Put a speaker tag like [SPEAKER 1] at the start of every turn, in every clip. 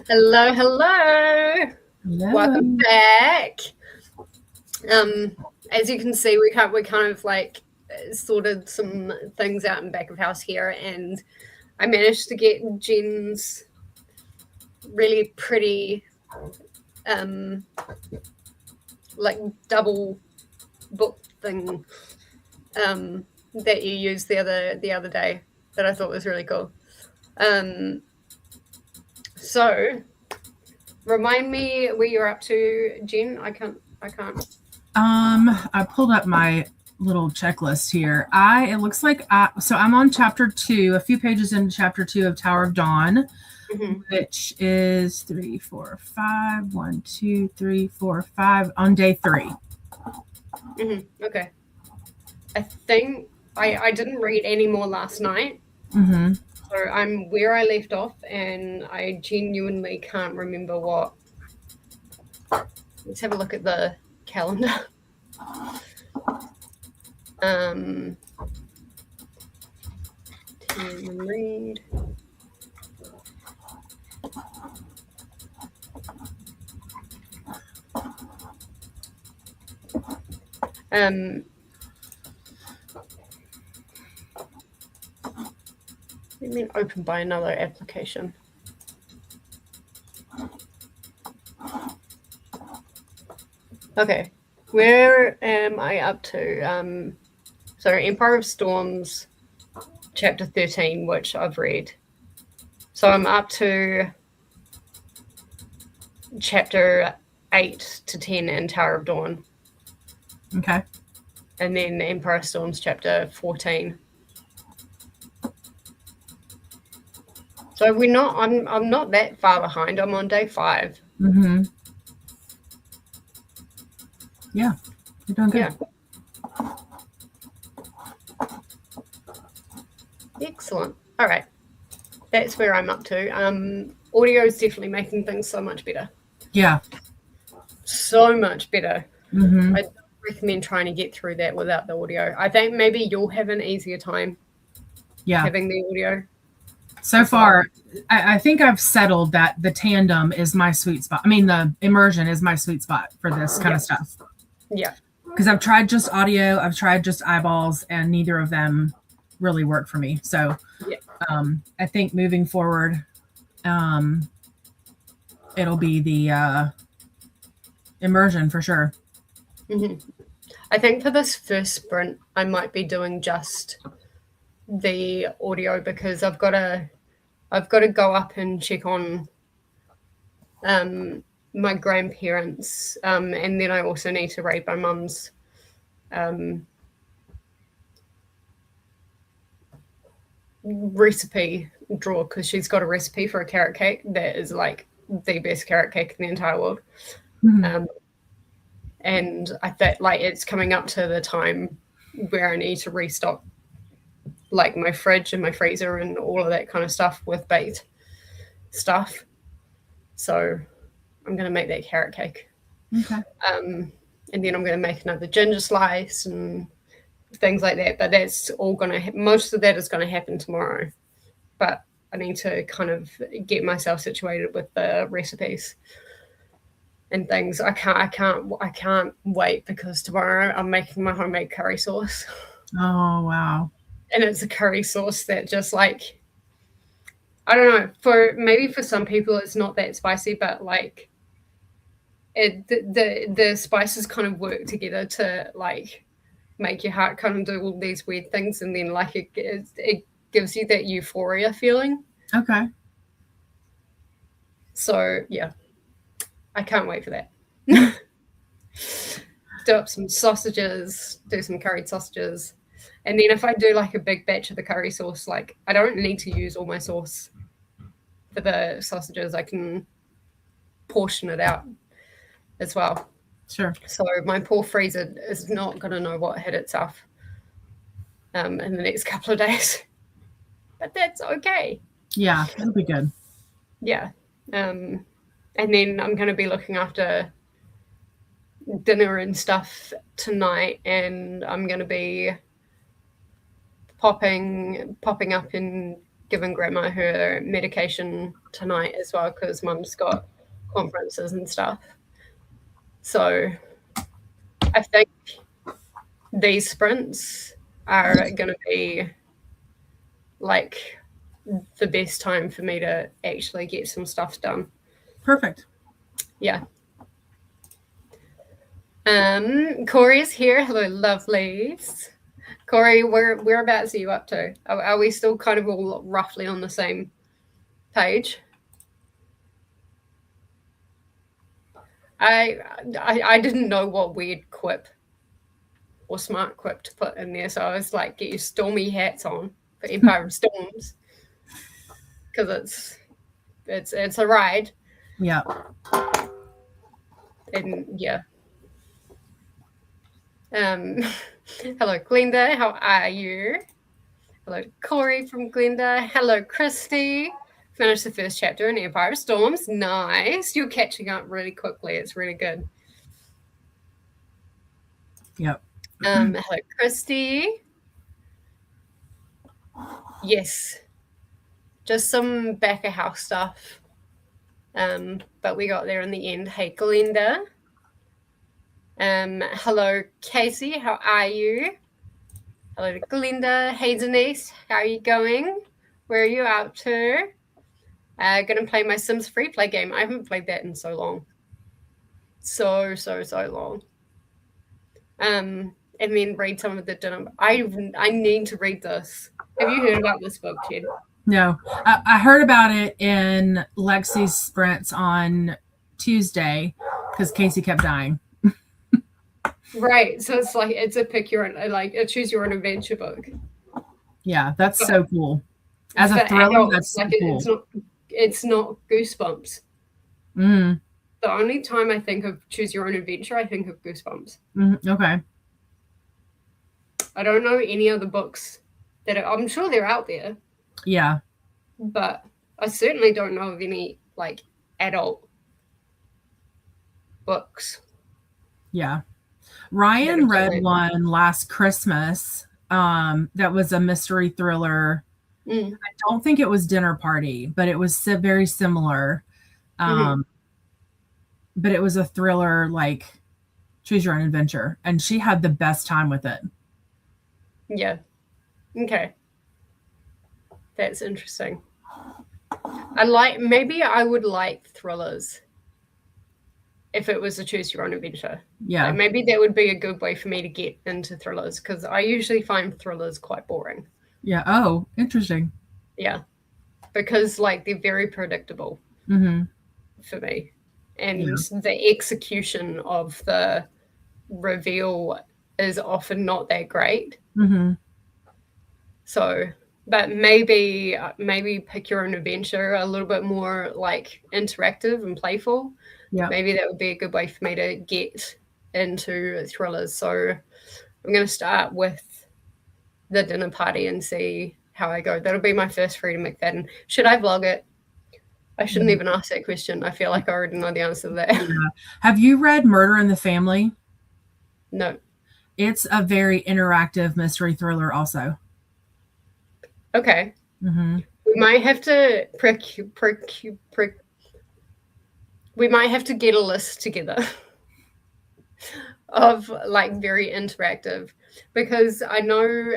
[SPEAKER 1] Hello, hello.
[SPEAKER 2] Hello.
[SPEAKER 1] Welcome back. As you can see, we kind of like sorted some things out in back of house here, and I managed to get Jen's really pretty, like double book thing that you used the other day that I thought was really cool. So remind me where you're up to, Jen. I can't.
[SPEAKER 2] I pulled up my little checklist here. It looks like so I'm on chapter 2, a few pages into chapter 2 of Tower of Dawn, which is 3, 4, 5, 1, 2, 3, 4, 5 on day 3.
[SPEAKER 1] Okay. I think I didn't read any more last night. So I'm where I left off, and I genuinely can't remember what. Let's have a look at the calendar. Read. Let me open by another application. Okay, where am I up to? So Empire of Storms, chapter 13, which I've read. So I'm up to chapter 8 to 10 in Tower of Dawn.
[SPEAKER 2] Okay.
[SPEAKER 1] And then Empire of Storms, chapter 14. So I'm not that far behind. I'm on day 5.
[SPEAKER 2] Yeah, you're doing good.
[SPEAKER 1] Yeah. Excellent. All right. That's where I'm up to. Audio is definitely making things so much better.
[SPEAKER 2] Yeah.
[SPEAKER 1] So much better. I
[SPEAKER 2] Mm-hmm.
[SPEAKER 1] recommend trying to get through that without the audio. I think maybe you'll have an easier time having the audio.
[SPEAKER 2] So far, I think I've settled that the tandem is my sweet spot. I mean, the immersion is my sweet spot for this kind of stuff.
[SPEAKER 1] Yeah.
[SPEAKER 2] Because I've tried just audio, I've tried just eyeballs, and neither of them really work for me. So I think moving forward, it'll be the immersion for sure.
[SPEAKER 1] I think for this first sprint, I might be doing just the audio because I've got to go up and check on my grandparents, and then I also need to read my mum's recipe drawer because she's got a recipe for a carrot cake that is like the best carrot cake in the entire world. And I think like it's coming up to the time where I need to restock like my fridge and my freezer and all of that kind of stuff with baked stuff. So I'm going to make that carrot cake.
[SPEAKER 2] Okay.
[SPEAKER 1] And then I'm going to make another ginger slice and things like that. But that's all going to most of that is going to happen tomorrow. But I need to kind of get myself situated with the recipes and things. I can't wait because tomorrow I'm making my homemade curry sauce.
[SPEAKER 2] Oh, wow.
[SPEAKER 1] And it's a curry sauce that just like, I don't know, maybe for some people it's not that spicy, but like the spices kind of work together to like make your heart kind of do all these weird things, and then like it gives you that euphoria feeling.
[SPEAKER 2] Okay.
[SPEAKER 1] So yeah, I can't wait for that. Do up some sausages, do some curried sausages. And then if I do like a big batch of the curry sauce, like I don't need to use all my sauce for the sausages. I can portion it out as well.
[SPEAKER 2] Sure.
[SPEAKER 1] So my poor freezer is not going to know what hit itself in the next couple of days. But that's okay.
[SPEAKER 2] Yeah, that'll be good.
[SPEAKER 1] Yeah. And then I'm going to be looking after dinner and stuff tonight, and I'm going to be popping up in giving Grandma her medication tonight as well because Mum's got conferences and stuff. So I think these sprints are going to be like the best time for me to actually get some stuff done.
[SPEAKER 2] Perfect.
[SPEAKER 1] Yeah. Corey's here. Hello, lovelies. Corey, whereabouts are you up to? Are we still kind of all roughly on the same page? I didn't know what weird quip or smart quip to put in there, so I was like, get your stormy hats on for Empire of Storms because it's a ride.
[SPEAKER 2] Yeah.
[SPEAKER 1] And yeah. Hello, Glenda. How are you? Hello, Corey from Glenda. Hello, Christy. Finished the first chapter in Empire of Storms. Nice. You're catching up really quickly. It's really good.
[SPEAKER 2] Yep.
[SPEAKER 1] Hello, Christy. Yes. Just some back of house stuff. But we got there in the end. Hey, Glenda. Hello, Casey. How are you? Hello to Glenda. Hey, Denise. How are you going? Where are you out to? Gonna play my Sims free play game. I haven't played that in so long. So long. And then read some of the dinner. I need to read this. Have you heard about this book, Jen?
[SPEAKER 2] No. I heard about it in Lexi's sprints on Tuesday because Casey kept dying.
[SPEAKER 1] Right. So it's like it's a pick your own, like a choose your own adventure book.
[SPEAKER 2] Yeah, that's so cool. As a thriller, adults, that's so
[SPEAKER 1] like
[SPEAKER 2] cool.
[SPEAKER 1] It's not Goosebumps.
[SPEAKER 2] Mm.
[SPEAKER 1] The only time I think of choose your own adventure, I think of Goosebumps.
[SPEAKER 2] Okay.
[SPEAKER 1] I don't know any other books I'm sure they're out there.
[SPEAKER 2] Yeah.
[SPEAKER 1] But I certainly don't know of any like adult books.
[SPEAKER 2] Yeah. Ryan read one last Christmas that was a mystery thriller. I don't think it was Dinner Party, but it was very similar. But it was a thriller, like choose your own adventure, and she had the best time with it.
[SPEAKER 1] Yeah. Okay. That's interesting. Maybe I would like thrillers if it was a choose your own adventure.
[SPEAKER 2] Yeah.
[SPEAKER 1] Like maybe that would be a good way for me to get into thrillers because I usually find thrillers quite boring.
[SPEAKER 2] Yeah. Oh, interesting.
[SPEAKER 1] Yeah. Because like they're very predictable for me. And the execution of the reveal is often not that great. So, but maybe pick your own adventure a little bit more like interactive and playful.
[SPEAKER 2] Yeah.
[SPEAKER 1] Maybe that would be a good way for me to get into thrillers. So I'm going to start with the Dinner Party and see how I go. That'll be my first Freedom McFadden. Should I vlog it? I shouldn't even ask that question. I feel like I already know the answer to that.
[SPEAKER 2] Yeah. Have you read Murder in the Family?
[SPEAKER 1] No.
[SPEAKER 2] It's a very interactive mystery thriller also.
[SPEAKER 1] Okay. We might have to we might have to get a list together of like very interactive because I know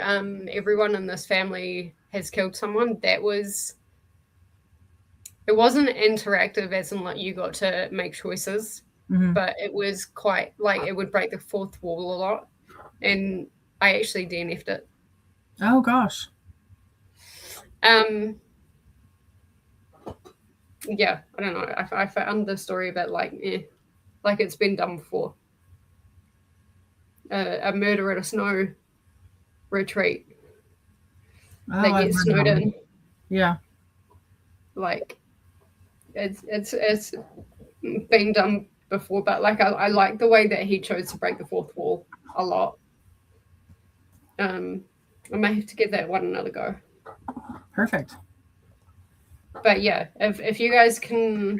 [SPEAKER 1] everyone in this family has killed someone it wasn't interactive as in like you got to make choices, but it was quite like it would break the fourth wall a lot, and I actually DNF'd it.
[SPEAKER 2] Oh gosh.
[SPEAKER 1] Yeah, I don't know. I found the story a bit like it's been done before. A murder at a snow retreat. They get snowed in.
[SPEAKER 2] Yeah.
[SPEAKER 1] Like it's been done before, but like I like the way that he chose to break the fourth wall a lot. I may have to give that one another go.
[SPEAKER 2] Perfect.
[SPEAKER 1] But yeah, if you guys can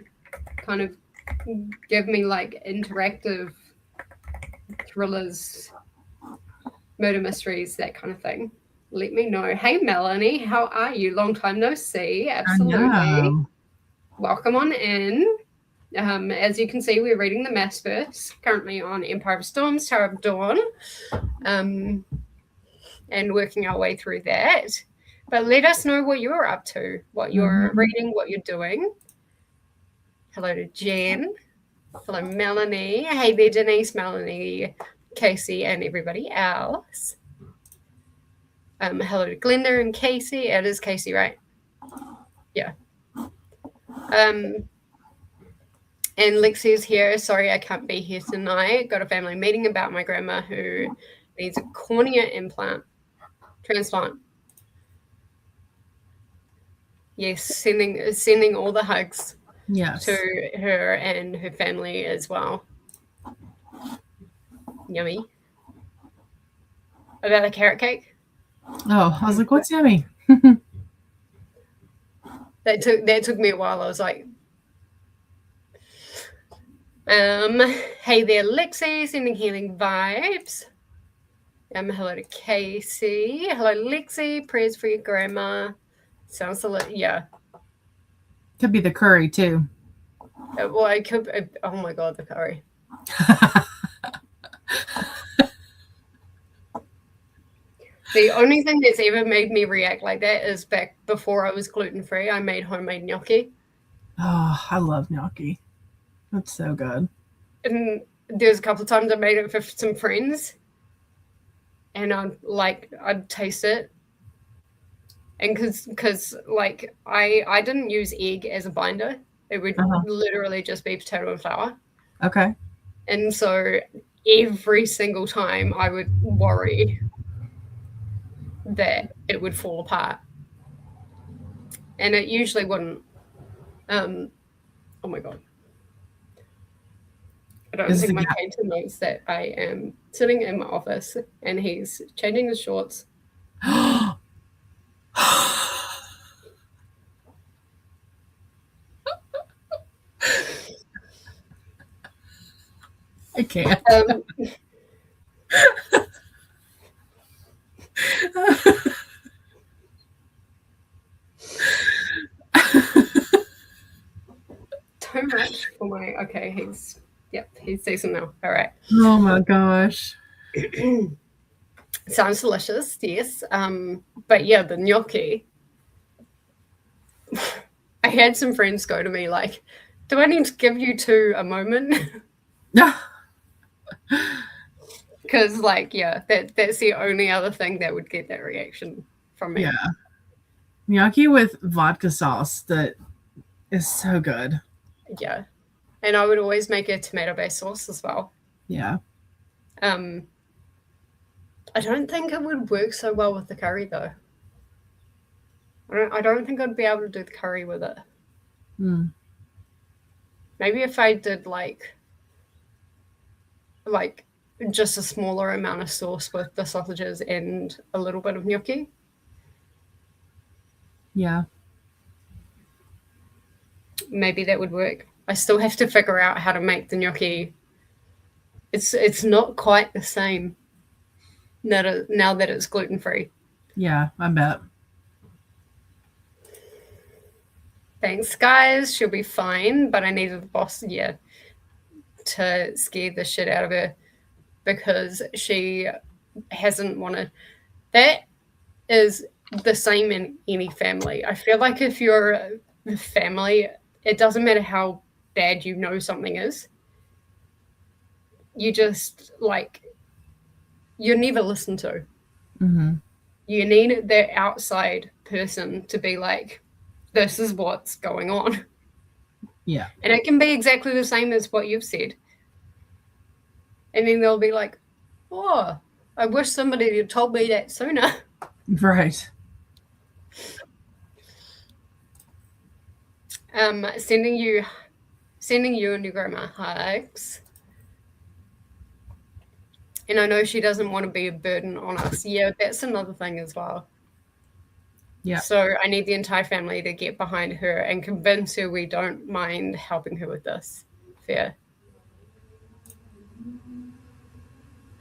[SPEAKER 1] kind of give me like interactive thrillers, murder mysteries, that kind of thing, let me know. Hey, Melanie, how are you? Long time no see.
[SPEAKER 2] I
[SPEAKER 1] Absolutely.
[SPEAKER 2] know.
[SPEAKER 1] Welcome on in. As you can see, we're reading the MaasVerse, currently on Empire of Storms, Tower of Dawn, and working our way through that. But let us know what you're up to, what you're reading, what you're doing. Hello to Jen. Hello, Melanie. Hey there, Denise, Melanie, Casey, and everybody else. Hello to Glenda and Casey. It is Casey, right? Yeah. And Lexi's here. Sorry, I can't be here tonight. Got a family meeting about my grandma who needs a cornea transplant. Yes, sending all the hugs to her and her family as well. Yummy. About the carrot cake?
[SPEAKER 2] Oh, I was like, what's yummy?
[SPEAKER 1] That took me a while. I was like, hey there, Lexi, sending healing vibes. Hello to Casey. Hello, Lexi. Prayers for your grandma. Sounds a little, yeah.
[SPEAKER 2] Could be the curry too.
[SPEAKER 1] Well, I could. Oh my god, the curry. The only thing that's ever made me react like that is back before I was gluten-free, I made homemade gnocchi.
[SPEAKER 2] Oh, I love gnocchi. That's so good.
[SPEAKER 1] And there's a couple of times I made it for some friends, and I'd taste it, and because like I didn't use egg as a binder, it would literally just be potato and flour.
[SPEAKER 2] Okay.
[SPEAKER 1] And so every single time I would worry that it would fall apart, and it usually wouldn't. Oh my god. I don't think my painter knows that I am sitting in my office and he's changing his shorts.
[SPEAKER 2] I can't.
[SPEAKER 1] Too much for my. Okay, he's decent now. All right.
[SPEAKER 2] Oh my gosh.
[SPEAKER 1] Sounds delicious, yes. But yeah, the gnocchi. I had some friends go to me like, do I need to give you two a moment? Because like, yeah, that's the only other thing that would get that reaction from me.
[SPEAKER 2] Yeah. Gnocchi with vodka sauce that is so good.
[SPEAKER 1] Yeah. And I would always make a tomato-based sauce as well.
[SPEAKER 2] Yeah.
[SPEAKER 1] I don't think it would work so well with the curry though. I don't think I'd be able to do the curry with it. Maybe if I did like just a smaller amount of sauce with the sausages and a little bit of gnocchi.
[SPEAKER 2] Yeah.
[SPEAKER 1] Maybe that would work. I still have to figure out how to make the gnocchi. It's not quite the same now that it's gluten-free.
[SPEAKER 2] Yeah, I bet.
[SPEAKER 1] Thanks, guys. She'll be fine, but I needed the boss, to scare the shit out of her because she hasn't wanted. That is the same in any family. I feel like if you're a family, it doesn't matter how bad you know something is. You just you're never listened to. You need that outside person to be like, this is what's going on.
[SPEAKER 2] Yeah.
[SPEAKER 1] And it can be exactly the same as what you've said. And then they'll be like, oh, I wish somebody had told me that sooner.
[SPEAKER 2] Right.
[SPEAKER 1] Sending you and your grandma hugs. And I know she doesn't want to be a burden on us. Yeah, that's another thing as well.
[SPEAKER 2] Yeah.
[SPEAKER 1] So I need the entire family to get behind her and convince her we don't mind helping her with this. Fair.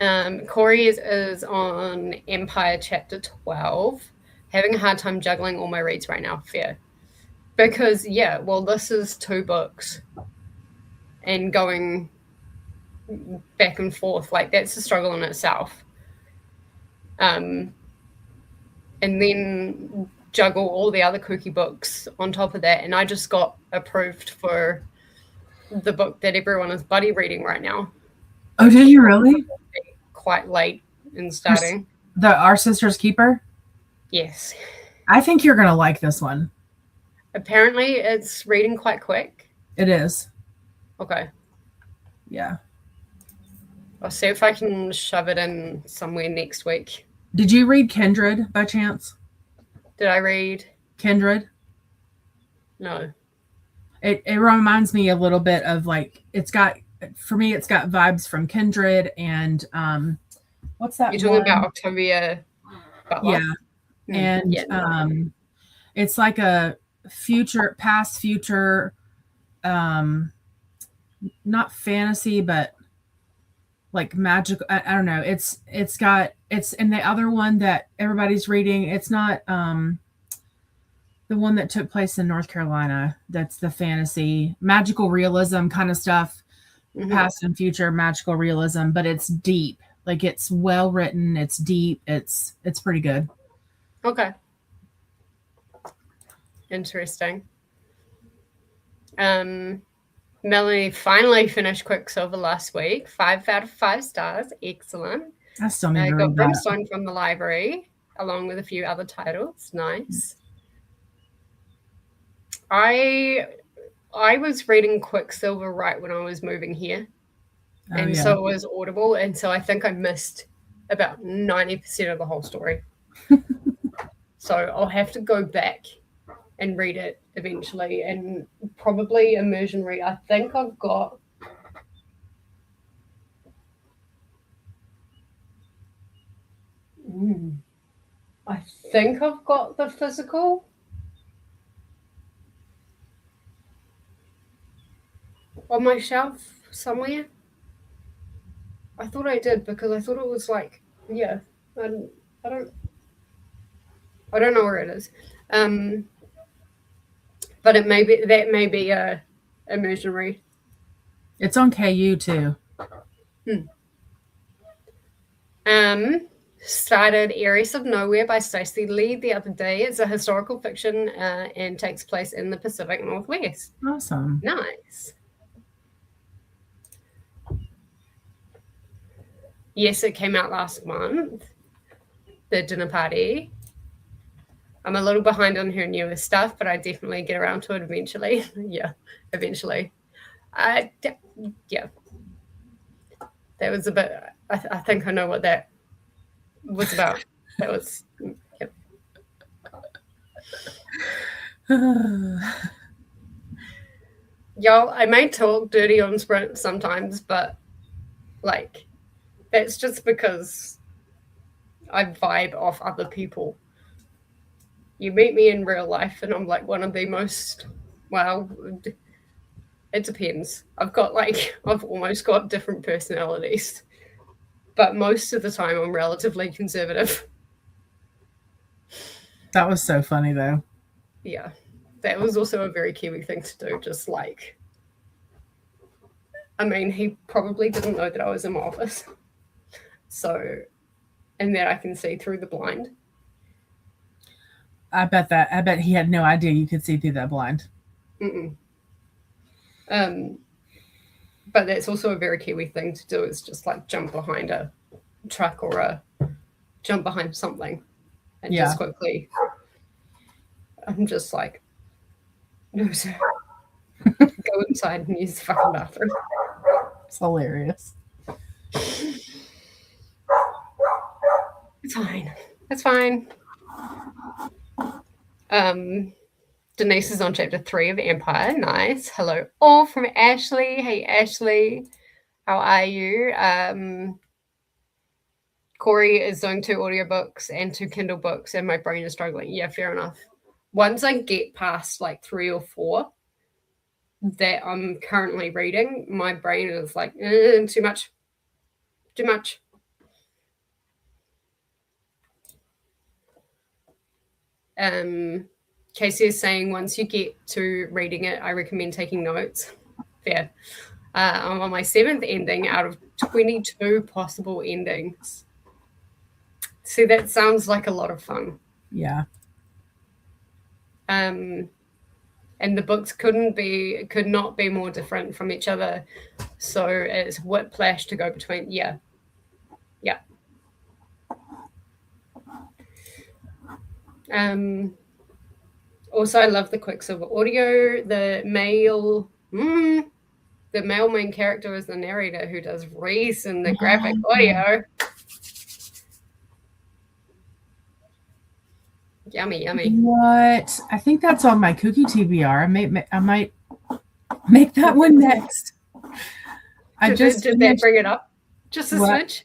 [SPEAKER 1] Corey is on Empire chapter 12. Having a hard time juggling all my reads right now. Fair. Because, this is 2 books. And going back and forth, like, that's a struggle in itself. And then juggle all the other kooky books on top of that. And I just got approved for the book that everyone is buddy reading right now.
[SPEAKER 2] Oh, did you really?
[SPEAKER 1] Quite late in starting.
[SPEAKER 2] Our Sister's Keeper?
[SPEAKER 1] Yes.
[SPEAKER 2] I think you're going to like this one.
[SPEAKER 1] Apparently, it's reading quite quick.
[SPEAKER 2] It is.
[SPEAKER 1] Okay.
[SPEAKER 2] Yeah.
[SPEAKER 1] I'll see if I can shove it in somewhere next week.
[SPEAKER 2] Did you read Kindred by chance?
[SPEAKER 1] Did I read
[SPEAKER 2] Kindred?
[SPEAKER 1] No.
[SPEAKER 2] It reminds me a little bit of like, for me, it's got vibes from Kindred and what's that?
[SPEAKER 1] You're talking about Octavia Butler?
[SPEAKER 2] Yeah. And it's like a past future, not fantasy, but like magical. I don't know. It's and the other one that everybody's reading, it's not the one that took place in North Carolina. That's the fantasy, magical realism kind of stuff, past and future magical realism, but it's deep. Like it's well written. It's deep. It's pretty good.
[SPEAKER 1] Okay. Interesting. Melanie finally finished Quicksilver last week. 5 out of 5 stars. Excellent.
[SPEAKER 2] I still need to
[SPEAKER 1] got
[SPEAKER 2] read that.
[SPEAKER 1] Brimstone from the library, along with a few other titles. Nice. I was reading Quicksilver right when I was moving here. So it was Audible. And so I think I missed about 90% of the whole story. So I'll have to go back and read it eventually, and probably immersion read. I think I've got the physical. On my shelf somewhere. I thought I did, because I thought it was like, I don't know where it is. But that may be a immersion read.
[SPEAKER 2] It's on KU too.
[SPEAKER 1] Started Aries of Nowhere by Stacey Lee the other day. It's a historical fiction and takes place in the Pacific Northwest.
[SPEAKER 2] Awesome.
[SPEAKER 1] Nice. Yes, it came out last month. The Dinner Party. I'm a little behind on her newest stuff, but I definitely get around to it eventually. Eventually. That was a bit. I think I know what that was about. That was. Y'all, I may talk dirty on Sprint sometimes, but like, that's just because I vibe off other people. You meet me in real life and I'm like one of the most, it depends. I've almost got different personalities, but most of the time I'm relatively conservative.
[SPEAKER 2] That was so funny though.
[SPEAKER 1] Yeah. That was also a very Kiwi thing to do. Just like, I mean, he probably didn't know that I was in my office. So, and that I can see through the blind.
[SPEAKER 2] I bet he had no idea you could see through that blind.
[SPEAKER 1] But that's also a very Kiwi thing to do, is just like jump behind a truck or jump behind something and just quickly. I'm just like, no, sir. Go inside and use the fucking bathroom.
[SPEAKER 2] It's hilarious.
[SPEAKER 1] It's fine. It's fine. Denise is on chapter 3 of Empire. Nice. Hello all from Ashley. Hey Ashley, how are you? Corey is doing 2 audiobooks and 2 Kindle books, and my brain is struggling. Yeah, fair enough. Once I get past like 3 or 4 that I'm currently reading, my brain is like, too much. Casey is saying once you get to reading it, I recommend taking notes. Fair. I'm on my 7th ending out of 22 possible endings. See, that sounds like a lot of fun.
[SPEAKER 2] Yeah.
[SPEAKER 1] And the books could not be more different from each other. So it's whiplash to go between. Yeah. Also, I love the Quicksilver audio. The male main character is the narrator who does Reese and the graphic audio. Yummy.
[SPEAKER 2] What? I think that's on my cookie TBR. I might make that one next.
[SPEAKER 1] Did that bring it up? Just a smidge?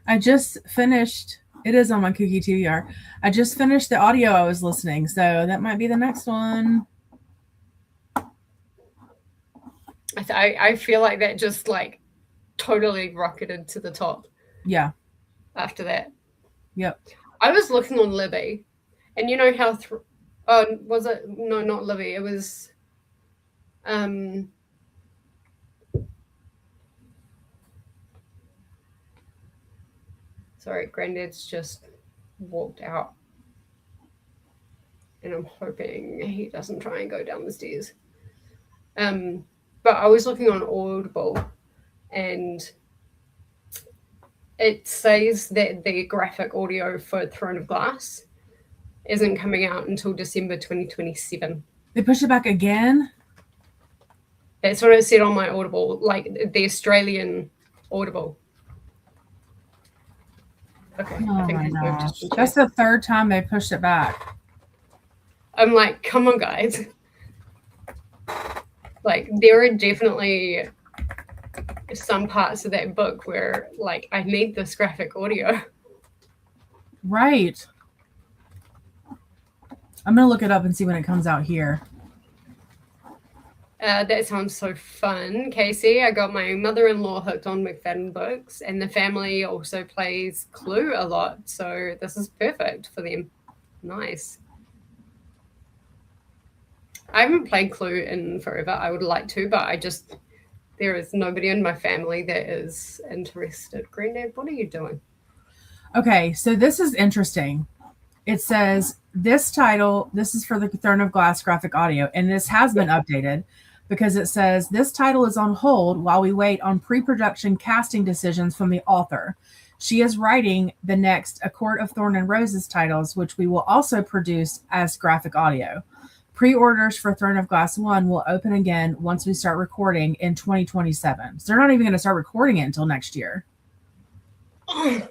[SPEAKER 2] I just finished. It is on my cookie TBR. I just finished the audio I was listening, so that might be the next one.
[SPEAKER 1] I feel like that just like totally rocketed to the top.
[SPEAKER 2] Yeah.
[SPEAKER 1] After that.
[SPEAKER 2] Yep.
[SPEAKER 1] I was looking on Libby, and you know how was it? No, not Libby. It was sorry, Granddad's just walked out. And I'm hoping he doesn't try and go down the stairs. But I was looking on Audible, and it says that the graphic audio for Throne of Glass isn't coming out until December 2027.
[SPEAKER 2] They pushed it back again?
[SPEAKER 1] That's what it said on my Audible, like the Australian Audible. Okay.
[SPEAKER 2] Oh my gosh. That's the 3rd time they pushed it back.
[SPEAKER 1] I'm like, come on, guys. Like, there are definitely some parts of that book where, like, I need this graphic audio.
[SPEAKER 2] Right. I'm going to look it up and see when it comes out here.
[SPEAKER 1] That sounds so fun, Casey. I got my mother-in-law hooked on McFadden books, and the family also plays Clue a lot, so this is perfect for them. Nice. I haven't played Clue in forever. I would like to, but there is nobody in my family that is interested. Granddad, what are you doing?
[SPEAKER 2] Okay, so this is interesting. It says this is for the Throne of Glass graphic audio, and this has been updated because it says this title is on hold while we wait on pre-production casting decisions from the author. She is writing the next A Court of Thorn and Roses titles, which we will also produce as graphic audio. Pre-orders for Throne of Glass 1 will open again once we start recording in 2027. So they're not even going to start recording it until next year.
[SPEAKER 1] Okay.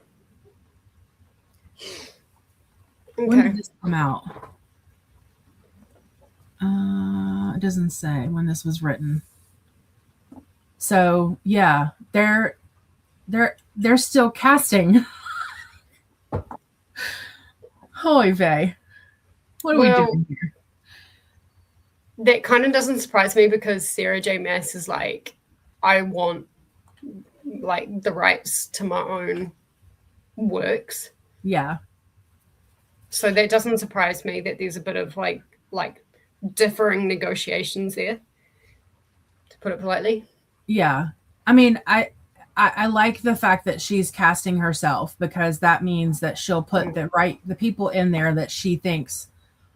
[SPEAKER 2] When did this come out? It doesn't say when this was written. So yeah, they're still casting. Holy vey. What are we doing here?
[SPEAKER 1] That kind of doesn't surprise me because Sarah J. Maas is like, I want like the rights to my own works.
[SPEAKER 2] Yeah.
[SPEAKER 1] So that doesn't surprise me that there's a bit of like differing negotiations there, to put it politely.
[SPEAKER 2] Yeah. I mean, I like the fact that she's casting herself because that means that she'll put the people in there that she thinks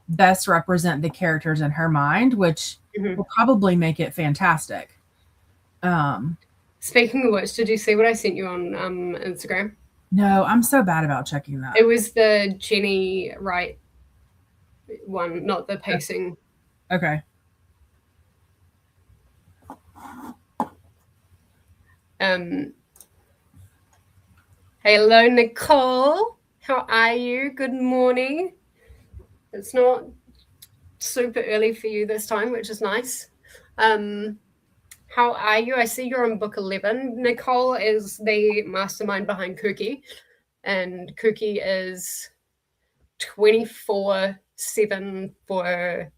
[SPEAKER 2] best represent the characters in her mind, which will probably make it fantastic.
[SPEAKER 1] Speaking of which, did you see what I sent you on Instagram?
[SPEAKER 2] No, I'm so bad about checking that.
[SPEAKER 1] It was the Jenny Wright one, not the pacing.
[SPEAKER 2] Okay.
[SPEAKER 1] Hello, Nicole. How are you? Good morning. It's not super early for you this time, which is nice. How are you? I see you're on book 11. Nicole is the mastermind behind Cookie, and Cookie is 24/7 for,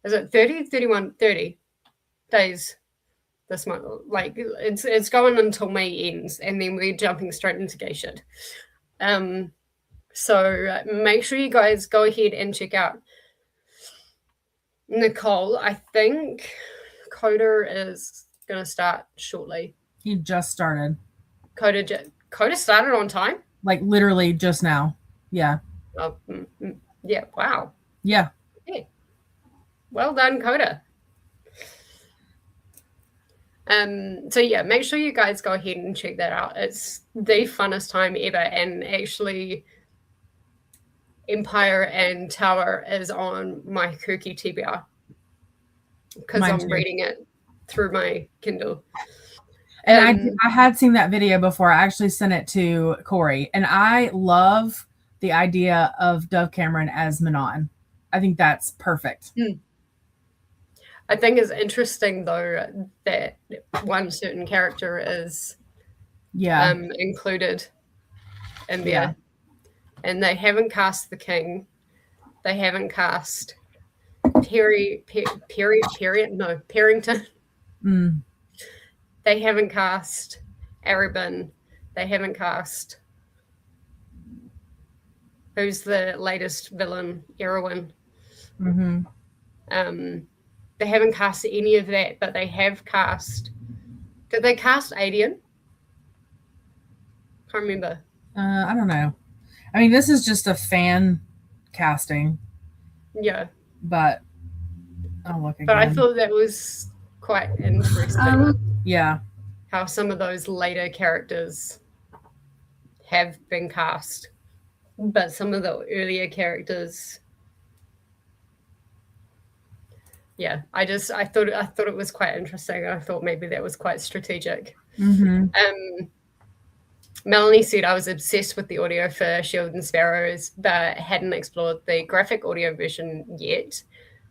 [SPEAKER 1] is it 30, 31, 30 days this month? Like it's going until May ends, and then we're jumping straight into Geisha. So make sure you guys go ahead and check out Nicole. I think Coda is going to start shortly.
[SPEAKER 2] He just started.
[SPEAKER 1] Coda started on time?
[SPEAKER 2] Like literally just now. Yeah.
[SPEAKER 1] Oh, yeah. Wow.
[SPEAKER 2] Yeah.
[SPEAKER 1] Okay. Well done, Coda. So yeah, make sure you guys go ahead and check that out. It's the funnest time ever, and actually Empire and Tower is on my Kirky TBR because I'm reading it through my Kindle.
[SPEAKER 2] And I had seen that video before. I actually sent it to Corey, and I love the idea of Dove Cameron as Manon. I think that's perfect.
[SPEAKER 1] I think it's interesting though that one certain character is included in there, and they haven't cast the king. They haven't cast Parrington. They haven't cast Arabin. They haven't cast who's the latest villain, Erwin. They haven't cast any of that, but they have cast. Did they cast Adian? Can't remember.
[SPEAKER 2] I don't know. I mean, this is just a fan casting.
[SPEAKER 1] Yeah.
[SPEAKER 2] But I'll look again.
[SPEAKER 1] But I thought that was quite interesting.
[SPEAKER 2] Yeah.
[SPEAKER 1] How some of those later characters have been cast, but some of the earlier characters. Yeah, I thought it was quite interesting. I thought maybe that was quite strategic. Melanie said I was obsessed with the audio for Shield and Sparrows, but hadn't explored the graphic audio version yet.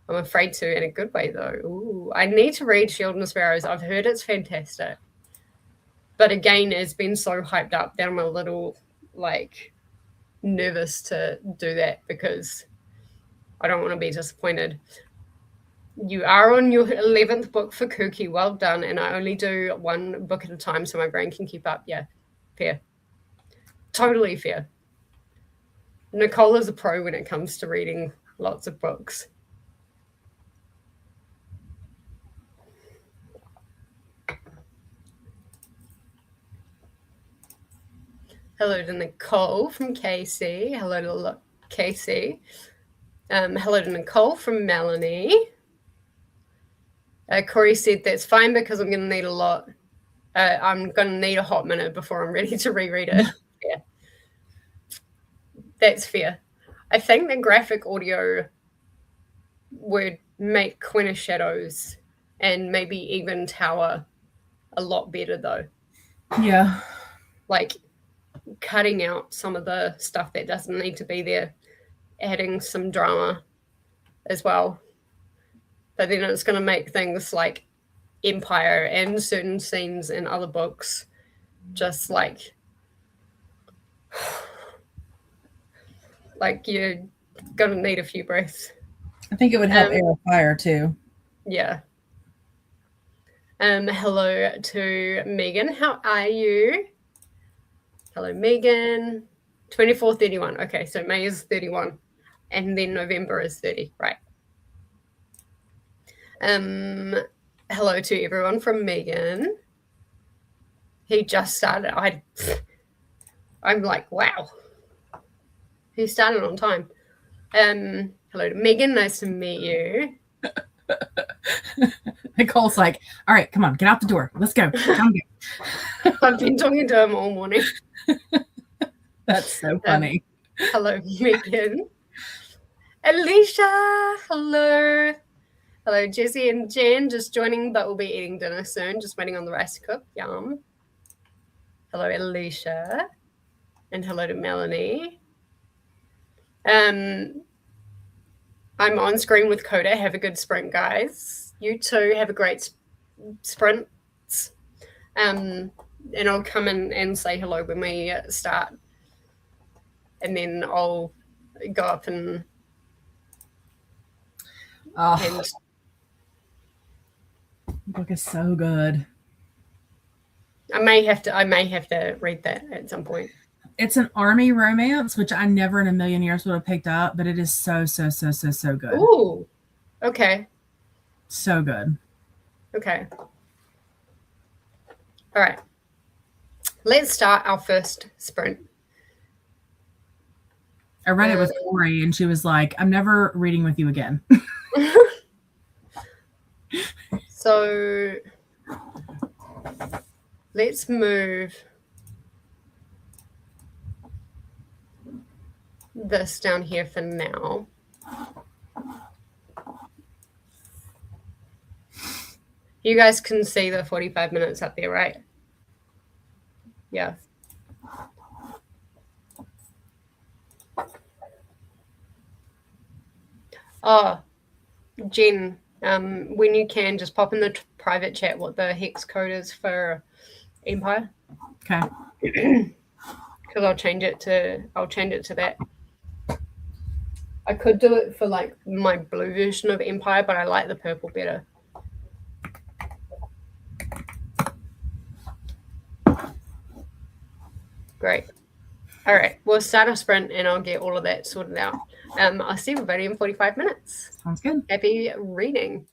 [SPEAKER 1] I'm afraid to, in a good way though. Ooh, I need to read Shield and Sparrows. I've heard it's fantastic, but again, it's been so hyped up that I'm a little nervous to do that because I don't want to be disappointed. You are on your 11th book for Kooky. Well done. And I only do one book at a time so my brain can keep up. Yeah, fair. Totally fair. Nicole is a pro when it comes to reading lots of books. Hello to Nicole from KC. Hello to KC. Hello to Nicole from Melanie. Corey said that's fine because I'm going to need a lot. I'm going to need a hot minute before I'm ready to reread it. Yeah, that's fair. I think the graphic audio would make Queen of Shadows and maybe even Tower a lot better though.
[SPEAKER 2] Yeah.
[SPEAKER 1] Cutting out some of the stuff that doesn't need to be there, adding some drama as well. But then it's going to make things like Empire and certain scenes in other books just you're going to need a few breaths.
[SPEAKER 2] I think it would help Air of Fire too.
[SPEAKER 1] Yeah. Hello to Megan. How are you? Hello, Megan. 24/31. Okay, so May is 31. And then November is 30. Right. Hello to everyone from Megan. He just started. I'm like, wow. He started on time. Hello to Megan. Nice to meet you.
[SPEAKER 2] Nicole's like, all right, come on, get out the door. Let's go.
[SPEAKER 1] I've been talking to him all morning.
[SPEAKER 2] That's so funny.
[SPEAKER 1] Hello, Megan. Alicia. Hello. Hello, Jessie and Jen, just joining, but we'll be eating dinner soon. Just waiting on the rice to cook. Yum. Hello, Alicia. And hello to Melanie. I'm on screen with Coda. Have a good sprint, guys. You too. Have a great sprint. And I'll come in and say hello when we start. And then I'll go up and
[SPEAKER 2] the book is so good.
[SPEAKER 1] I may have to read that at some point.
[SPEAKER 2] It's an army romance, which I never in a million years would have picked up, but it is so good.
[SPEAKER 1] Ooh. Okay.
[SPEAKER 2] So good.
[SPEAKER 1] Okay. All right. Let's start our first sprint.
[SPEAKER 2] I read it with Corey, and she was like, I'm never reading with you again.
[SPEAKER 1] So let's move this down here for now. You guys can see the 45 minutes up there, right? Yeah. Oh, Jen, when you can, just pop in the private chat what the hex code is for Empire.
[SPEAKER 2] Okay.
[SPEAKER 1] Because I'll change it to that. I could do it for like my blue version of Empire, but I like the purple better. Great. All right, we'll start a sprint and I'll get all of that sorted out. I'll see everybody in 45 minutes.
[SPEAKER 2] Sounds good.
[SPEAKER 1] Happy reading.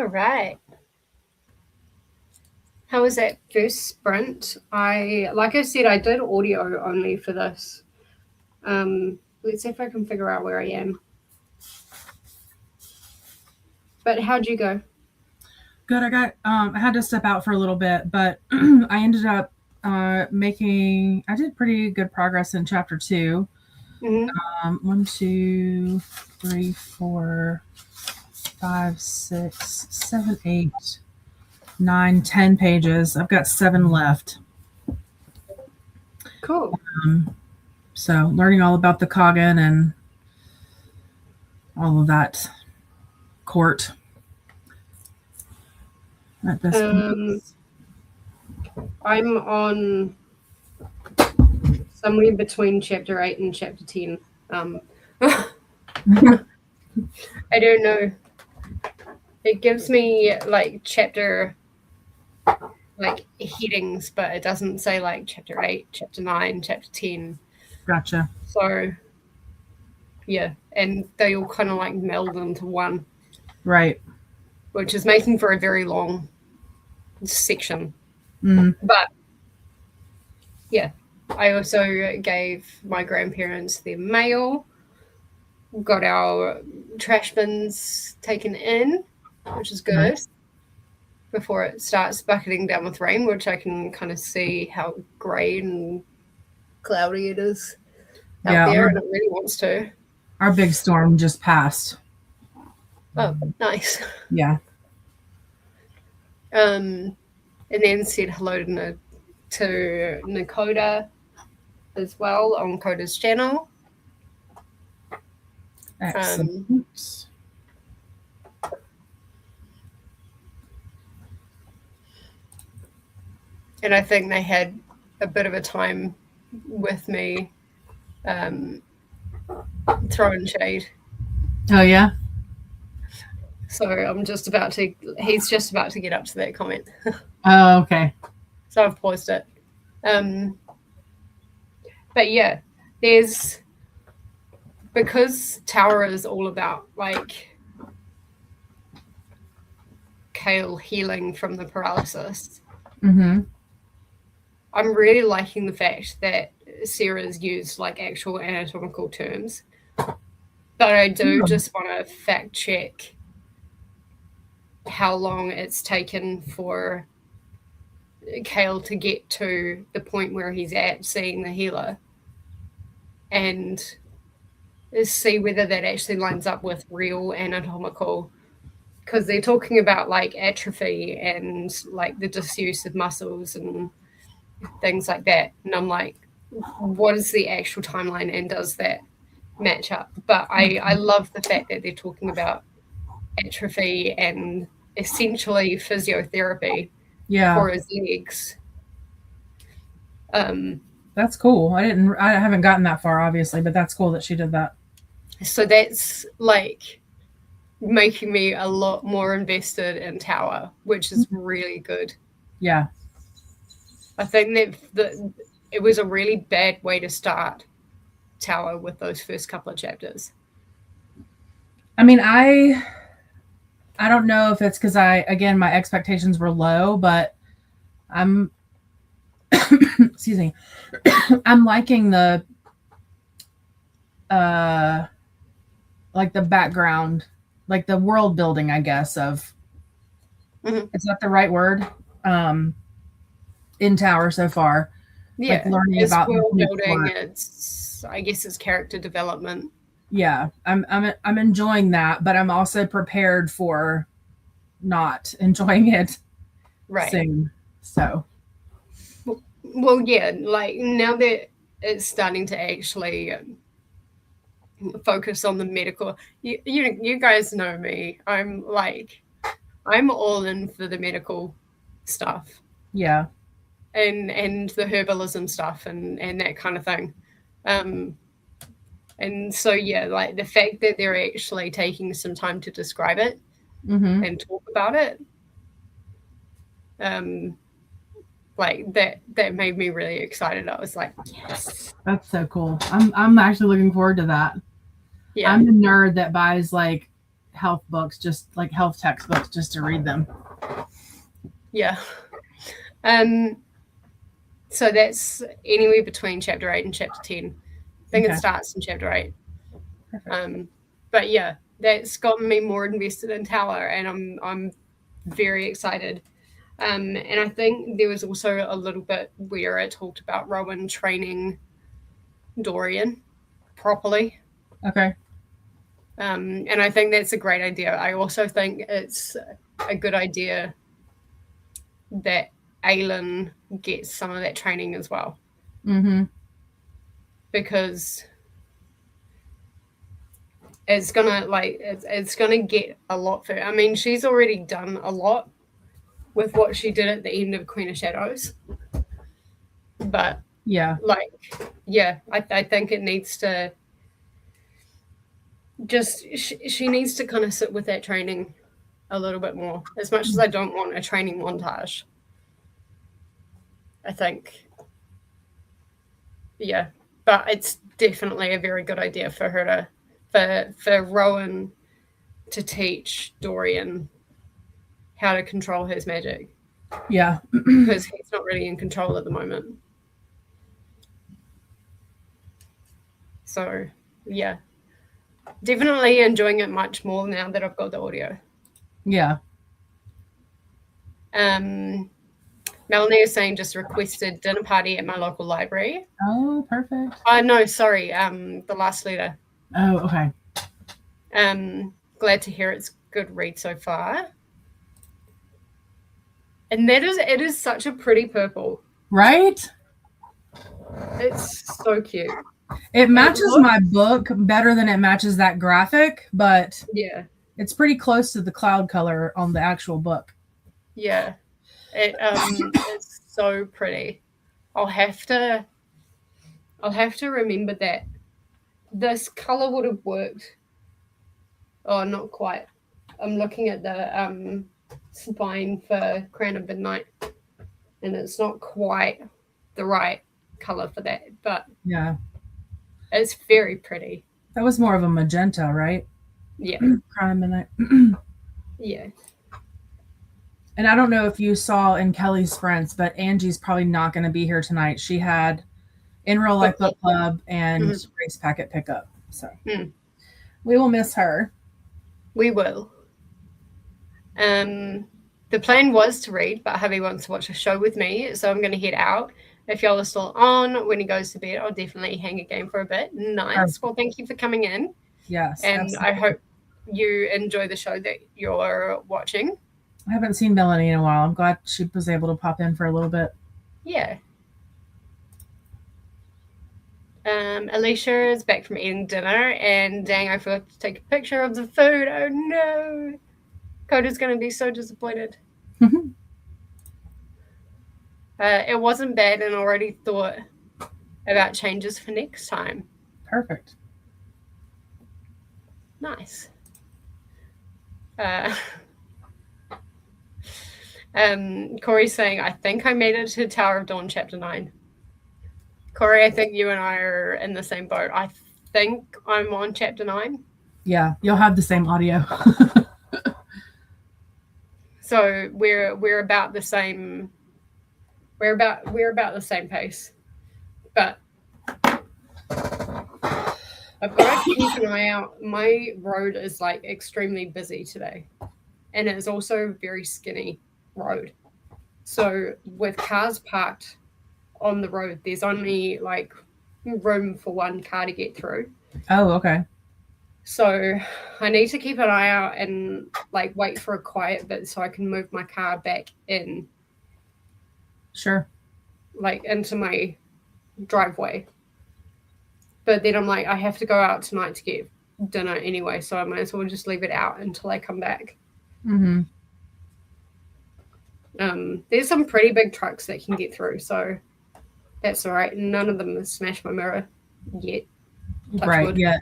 [SPEAKER 1] right. How was that first sprint? Like I said, I did audio only for this. Let's see if I can figure out where I am. But how'd you go?
[SPEAKER 2] Good. I had to step out for a little bit, but I ended up I did pretty good progress in chapter 2. 1, 2, 3, 4, 5, 6, 7, 8, 9, 10 pages. I've got 7 left.
[SPEAKER 1] Cool.
[SPEAKER 2] So learning all about the Coggin and all of that court. At this point.
[SPEAKER 1] I'm on somewhere between chapter 8 and chapter 10. I don't know. It gives me like chapter like headings, but it doesn't say like chapter 8, chapter 9, chapter 10.
[SPEAKER 2] Gotcha.
[SPEAKER 1] So yeah, and they all kind of like meld into one.
[SPEAKER 2] Right.
[SPEAKER 1] Which is making for a very long section. But yeah, I also gave my grandparents their mail, got our trash bins taken in, which is good,
[SPEAKER 2] Nice.
[SPEAKER 1] before it starts bucketing down with rain, which I can kind of see how grey and cloudy it is out there, and it really wants to.
[SPEAKER 2] Our big storm just passed.
[SPEAKER 1] Oh, nice.
[SPEAKER 2] Yeah.
[SPEAKER 1] And then said hello to Nakoda as well on Coda's channel.
[SPEAKER 2] Excellent.
[SPEAKER 1] And I think they had a bit of a time with me throwing shade.
[SPEAKER 2] Oh, yeah?
[SPEAKER 1] So he's just about to get up to that comment.
[SPEAKER 2] Oh, okay.
[SPEAKER 1] So I've paused it. But yeah, because Tower is all about like Kale healing from the paralysis. I'm really liking the fact that Sarah's used like actual anatomical terms. But I do just want to fact check how long it's taken for Kale to get to the point where he's at seeing the healer, and see whether that actually lines up with real anatomical, because they're talking about like atrophy and like the disuse of muscles and things like that, and I'm like, what is the actual timeline, and does that match up? But I love the fact that they're talking about atrophy and essentially physiotherapy for his legs.
[SPEAKER 2] That's cool. I haven't gotten that far, obviously, but that's cool that she did that.
[SPEAKER 1] So that's like making me a lot more invested in Tower, which is really good.
[SPEAKER 2] Yeah.
[SPEAKER 1] I think that it was a really bad way to start Tower with those first couple of chapters.
[SPEAKER 2] I mean, I don't know if it's because my expectations were low, but I'm excuse me. I'm liking the like the background, like the world building, I guess, of is that the right word? In Tower so far.
[SPEAKER 1] Yeah.
[SPEAKER 2] Like learning about
[SPEAKER 1] world building, I guess it's character development.
[SPEAKER 2] Yeah. I'm enjoying that, but I'm also prepared for not enjoying it soon. So
[SPEAKER 1] well, yeah, like now that it's starting to actually focus on the medical, you guys know me. I'm all in for the medical stuff.
[SPEAKER 2] Yeah.
[SPEAKER 1] And the herbalism stuff and that kind of thing. And so yeah, like the fact that they're actually taking some time to describe it and talk about it, like that made me really excited. I was like, yes,
[SPEAKER 2] that's so cool. I'm actually looking forward to that.
[SPEAKER 1] Yeah.
[SPEAKER 2] I'm the nerd that buys like health books, just like health textbooks, just to read them.
[SPEAKER 1] Yeah. So that's anywhere between chapter 8 and chapter 10. I think it starts in chapter 8.
[SPEAKER 2] Perfect.
[SPEAKER 1] But yeah, that's gotten me more invested in Tower, and I'm very excited. And I think there was also a little bit where it talked about Rowan training Dorian properly.
[SPEAKER 2] Okay.
[SPEAKER 1] And I think that's a great idea. I also think it's a good idea that Aelin gets some of that training as well.
[SPEAKER 2] Mm-hmm.
[SPEAKER 1] Because it's gonna get a lot further. I mean, she's already done a lot with what she did at the end of Queen of Shadows. But I think it needs to just she needs to kind of sit with that training a little bit more. As much as I don't want a training montage, I think, yeah, but it's definitely a very good idea for her for Rowan to teach Dorian how to control his magic.
[SPEAKER 2] Yeah.
[SPEAKER 1] Because he's not really in control at the moment. So, yeah. Definitely enjoying it much more now that I've got the audio.
[SPEAKER 2] Yeah.
[SPEAKER 1] Melanie is saying just requested dinner party at my local library.
[SPEAKER 2] Oh, perfect.
[SPEAKER 1] No, sorry. The last letter.
[SPEAKER 2] Oh, okay.
[SPEAKER 1] Glad to hear it's good read so far. And it is such a pretty purple.
[SPEAKER 2] Right?
[SPEAKER 1] It's so cute.
[SPEAKER 2] It matches my book better than it matches that graphic, but
[SPEAKER 1] yeah,
[SPEAKER 2] it's pretty close to the cloud color on the actual book.
[SPEAKER 1] Yeah. It's so pretty. I'll have to remember that. This color would have worked. Oh, not quite. I'm looking at the spine for Crown of Midnight, and it's not quite the right color for that, but
[SPEAKER 2] yeah,
[SPEAKER 1] it's very pretty.
[SPEAKER 2] That was more of a magenta, right?
[SPEAKER 1] Yeah.
[SPEAKER 2] Crown of Midnight.
[SPEAKER 1] Yeah.
[SPEAKER 2] And I don't know if you saw in Kelly's Sprints, but Angie's probably not going to be here tonight. She had In Real Life Book Club and Race Packet pickup. So we will miss her.
[SPEAKER 1] We will. The plan was to read, but hubby wants to watch a show with me, so I'm going to head out. If y'all are still on when he goes to bed, I'll definitely hang a game for a bit. Nice. Well, thank you for coming in.
[SPEAKER 2] Yes.
[SPEAKER 1] And
[SPEAKER 2] absolutely.
[SPEAKER 1] I hope you enjoy the show that you're watching.
[SPEAKER 2] I haven't seen Melanie in a while. I'm glad she was able to pop in for a little bit.
[SPEAKER 1] Yeah. Alicia is back from eating dinner, and dang, I forgot to take a picture of the food. Oh no. Coda's going to be so disappointed. It wasn't bad, and already thought about changes for next time.
[SPEAKER 2] Perfect.
[SPEAKER 1] Nice. Corey's saying, I think I made it to Tower of Dawn chapter 9. Corey, I think you and I are in the same boat. I think I'm on chapter 9.
[SPEAKER 2] Yeah, you'll have the same audio.
[SPEAKER 1] So we're about the same. We're about the same pace, but I've got to keep an eye out. My road is like extremely busy today, and it's also a very skinny road. So with cars parked on the road, there's only like room for one car to get through.
[SPEAKER 2] Oh, okay.
[SPEAKER 1] So I need to keep an eye out and like wait for a quiet bit so I can move my car back in.
[SPEAKER 2] Sure.
[SPEAKER 1] Like into my driveway. But then I'm like, I have to go out tonight to get dinner anyway, so I might as well just leave it out until I come back. There's some pretty big trucks that can get through, so that's all right. None of them have smashed my mirror yet.
[SPEAKER 2] Right, yet.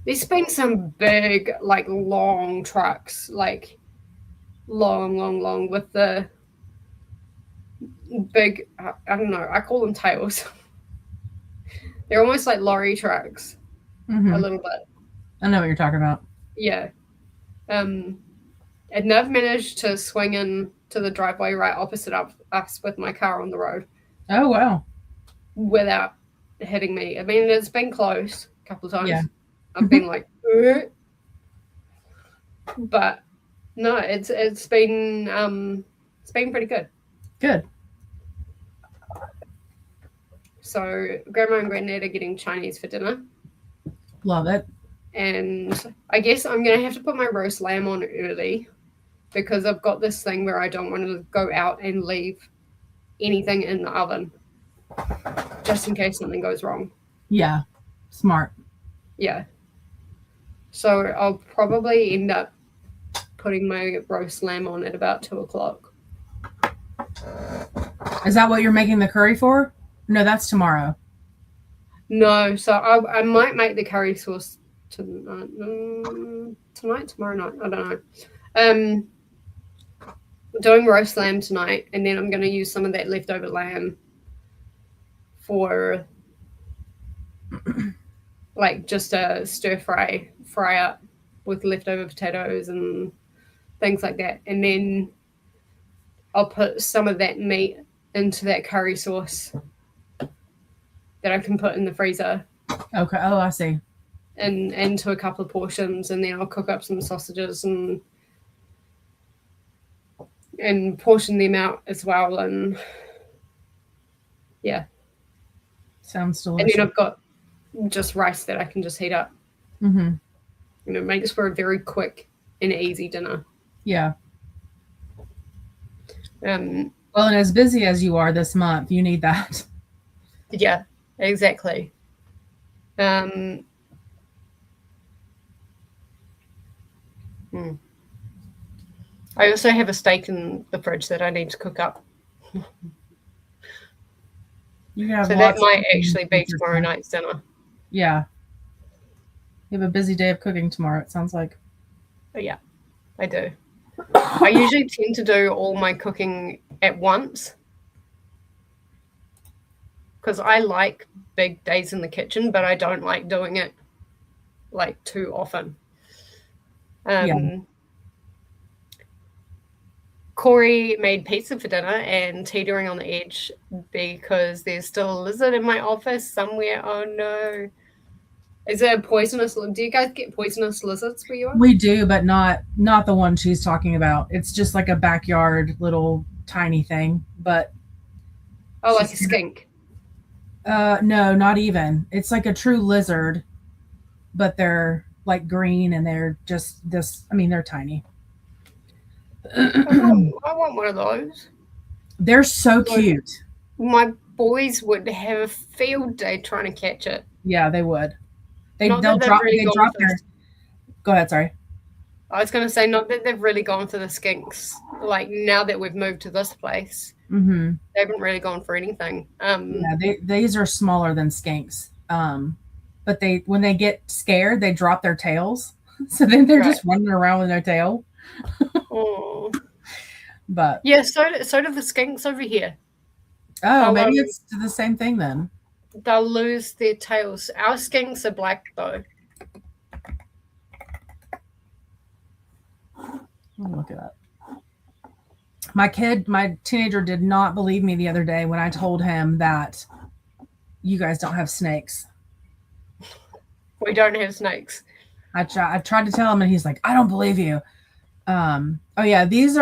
[SPEAKER 1] There's been some big, like, long trucks, like long with the big, I don't know, I call them tails. They're almost like lorry trucks.
[SPEAKER 2] Mm-hmm.
[SPEAKER 1] a little bit.
[SPEAKER 2] I know what you're talking about.
[SPEAKER 1] Yeah. And they've managed to swing in to the driveway right opposite of us with my car on the road.
[SPEAKER 2] Oh, wow.
[SPEAKER 1] Without hitting me. I mean, it's been close a couple of times.
[SPEAKER 2] Yeah.
[SPEAKER 1] I've been like, but no, it's been pretty good.
[SPEAKER 2] Good.
[SPEAKER 1] So Grandma and Granddad are getting Chinese for dinner.
[SPEAKER 2] Love it.
[SPEAKER 1] And I guess I'm going to have to put my roast lamb on early because I've got this thing where I don't want to go out and leave anything in the oven just in case something goes wrong.
[SPEAKER 2] Yeah. Smart.
[SPEAKER 1] Yeah. So I'll probably end up putting my roast lamb on at about 2:00.
[SPEAKER 2] Is that what you're making the curry for? No, that's tomorrow.
[SPEAKER 1] No, so I might make the curry sauce tonight, tomorrow night. I don't know. Doing roast lamb tonight, and then I'm going to use some of that leftover lamb for like just a stir fry up with leftover potatoes and things like that, and then I'll put some of that meat into that curry sauce that I can put in the freezer.
[SPEAKER 2] Okay. Oh, I see.
[SPEAKER 1] And into a couple of portions, and then I'll cook up some sausages and portion them out as well. And yeah,
[SPEAKER 2] sounds delicious.
[SPEAKER 1] And then I've got just rice that I can just heat up.
[SPEAKER 2] Mm-hmm.
[SPEAKER 1] You know, makes for a very quick and easy dinner.
[SPEAKER 2] Yeah.
[SPEAKER 1] Well,
[SPEAKER 2] and as busy as you are this month, you need that.
[SPEAKER 1] Yeah, exactly. I also have a steak in the fridge that I need to cook up. So that might actually be tomorrow night's dinner.
[SPEAKER 2] Yeah. You have a busy day of cooking tomorrow, it sounds like.
[SPEAKER 1] But yeah, I do. I usually tend to do all my cooking at once because I like big days in the kitchen, but I don't like doing it like too often. Corey made pizza for dinner and teetering on the edge because there's still a lizard in my office somewhere. Oh no. Is it a poisonous? Do you guys get poisonous lizards where you are?
[SPEAKER 2] We do, but not the one she's talking about. It's just like a backyard little tiny thing, but
[SPEAKER 1] like a skink.
[SPEAKER 2] No, not even. It's like a true lizard, but they're like green and they're just this. I mean, they're tiny.
[SPEAKER 1] I want one of those.
[SPEAKER 2] They're so cute.
[SPEAKER 1] My boys would have a field day trying to catch it.
[SPEAKER 2] Yeah, they would. They'll drop. They drop their. Go ahead. Sorry.
[SPEAKER 1] I was going to say, not that they've really gone for the skinks. Like now that we've moved to this place,
[SPEAKER 2] they
[SPEAKER 1] haven't really gone for anything.
[SPEAKER 2] These are smaller than skinks. But when they get scared, they drop their tails. So then they're just running around with their tail.
[SPEAKER 1] Oh.
[SPEAKER 2] But
[SPEAKER 1] yeah, so do the skinks over here.
[SPEAKER 2] Oh, maybe it's the same thing then.
[SPEAKER 1] They'll lose their tails. Our skinks are black though.
[SPEAKER 2] Look at that. My teenager did not believe me the other day when I told him that you guys don't have snakes.
[SPEAKER 1] We don't have snakes.
[SPEAKER 2] I tried to tell him and he's like, I don't believe you. Oh yeah, those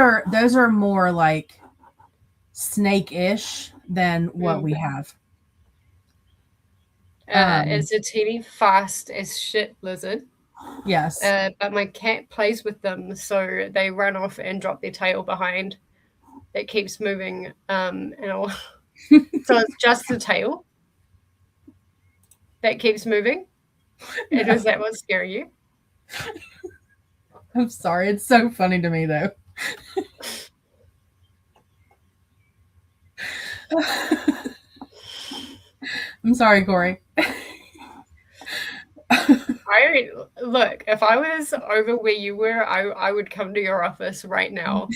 [SPEAKER 2] are more like snake-ish than what we have.
[SPEAKER 1] It's a teeny fast as shit lizard.
[SPEAKER 2] Yes.
[SPEAKER 1] But my cat plays with them, so they run off and drop their tail behind. It keeps moving, so it's just the tail that keeps moving. And is that what's scaring you?
[SPEAKER 2] I'm sorry. It's so funny to me, though. I'm sorry, Corey.
[SPEAKER 1] Look, if I was over where you were, I would come to your office right now.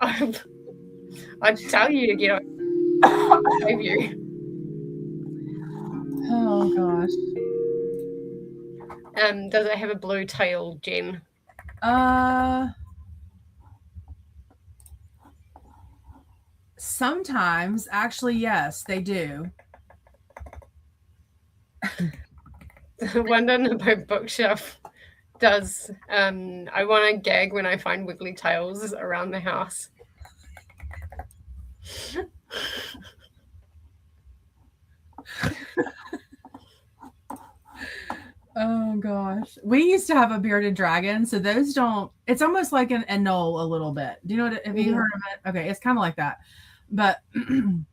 [SPEAKER 1] I'd tell you to get on. Save you.
[SPEAKER 2] Oh gosh.
[SPEAKER 1] Does it have a blue tail, Jen?
[SPEAKER 2] Sometimes, actually, yes, they do.
[SPEAKER 1] The one on my bookshelf does. I want to gag when I find wiggly tails around the house.
[SPEAKER 2] Oh gosh, we used to have a bearded dragon, so those don't. It's almost like an anole a little bit. Do you know what? Have you heard of it? Okay, it's kind of like that, but we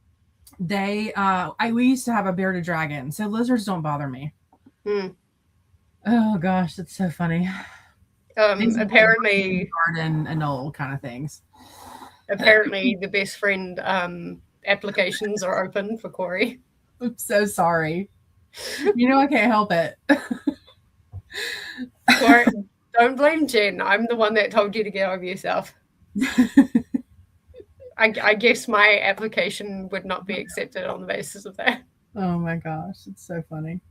[SPEAKER 2] used to have a bearded dragon, so lizards don't bother me. Oh gosh, that's so funny.
[SPEAKER 1] Apparently,
[SPEAKER 2] garden anole kind of things.
[SPEAKER 1] Apparently, the best friend applications are open for Corey.
[SPEAKER 2] I'm so sorry. You know I can't help it.
[SPEAKER 1] Corey, don't blame Jen. I'm the one that told you to get over yourself. I guess my application would not be accepted on the basis of that.
[SPEAKER 2] Oh my gosh, it's so funny.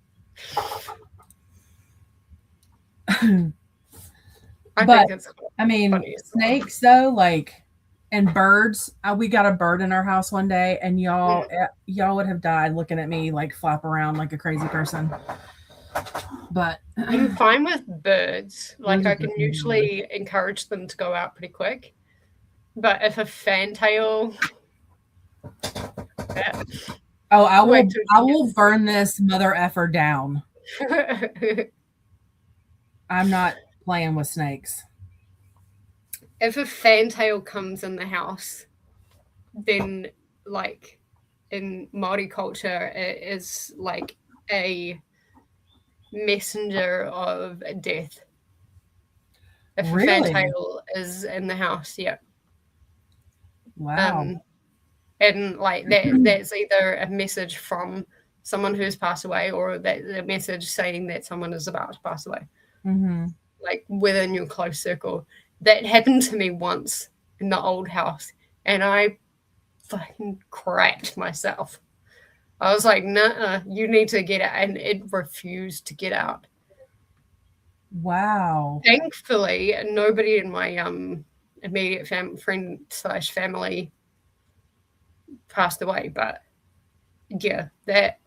[SPEAKER 2] I mean, snakes though, like, and birds. We got a bird in our house one day, and y'all would have died looking at me like flap around like a crazy person. But
[SPEAKER 1] I'm fine with birds. Like, I can usually encourage them to go out pretty quick. But if a fantail,
[SPEAKER 2] I will burn this mother effer down. I'm not playing with snakes.
[SPEAKER 1] If a fantail comes in the house, then, like, in Māori culture, it is like a messenger of death. If a fantail is in the house, yeah.
[SPEAKER 2] Wow.
[SPEAKER 1] And like that's either a message from someone who's passed away, or that a message saying that someone is about to pass away. Like within your close circle. That happened to me once in the old house, and I fucking cracked myself. I was like, nah, you need to get out. And it refused to get out.
[SPEAKER 2] Wow.
[SPEAKER 1] Thankfully, nobody in my immediate friend/family passed away. But yeah, that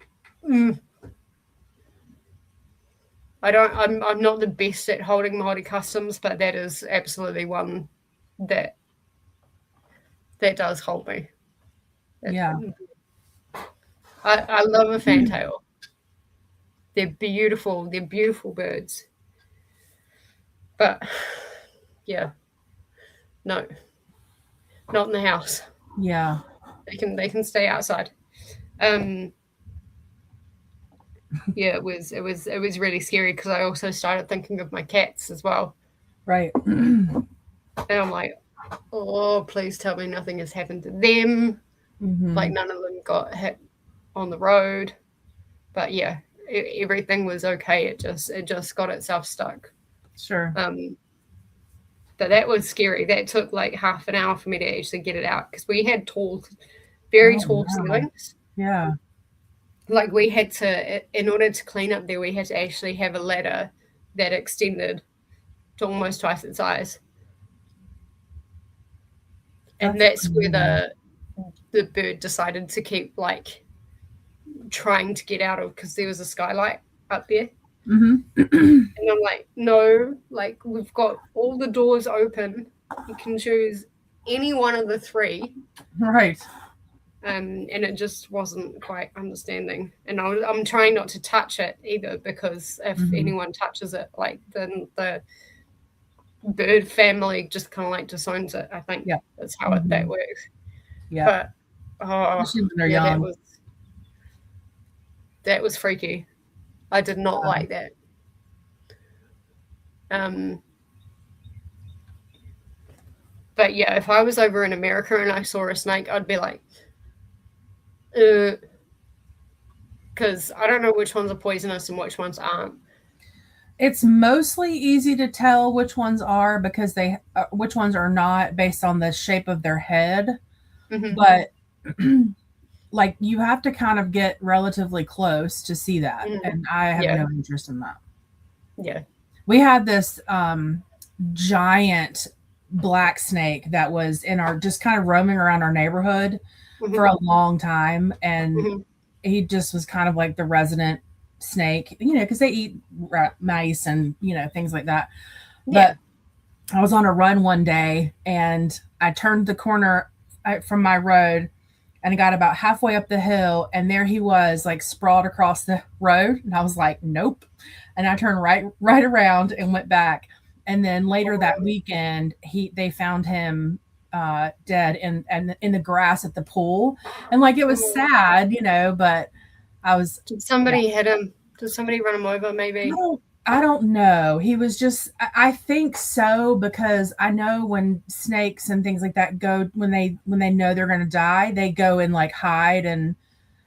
[SPEAKER 1] I'm not the best at holding Māori customs, but that is absolutely one that does hold me.
[SPEAKER 2] Yeah.
[SPEAKER 1] I love a fantail. They're beautiful. They're beautiful birds. But yeah, no, not in the house.
[SPEAKER 2] Yeah,
[SPEAKER 1] they can stay outside. Yeah, it was really scary because I also started thinking of my cats as well.
[SPEAKER 2] Right.
[SPEAKER 1] And I'm like, oh, please tell me nothing has happened to them. Like none of them got hit on the road. But yeah, everything was okay. It just got itself stuck.
[SPEAKER 2] Sure.
[SPEAKER 1] But that was scary. That took like half an hour for me to actually get it out because we had very tall ceilings.
[SPEAKER 2] Yeah.
[SPEAKER 1] Like we had to, in order to clean up there, we had to actually have a ladder that extended to almost twice its size. And that's where the bird decided to keep like trying to get out of, because there was a skylight up there. And I'm like, no, like we've got all the doors open. You can choose any one of the three.
[SPEAKER 2] Right.
[SPEAKER 1] And it just wasn't quite understanding. And I'm trying not to touch it either, because if anyone touches it, like then the bird family just kind of like disowns it. I think that's how that works.
[SPEAKER 2] Yeah.
[SPEAKER 1] But
[SPEAKER 2] when they're young.
[SPEAKER 1] That was freaky. I did not like that. But yeah, if I was over in America and I saw a snake, I'd be like, because I don't know which ones are poisonous and which ones aren't.
[SPEAKER 2] It's mostly easy to tell which ones are, because which ones are not, based on the shape of their head. But like you have to kind of get relatively close to see that, and I have no interest in that.
[SPEAKER 1] Yeah.
[SPEAKER 2] We had this giant black snake that was in our just kind of roaming around our neighborhood for a long time, and he just was kind of like the resident snake, because they eat mice and things like that.
[SPEAKER 1] Yeah.
[SPEAKER 2] But I was on a run one day and I turned the corner from my road and I got about halfway up the hill, and there he was, like sprawled across the road, and I was like, nope. And I turned right around and went back. And then later that weekend, they found him dead in the grass at the pool, and like it was sad, but I was.
[SPEAKER 1] Did somebody hit him? Did somebody run him over? Maybe.
[SPEAKER 2] I don't know. He was just, I think so, because I know when snakes and things like that go, when they know they're going to die, they go and like hide, and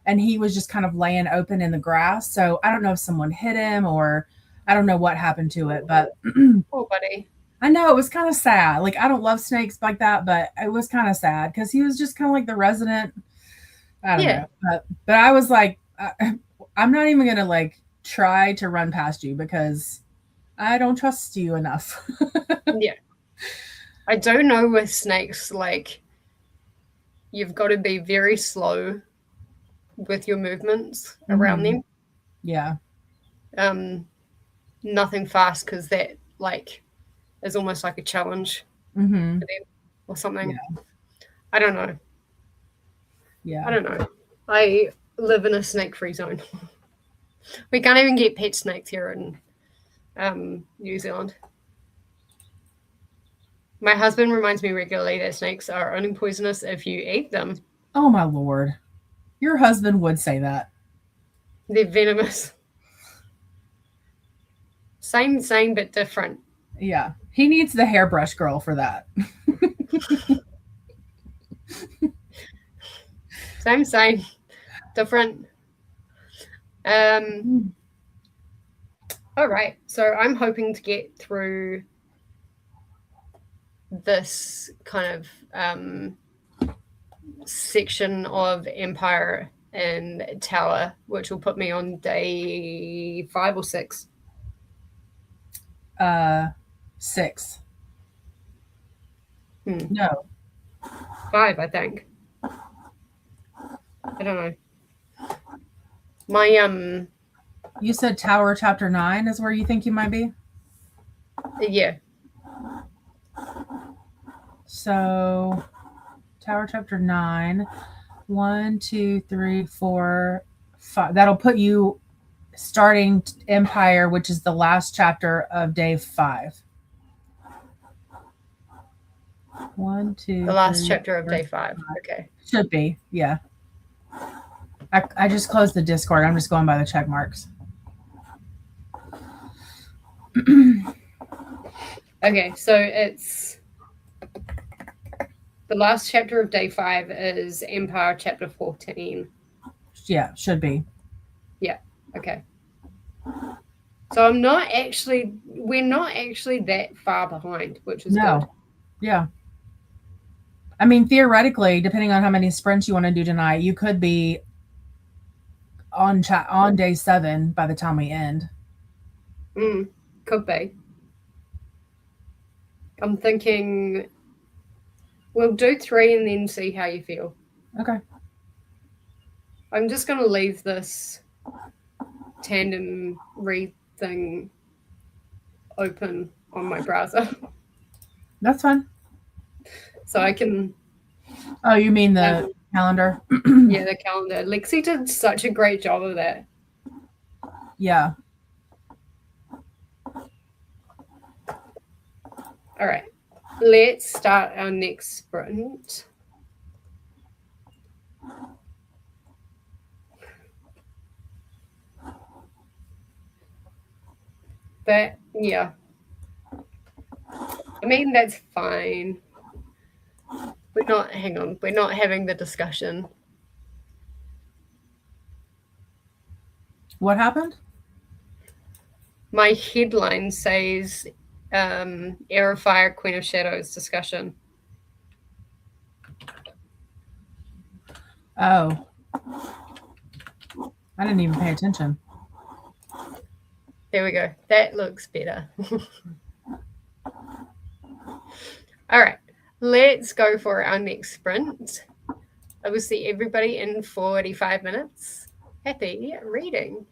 [SPEAKER 2] he was just kind of laying open in the grass. So I don't know if someone hit him, or I don't know what happened to it, but
[SPEAKER 1] poor buddy.
[SPEAKER 2] I know it was kind of sad. Like, I don't love snakes like that, but it was kind of sad because he was just kind of like the resident. I don't know. But I was like, I'm not even going to like try to run past you because I don't trust you enough.
[SPEAKER 1] Yeah. I don't know with snakes, like you've got to be very slow with your movements around them.
[SPEAKER 2] Yeah.
[SPEAKER 1] Nothing fast, because that like is almost like a challenge for them or something.
[SPEAKER 2] Yeah.
[SPEAKER 1] I don't know.
[SPEAKER 2] Yeah.
[SPEAKER 1] I don't know. I live in a snake-free zone. We can't even get pet snakes here in New Zealand. My husband reminds me regularly that snakes are only poisonous if you eat them.
[SPEAKER 2] Oh my Lord. Your husband would say that.
[SPEAKER 1] They're venomous. Same, but different.
[SPEAKER 2] Yeah. He needs the hairbrush girl for that.
[SPEAKER 1] Same, different. All right. So I'm hoping to get through this kind of section of Empire and Tower, which will put me on day 5 or 6.
[SPEAKER 2] 6.
[SPEAKER 1] No. 5, I think. I don't know. My
[SPEAKER 2] You said Tower chapter 9 is where you think you might be?
[SPEAKER 1] Yeah.
[SPEAKER 2] So Tower chapter 9. 1, 2, 3, 4, 5. That'll put you starting Empire, which is the last chapter of day 5. 1, 2.
[SPEAKER 1] The last chapter of day 5. Okay.
[SPEAKER 2] Should be, yeah. I just closed the Discord. I'm just going by the check marks.
[SPEAKER 1] Okay, so it's the last chapter of day 5 is Empire chapter 14.
[SPEAKER 2] Yeah, should be.
[SPEAKER 1] Yeah, okay. So we're not actually that far behind, which is good.
[SPEAKER 2] Yeah. I mean, theoretically, depending on how many sprints you want to do tonight, you could be on day 7 by the time we end.
[SPEAKER 1] Could be. I'm thinking we'll do 3 and then see how you feel.
[SPEAKER 2] Okay.
[SPEAKER 1] I'm just going to leave this tandem read thing open on my browser.
[SPEAKER 2] That's fine.
[SPEAKER 1] So I can...
[SPEAKER 2] Oh, you mean the calendar?
[SPEAKER 1] Yeah, the calendar. Lexi did such a great job of that.
[SPEAKER 2] Yeah.
[SPEAKER 1] All right. Let's start our next sprint. Yeah. I mean, that's fine. We're not having the discussion.
[SPEAKER 2] What happened?
[SPEAKER 1] My headline says Heir of Fire, Queen of Shadows discussion.
[SPEAKER 2] Oh. I didn't even pay attention.
[SPEAKER 1] There we go. That looks better. All right, let's go for our next sprint. I will see everybody in 45 minutes. Happy reading.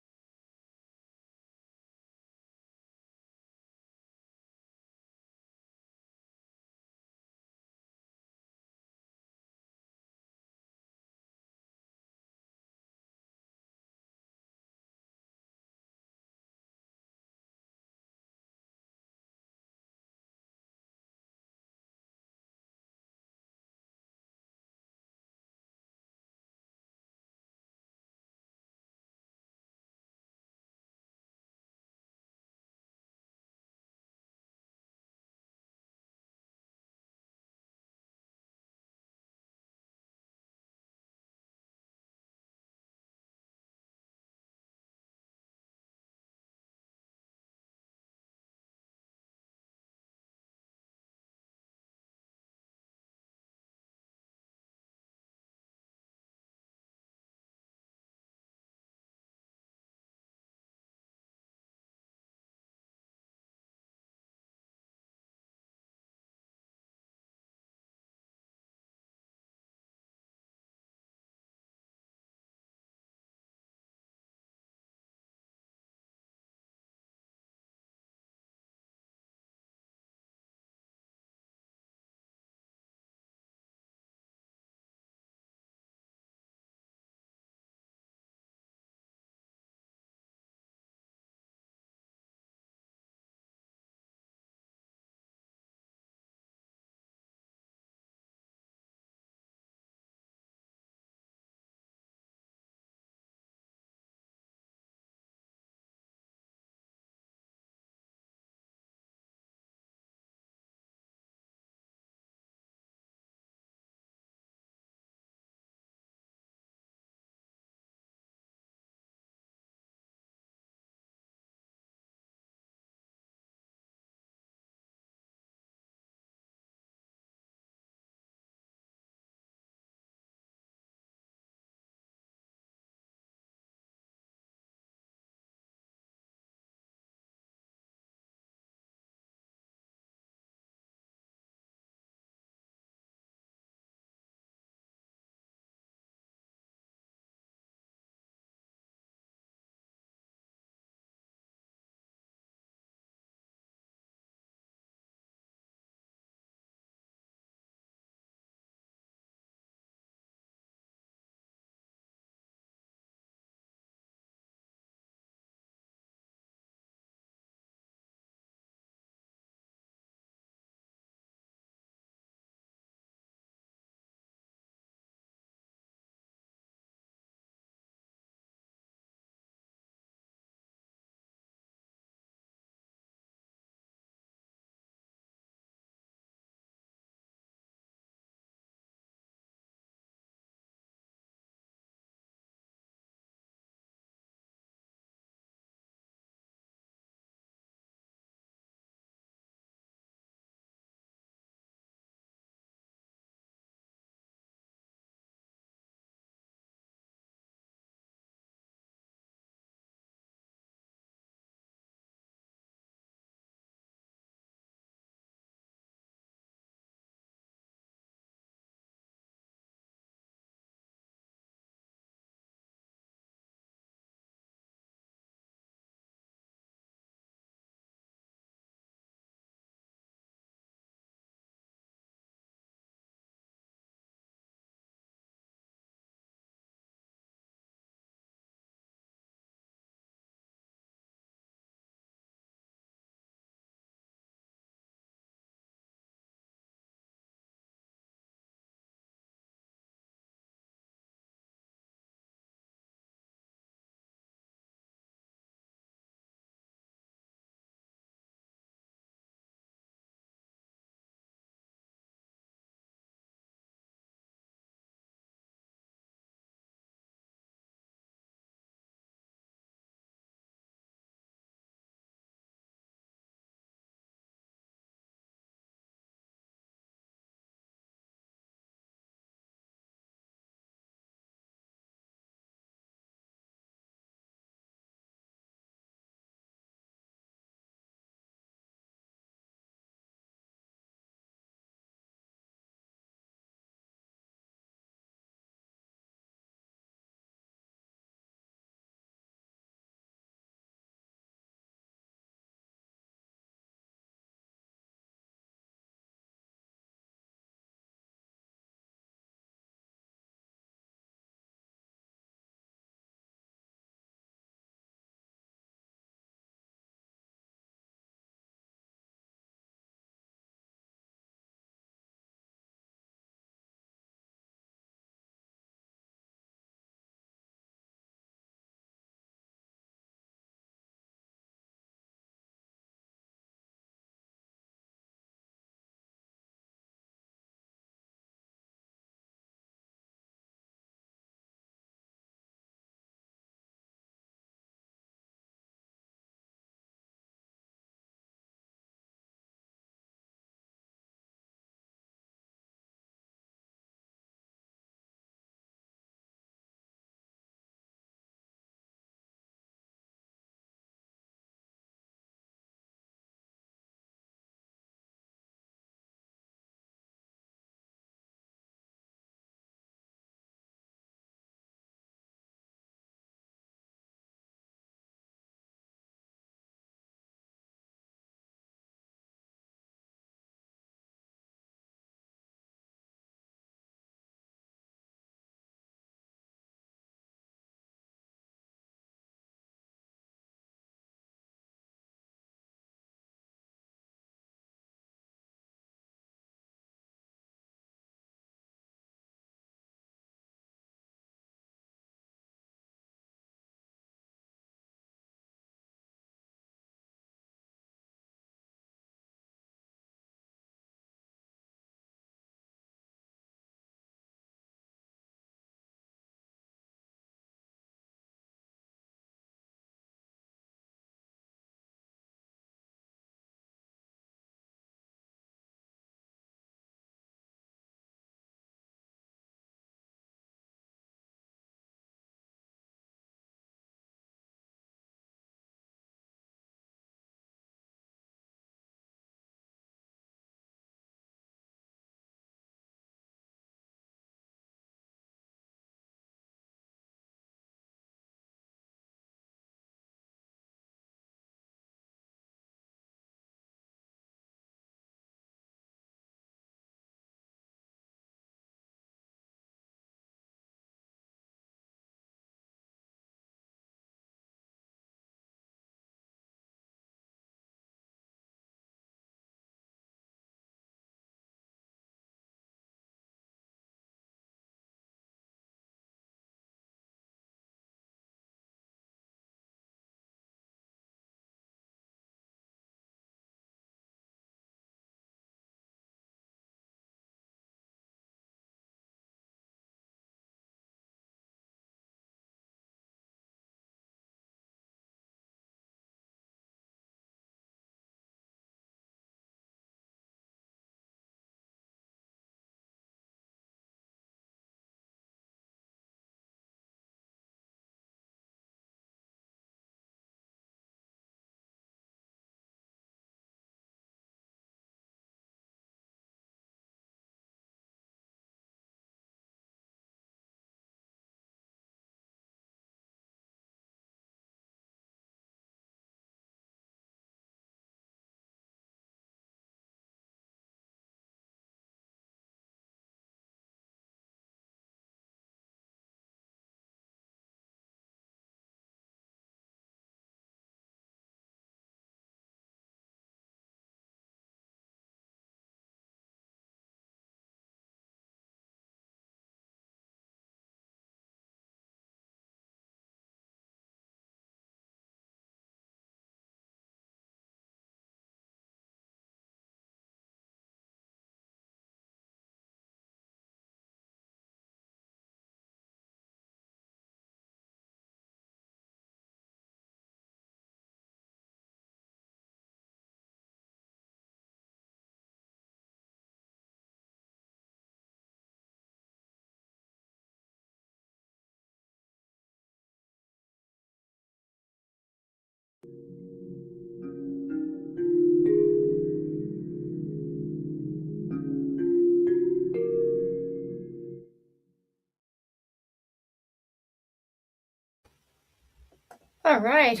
[SPEAKER 1] All right.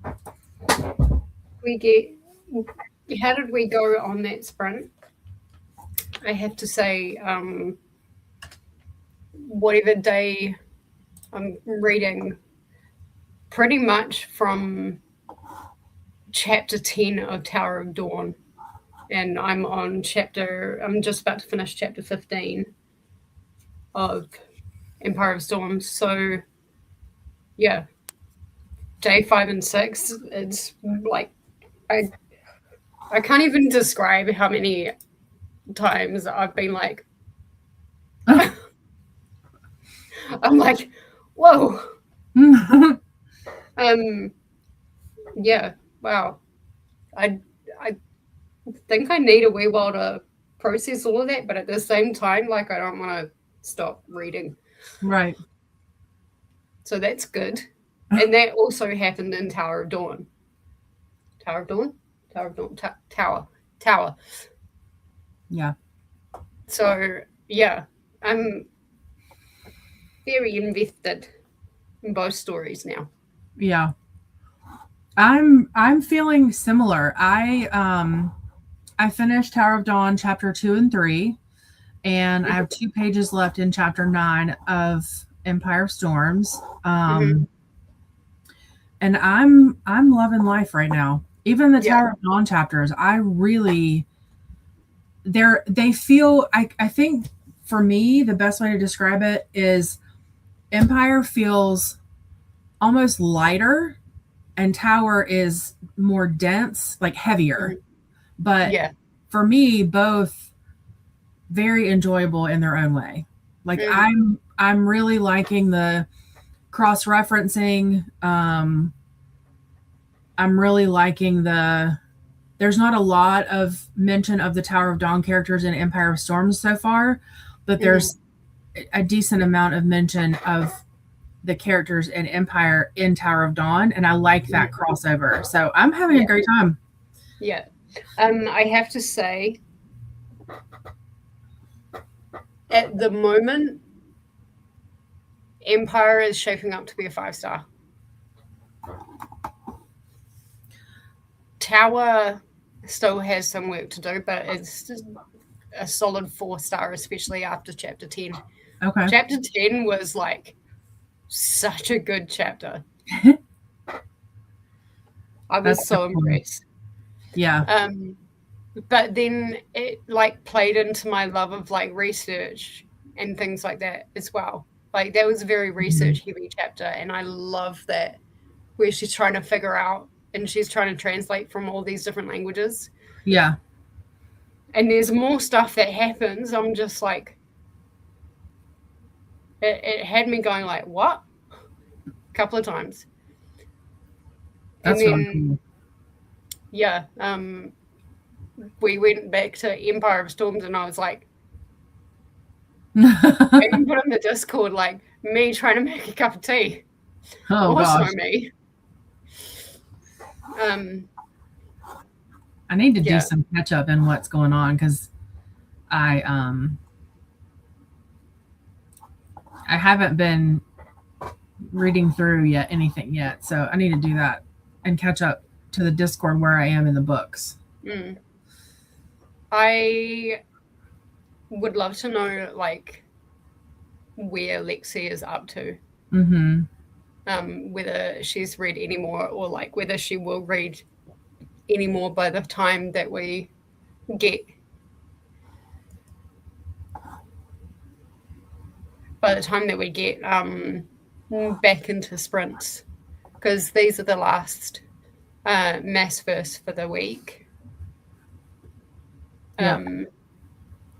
[SPEAKER 1] How did we go on that sprint? I have to say, whatever day I'm reading, pretty much from chapter 10 of Tower of Dawn, and I'm just about to finish chapter 15 of Empire of Storms. So yeah, day 5 and 6, it's like I can't even describe how many times I've been like I'm like, whoa. Yeah, wow. I think I need a wee while to process all of that, but at the same time, like, I don't want to stop reading.
[SPEAKER 2] Right.
[SPEAKER 1] So that's good. And that also happened in Tower of Dawn. Tower of Dawn? Tower of Dawn. Tower.
[SPEAKER 2] Yeah.
[SPEAKER 1] So, yeah, I'm very invested in both stories now.
[SPEAKER 2] Yeah. I'm feeling similar. I finished Tower of Dawn chapter 2 and 3, and I have 2 pages left in chapter 9 of Empire of Storms. And I'm loving life right now. Even the Tower of Dawn chapters, I really they feel I think for me the best way to describe it is Empire feels almost lighter and Tower is more dense, like heavier. But for me, both very enjoyable in their own way. Like I'm really liking the cross-referencing. I'm really liking there's not a lot of mention of the Tower of Dawn characters in Empire of Storms so far, but there's a decent amount of mention of the characters in Empire in Tower of Dawn, and I like that crossover. So I'm having a great time.
[SPEAKER 1] Yeah. I have to say, at the moment, Empire is shaping up to be a 5-star. Tower still has some work to do, but it's a solid 4-star, especially after chapter 10.
[SPEAKER 2] Okay.
[SPEAKER 1] Chapter 10 was like such a good chapter. I was so impressed.
[SPEAKER 2] Yeah.
[SPEAKER 1] But then it like played into my love of like research and things like that as well. Like that was a very research heavy chapter, and I love that, where she's trying to figure out and she's trying to translate from all these different languages.
[SPEAKER 2] Yeah.
[SPEAKER 1] And there's more stuff that happens. I'm just like, it had me going like, what? A couple of times.
[SPEAKER 2] That's
[SPEAKER 1] and then, yeah, we went back to Empire of Storms, and I was like, I can put on the Discord like me trying to make a cup of tea.
[SPEAKER 2] Oh gosh.
[SPEAKER 1] Me.
[SPEAKER 2] I need to do some catch up in what's going on, because I haven't been reading through anything yet, so I need to do that and catch up to the Discord where I am in the books.
[SPEAKER 1] I would love to know like where Lexi is up to. Whether she's read any more, or like whether she will read any more by the time that we get back into sprints, because these are the last MaasVerse for the week.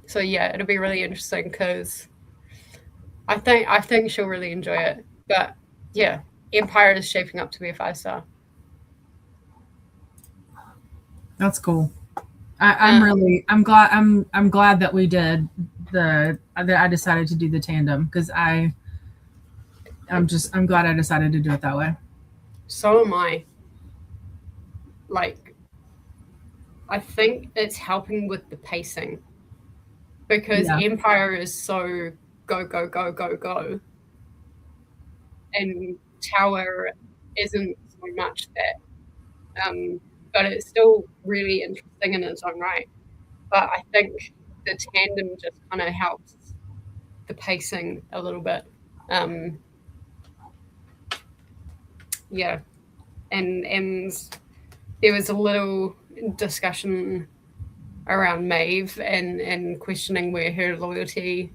[SPEAKER 1] So yeah, it'll be really interesting, because I think she'll really enjoy it. But yeah, Empire is shaping up to be a 5-star.
[SPEAKER 2] That's cool. I'm glad that we did that I decided to do the tandem, because I'm glad I decided to do it that way.
[SPEAKER 1] So am I. Like, I think it's helping with the pacing, because Empire is so go, go, go, go, go. And Tower isn't so much that. But it's still really interesting in its own right. But I think the tandem just kind of helps the pacing a little bit. Yeah, and there was a little discussion around Maeve and questioning where her loyalty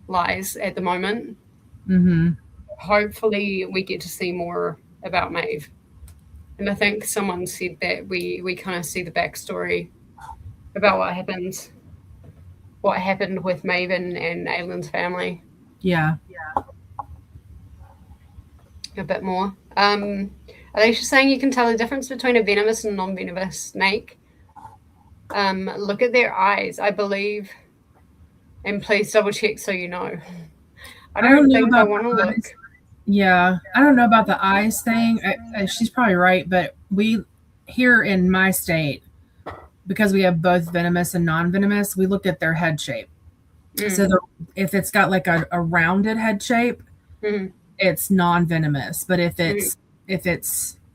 [SPEAKER 1] lies at the moment.
[SPEAKER 2] Mm-hmm.
[SPEAKER 1] Hopefully, we get to see more about Maeve. And I think someone said that we kind of see the backstory about what happened with Maven and Aylin's family.
[SPEAKER 2] Yeah.
[SPEAKER 1] A bit more. Alicia's saying you can tell the difference between a venomous and non-venomous snake. Look at their eyes, I believe. And please double check so you know. I don't think I want to look.
[SPEAKER 2] Yeah, I don't know about the eyes thing. She's probably right, but we here in my state, because we have both venomous and non-venomous, we look at their head shape. So if it's got like a rounded head shape, it's non-venomous. But if it's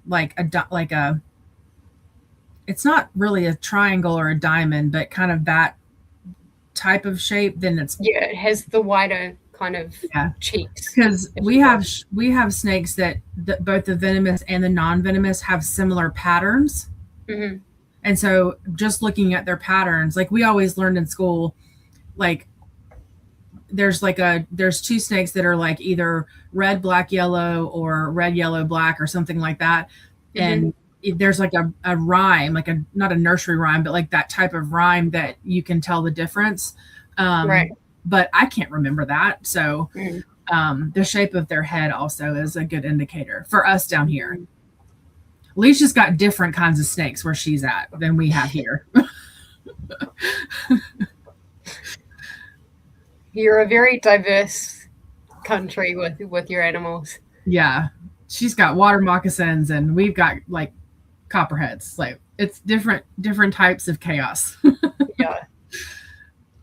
[SPEAKER 2] like a it's not really a triangle or a diamond, but kind of that type of shape, then it's
[SPEAKER 1] it has the wider kind of cheeks.
[SPEAKER 2] Because we have snakes that both the venomous and the non-venomous have similar patterns. And so just looking at their patterns, like we always learned in school, like there's two snakes that are like either red, black, yellow, or red, yellow, black, or something like that. And there's like a rhyme, like not a nursery rhyme, but like that type of rhyme that you can tell the difference.
[SPEAKER 1] Right.
[SPEAKER 2] But I can't remember that. So the shape of their head also is a good indicator for us down here. Alicia's got different kinds of snakes where she's at than we have here.
[SPEAKER 1] You're a very diverse country with your animals.
[SPEAKER 2] Yeah. She's got water moccasins and we've got like copperheads. Like it's different types of chaos.
[SPEAKER 1] Yeah.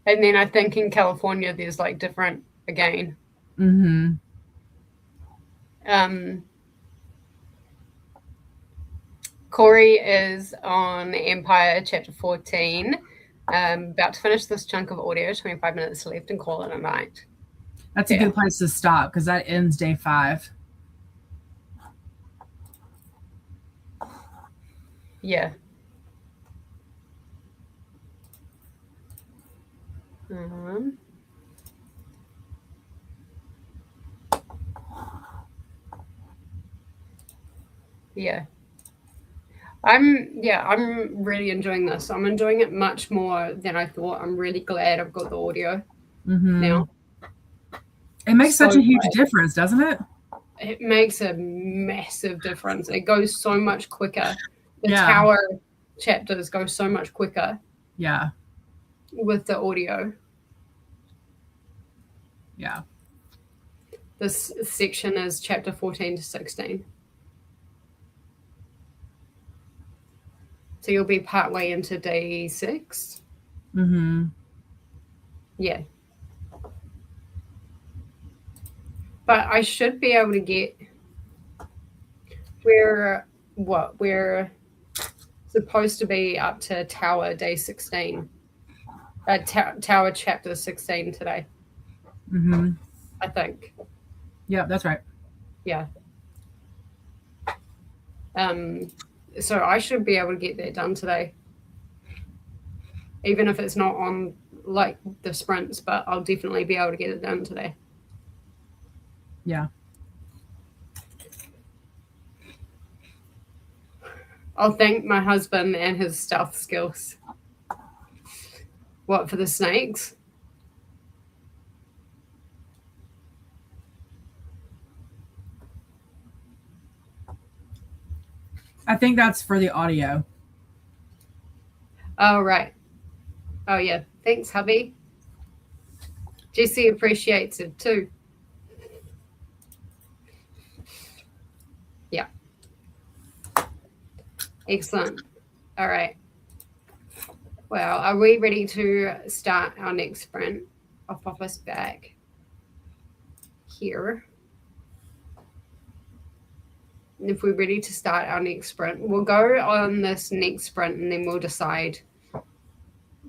[SPEAKER 1] And then I think in California there's like different again. Corey is on Empire chapter 14. About to finish this chunk of audio, 25 minutes left, and call it a night.
[SPEAKER 2] That's a good place to stop because that ends day 5.
[SPEAKER 1] Yeah. Yeah. I'm really enjoying this. I'm enjoying it much more than I thought. I'm really glad I've got the audio now.
[SPEAKER 2] It makes such a huge difference, doesn't it?
[SPEAKER 1] It makes a massive difference. It goes so much quicker. The tower chapters go so much quicker.
[SPEAKER 2] Yeah.
[SPEAKER 1] With the audio.
[SPEAKER 2] Yeah.
[SPEAKER 1] This section is chapter 14 to 16. So you'll be partway into day 6. Yeah. But I should be able to get we're supposed to be up to Tower day 16. Tower chapter 16 today. I think.
[SPEAKER 2] Yeah, that's right.
[SPEAKER 1] Yeah. So I should be able to get that done today. Even if it's not on like the sprints, but I'll definitely be able to get it done today.
[SPEAKER 2] Yeah.
[SPEAKER 1] I'll thank my husband and his stealth skills. What, for the snakes?
[SPEAKER 2] I think that's for the audio.
[SPEAKER 1] Oh, right. Oh, yeah. Thanks, hubby. Jesse appreciates it too. Yeah. Excellent. All right. Well, are we ready to start our next sprint? I'll pop us back here. if we're ready to start our next sprint, we'll go on this next sprint and then we'll decide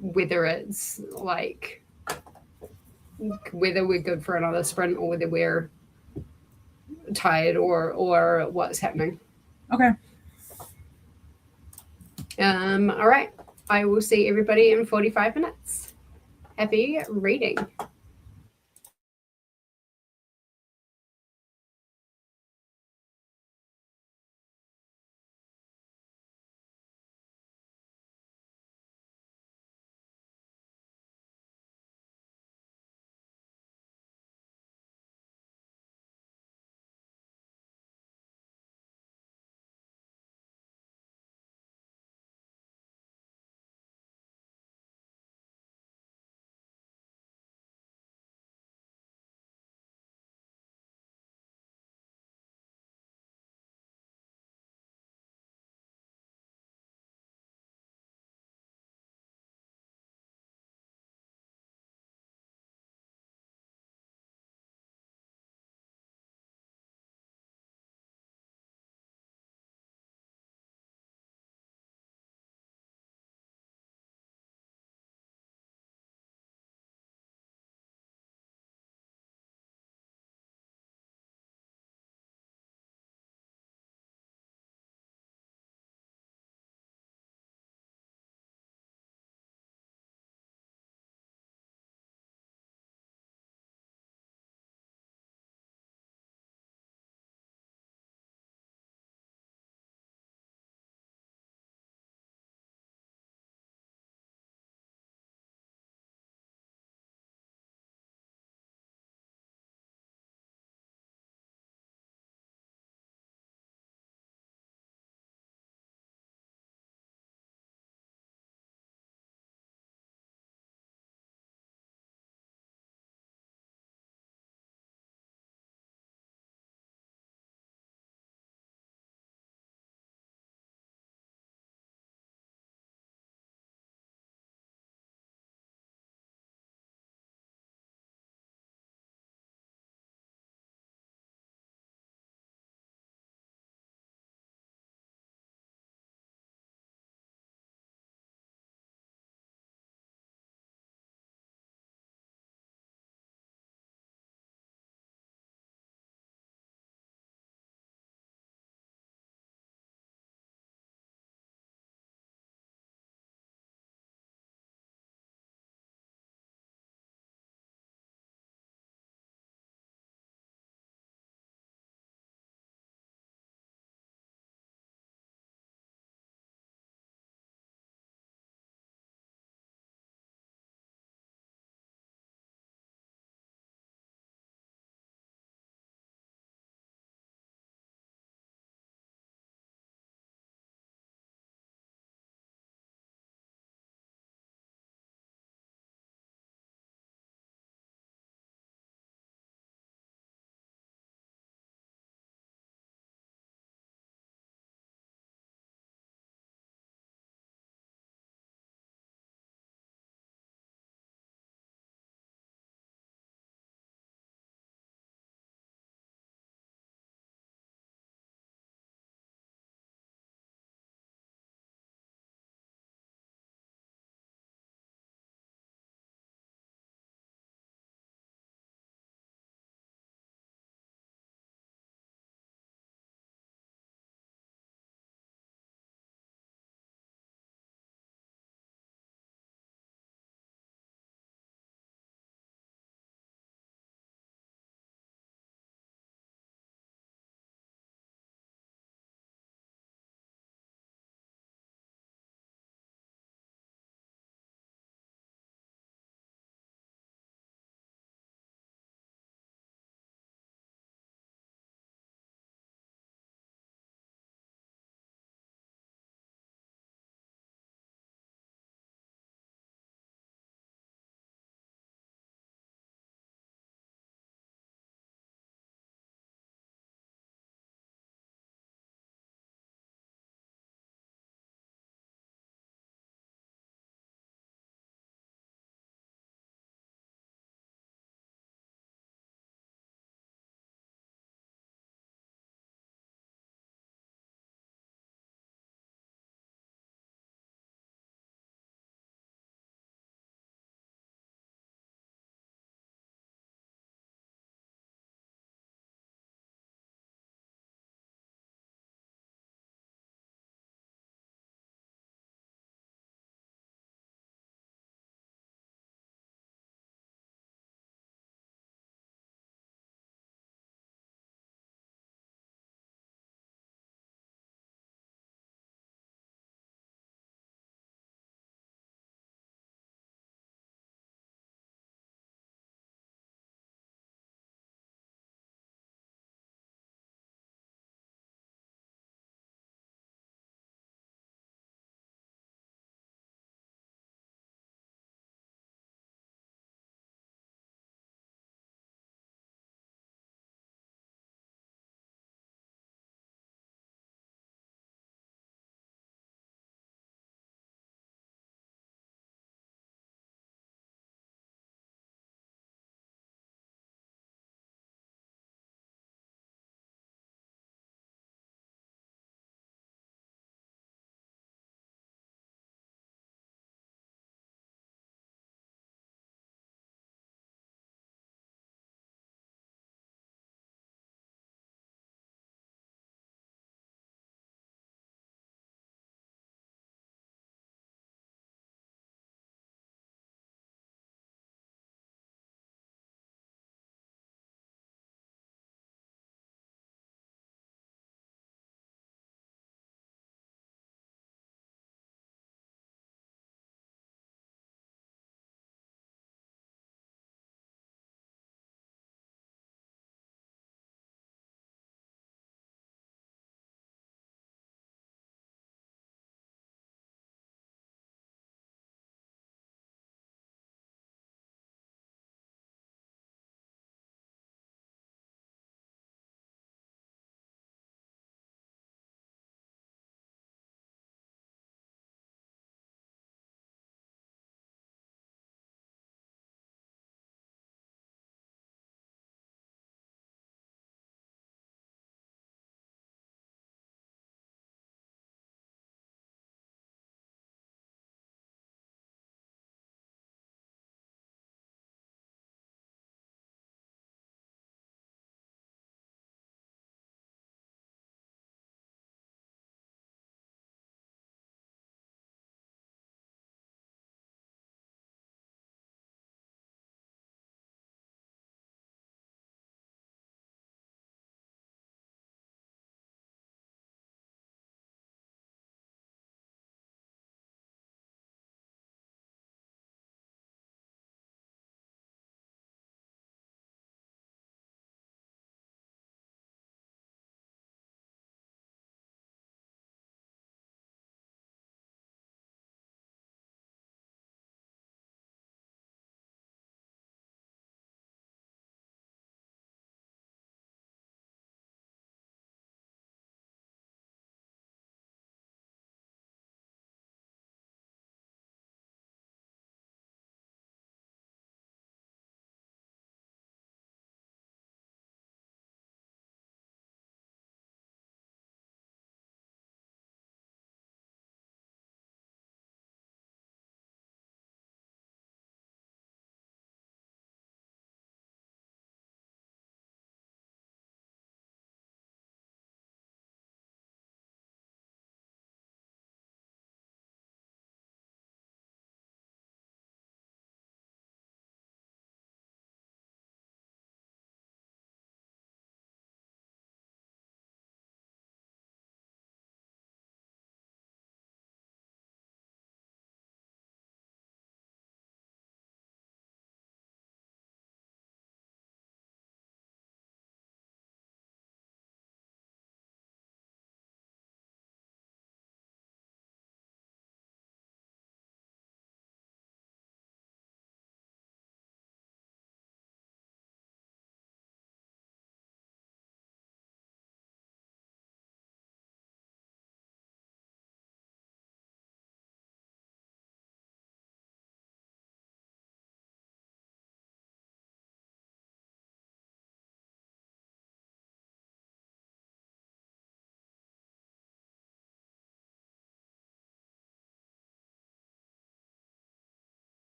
[SPEAKER 1] whether it's like whether we're good for another sprint or whether we're tired or what's happening.
[SPEAKER 2] Okay.
[SPEAKER 1] All right. I will see everybody in 45 minutes. Happy reading.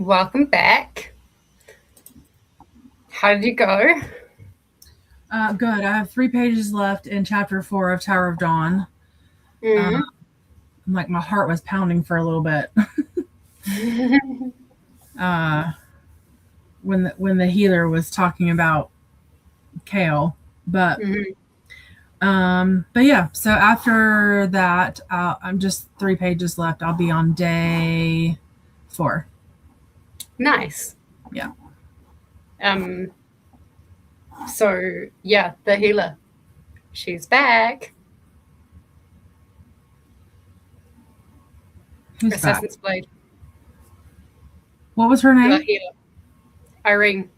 [SPEAKER 1] welcome back. How did you go?
[SPEAKER 2] Good. I have 3 pages left in chapter 4 of Tower of Dawn. Like my heart was pounding for a little bit. When the healer was talking about Kale, but yeah. So after that, I'm just 3 pages left. I'll be on day 4.
[SPEAKER 1] Nice.
[SPEAKER 2] Yeah.
[SPEAKER 1] So yeah, the healer, she's back.
[SPEAKER 2] Who's
[SPEAKER 1] Assassin's
[SPEAKER 2] back?
[SPEAKER 1] Blade.
[SPEAKER 2] What was her name?
[SPEAKER 1] The healer. Irene.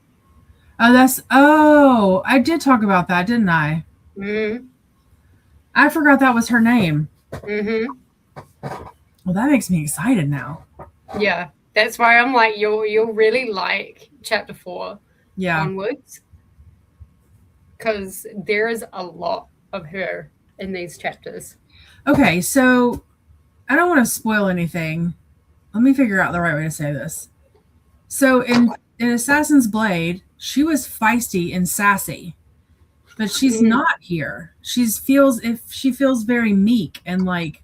[SPEAKER 2] Oh, I did talk about that, didn't I? I forgot that was her name. Well, that makes me excited now.
[SPEAKER 1] Yeah, that's why I'm like, you'll really like chapter 4 onwards, because there is a lot of her in these chapters.
[SPEAKER 2] Okay, so I don't want to spoil anything. Let me figure out the right way to say this. So in Assassin's Blade, she was feisty and sassy, but she's not here. She feels very meek and like.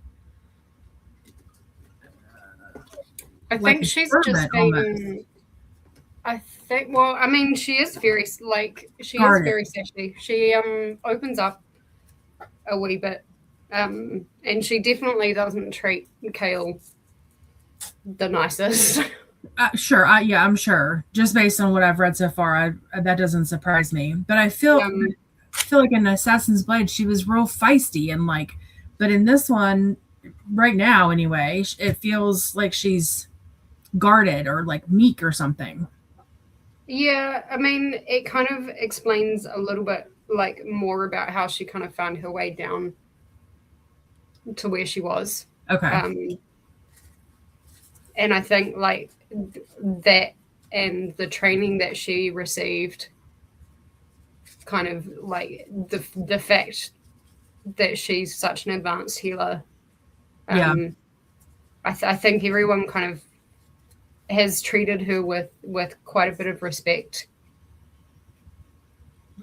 [SPEAKER 1] I think she's just being. I think. Well, I mean, she is very very sassy. She opens up a wee bit, and she definitely doesn't treat Kale the nicest.
[SPEAKER 2] Sure, I'm sure. Just based on what I've read so far, that doesn't surprise me. But I feel like in Assassin's Blade, she was real feisty and like. But in this one, right now anyway, it feels like she's guarded or like meek or something.
[SPEAKER 1] Yeah, I mean, it kind of explains a little bit like more about how she kind of found her way down to where she was.
[SPEAKER 2] Okay.
[SPEAKER 1] And I think like that and the training that she received, kind of like the fact that she's such an advanced healer. I think everyone kind of has treated her with quite a bit of respect,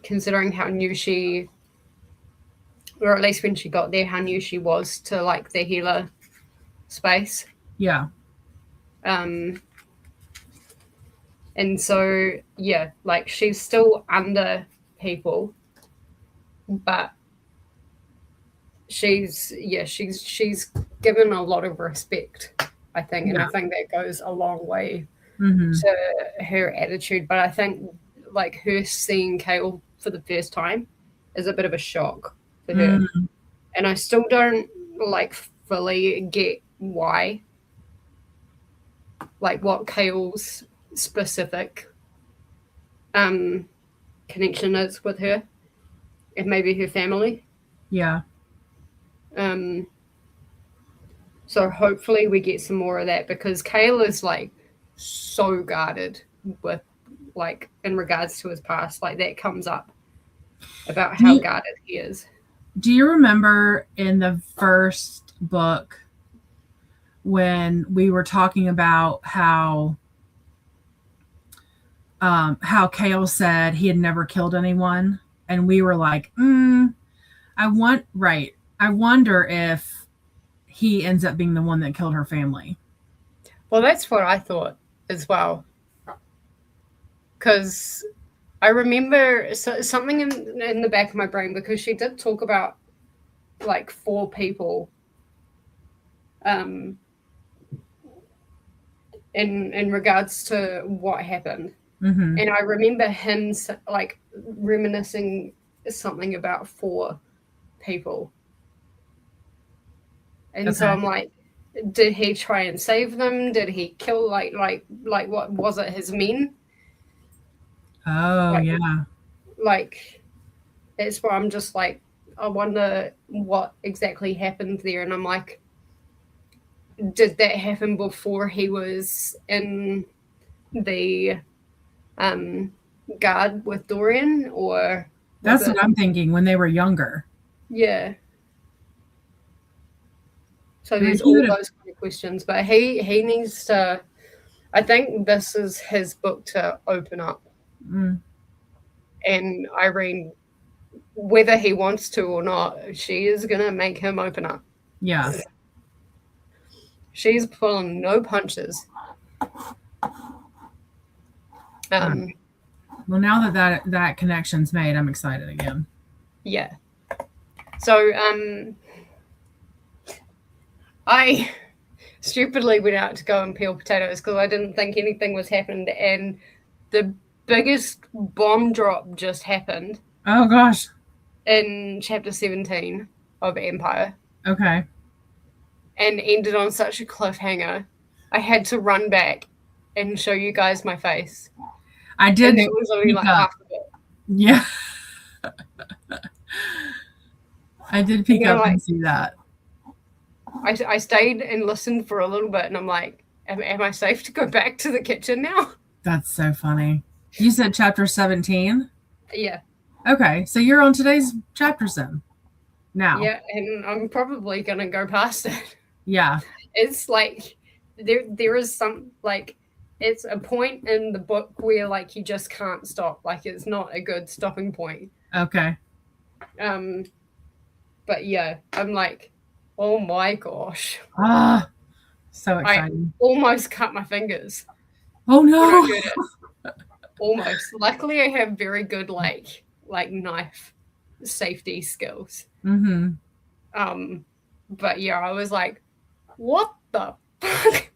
[SPEAKER 1] considering how new she, or at least when she got there, how new she was to like the healer space.
[SPEAKER 2] Yeah.
[SPEAKER 1] And so yeah, like she's still under people, but she's given a lot of respect, I think, and I think that goes a long way to her attitude. But I think like her seeing Kale for the first time is a bit of a shock for her, and I still don't like fully get why, like what Kale's specific connection is with her and maybe her family. So hopefully we get some more of that, because Kale is like so guarded with like in regards to his past. Like that comes up about how guarded he is.
[SPEAKER 2] Do you remember in the first book when we were talking about how Kale said he had never killed anyone, and we were like, I wonder if he ends up being the one that killed her family.
[SPEAKER 1] Well, that's what I thought as well, because I remember something in the back of my brain, because she did talk about like 4 people in regards to what happened. And I remember him like reminiscing something about 4 people. And so I'm like, did he try and save them? Did he kill like what was it, his men?
[SPEAKER 2] Oh,
[SPEAKER 1] like,
[SPEAKER 2] yeah.
[SPEAKER 1] Like that's where I'm just like, I wonder what exactly happened there. And I'm like, did that happen before he was in the guard with Dorian, or
[SPEAKER 2] that's what I'm thinking, when they were younger?
[SPEAKER 1] Yeah. So there's all those kind of questions, but he needs to I think this is his book to open up. And Irene, whether he wants to or not, she is going to make him open up.
[SPEAKER 2] Yeah.
[SPEAKER 1] She's pulling no punches.
[SPEAKER 2] Well, now that connection's made, I'm excited again.
[SPEAKER 1] Yeah. So, I stupidly went out to go and peel potatoes because I didn't think anything was happening, and the biggest bomb drop just happened.
[SPEAKER 2] Oh gosh.
[SPEAKER 1] In chapter 17 of Empire.
[SPEAKER 2] Okay.
[SPEAKER 1] And ended on such a cliffhanger. I had to run back and show you guys my face.
[SPEAKER 2] I did.
[SPEAKER 1] And that was only like half of it.
[SPEAKER 2] Yeah. I did peek up and see that.
[SPEAKER 1] I stayed and listened for a little bit, and I'm like, am I safe to go back to the kitchen now?
[SPEAKER 2] That's so funny. You said chapter 17?
[SPEAKER 1] Yeah.
[SPEAKER 2] Okay, so you're on today's chapter then now.
[SPEAKER 1] Yeah, and I'm probably going to go past it.
[SPEAKER 2] Yeah.
[SPEAKER 1] It's like there is some, like, it's a point in the book where, like, you just can't stop. Like, it's not a good stopping point.
[SPEAKER 2] Okay.
[SPEAKER 1] But yeah, I'm like, oh my gosh.
[SPEAKER 2] Ah, so exciting.
[SPEAKER 1] I almost cut my fingers.
[SPEAKER 2] Oh no.
[SPEAKER 1] Almost. Luckily I have very good like knife safety skills. But yeah, I was like, what the fuck?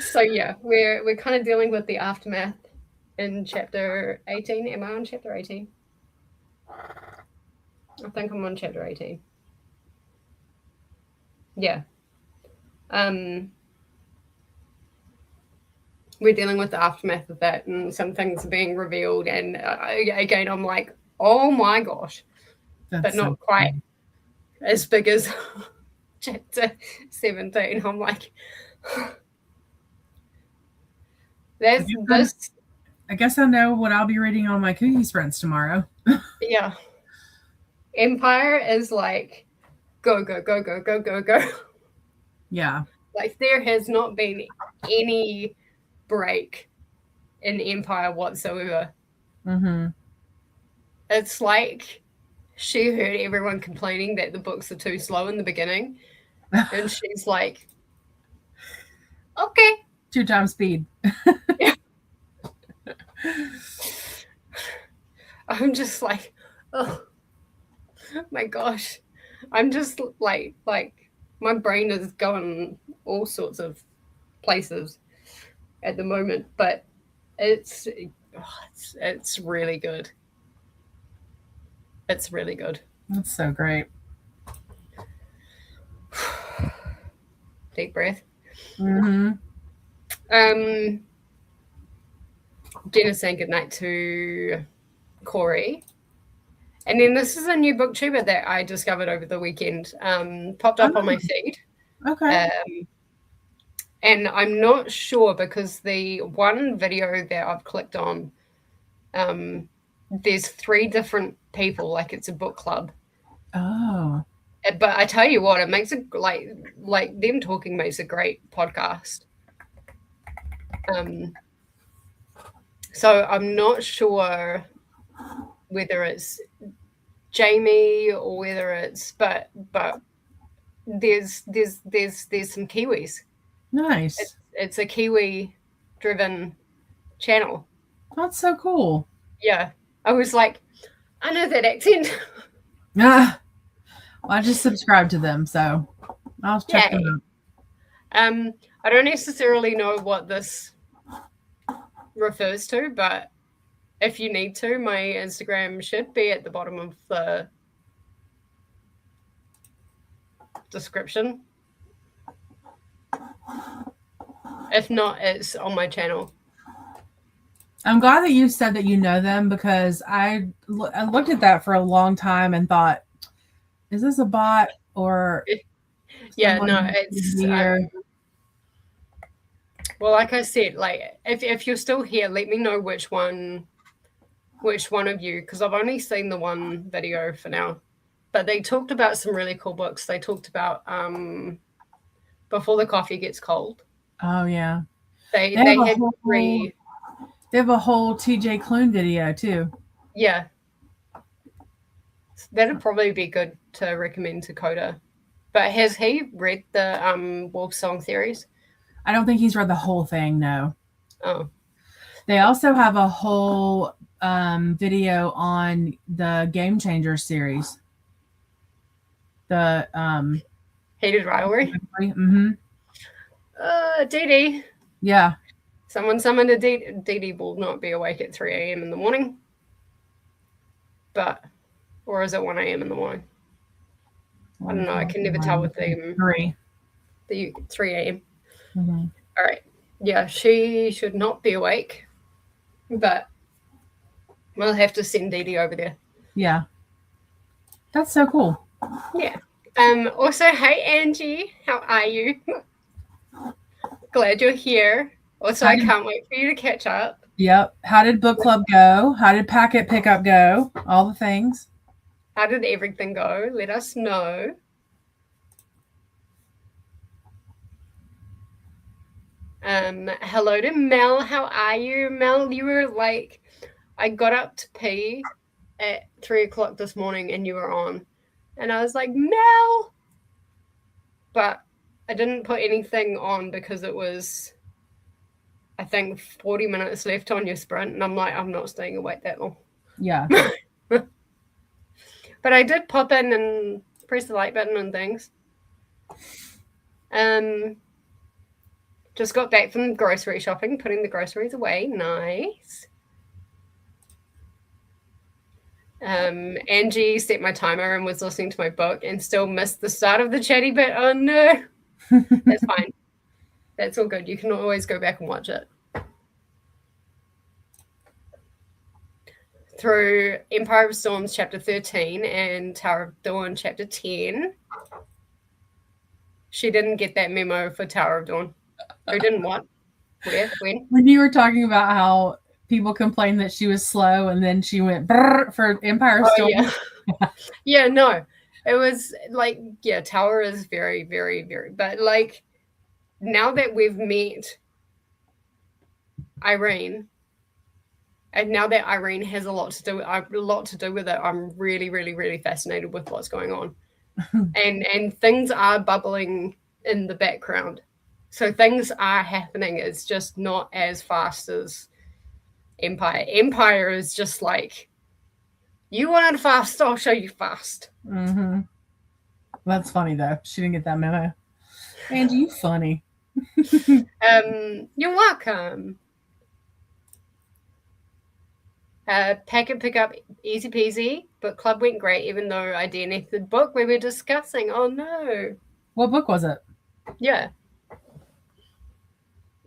[SPEAKER 1] So yeah, we're kind of dealing with the aftermath in chapter 18. Am I on chapter 18? I think I'm on chapter 18. Yeah. We're dealing with the aftermath of that, and some things are being revealed, and again I'm like, oh my gosh. But not quite as big as chapter 17. I'm like, there's this.
[SPEAKER 2] I guess I know what I'll be reading on my ToD Sprints tomorrow.
[SPEAKER 1] Yeah. Empire is like, go, go, go, go, go, go, go.
[SPEAKER 2] Yeah.
[SPEAKER 1] Like, there has not been any break in Empire whatsoever. It's like she heard everyone complaining that the books are too slow in the beginning. And she's like, okay.
[SPEAKER 2] 2 times speed.
[SPEAKER 1] Yeah. I'm just like, oh my gosh. I'm just like my brain is going all sorts of places at the moment, but it's really good. It's really good.
[SPEAKER 2] That's so great.
[SPEAKER 1] Deep breath. Jenna saying goodnight to Corey. And then this is a new booktuber that I discovered over the weekend. Popped up on my feed.
[SPEAKER 2] Okay.
[SPEAKER 1] And I'm not sure because the one video that I've clicked on, there's 3 different people, like it's a book club.
[SPEAKER 2] Oh.
[SPEAKER 1] But I tell you what, it makes it like them talking makes a great podcast. So I'm not sure whether it's Jamie or whether it's but there's some Kiwis.
[SPEAKER 2] Nice.
[SPEAKER 1] It's a Kiwi driven channel.
[SPEAKER 2] That's so cool.
[SPEAKER 1] Yeah. I was like, I know that accent.
[SPEAKER 2] Well, I just subscribed to them, so I'll check them
[SPEAKER 1] out. I don't necessarily know what this refers to, but if you need to, my Instagram should be at the bottom of the description. If not, it's on my channel.
[SPEAKER 2] I'm glad that you said that you know them because I looked at that for a long time and thought, is this a bot or?
[SPEAKER 1] Yeah, no, it's. Well, like I said, like if you're still here, let me know which one of you, because I've only seen the one video for now. but they talked about some really cool books. They talked about Before the Coffee Gets Cold.
[SPEAKER 2] Oh yeah.
[SPEAKER 1] They
[SPEAKER 2] have
[SPEAKER 1] had three.
[SPEAKER 2] They have a whole TJ Klune video too.
[SPEAKER 1] Yeah. That'd probably be good to recommend to Coda. But has he read the Wolf Song series?
[SPEAKER 2] I don't think he's read the whole thing, no.
[SPEAKER 1] Oh.
[SPEAKER 2] They also have a whole video on the Game Changer series. The
[SPEAKER 1] Heated Rivalry?
[SPEAKER 2] Mm-hmm.
[SPEAKER 1] Dee Dee.
[SPEAKER 2] Yeah.
[SPEAKER 1] Someone summoned a Dee Dee will not be awake at 3 a.m. in the morning. Or is it 1 a.m. in the morning? I don't know. I can never tell with them.
[SPEAKER 2] 3
[SPEAKER 1] a.m.
[SPEAKER 2] Mm-hmm.
[SPEAKER 1] All right. Yeah, she should not be awake, but we'll have to send Dee Dee over there.
[SPEAKER 2] Yeah. That's so cool.
[SPEAKER 1] Yeah. Also, hey, Angie. How are you? Glad you're here. Also, I can't wait for you to catch up.
[SPEAKER 2] Yep. How did book club go? How did packet pickup go? All the things.
[SPEAKER 1] How did everything go? Let us know. Hello to Mel. How are you, Mel? You were like, I got up to pee at 3 o'clock this morning and you were on. And I was like, Mel. But I didn't put anything on because it was, I think, 40 minutes left on your sprint. And I'm like, I'm not staying awake that long.
[SPEAKER 2] Yeah.
[SPEAKER 1] But I did pop in and press the like button and things. Just got back from grocery shopping, putting the groceries away. Nice. Angie set my timer and was listening to my book and still missed the start of the chatty bit. Oh, no. That's fine. That's all good. You can always go back and watch it. Through Empire of Storms chapter 13 and Tower of Dawn chapter 10. She didn't get that memo for Tower of Dawn. Who didn't what? Where? When?
[SPEAKER 2] When you were talking about how people complained that she was slow and then she went for Empire of Storms.
[SPEAKER 1] Yeah. Yeah, no. It was like, yeah, Tower is very, very, very, but like now that we've met Irene, and now that Irene has a lot to do with it, I'm really, really, really fascinated with what's going on. and things are bubbling in the background. So things are happening. It's just not as fast as Empire. Empire is just like, you want it fast, I'll show you fast.
[SPEAKER 2] Mm-hmm. That's funny, though. She didn't get that memo. Angie, you funny.
[SPEAKER 1] You're welcome. Packet pickup, easy peasy. Book club went great, even though I DNF'd the book we were discussing. Oh, no.
[SPEAKER 2] What book was it?
[SPEAKER 1] Yeah.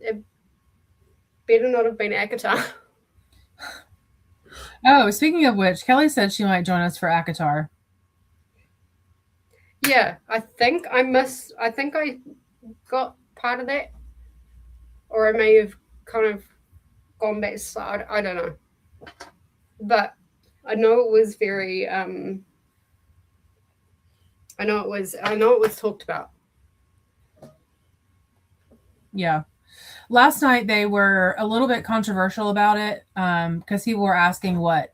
[SPEAKER 1] It better not have been ACOTAR.
[SPEAKER 2] Oh, speaking of which, Kelly said she might join us for ACOTAR.
[SPEAKER 1] Yeah, I think I got part of that. Or I may have kind of gone back. So I don't know. But I know it was very I know it was talked about.
[SPEAKER 2] Yeah. Last night they were a little bit controversial about it because people were asking what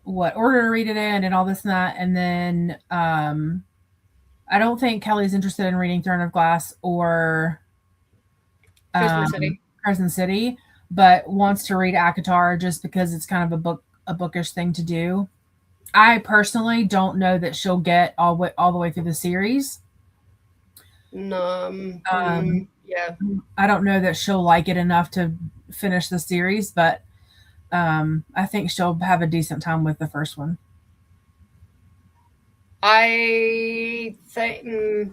[SPEAKER 2] order to read it in and all this and that. And then I don't think Kelly's interested in reading Throne of Glass or Crescent City, but wants to read ACOTAR just because it's kind of a bookish thing to do. I personally don't know that she'll get all the way through the series.
[SPEAKER 1] Yeah.
[SPEAKER 2] I don't know that she'll like it enough to finish the series, but I think she'll have a decent time with the first one.
[SPEAKER 1] I think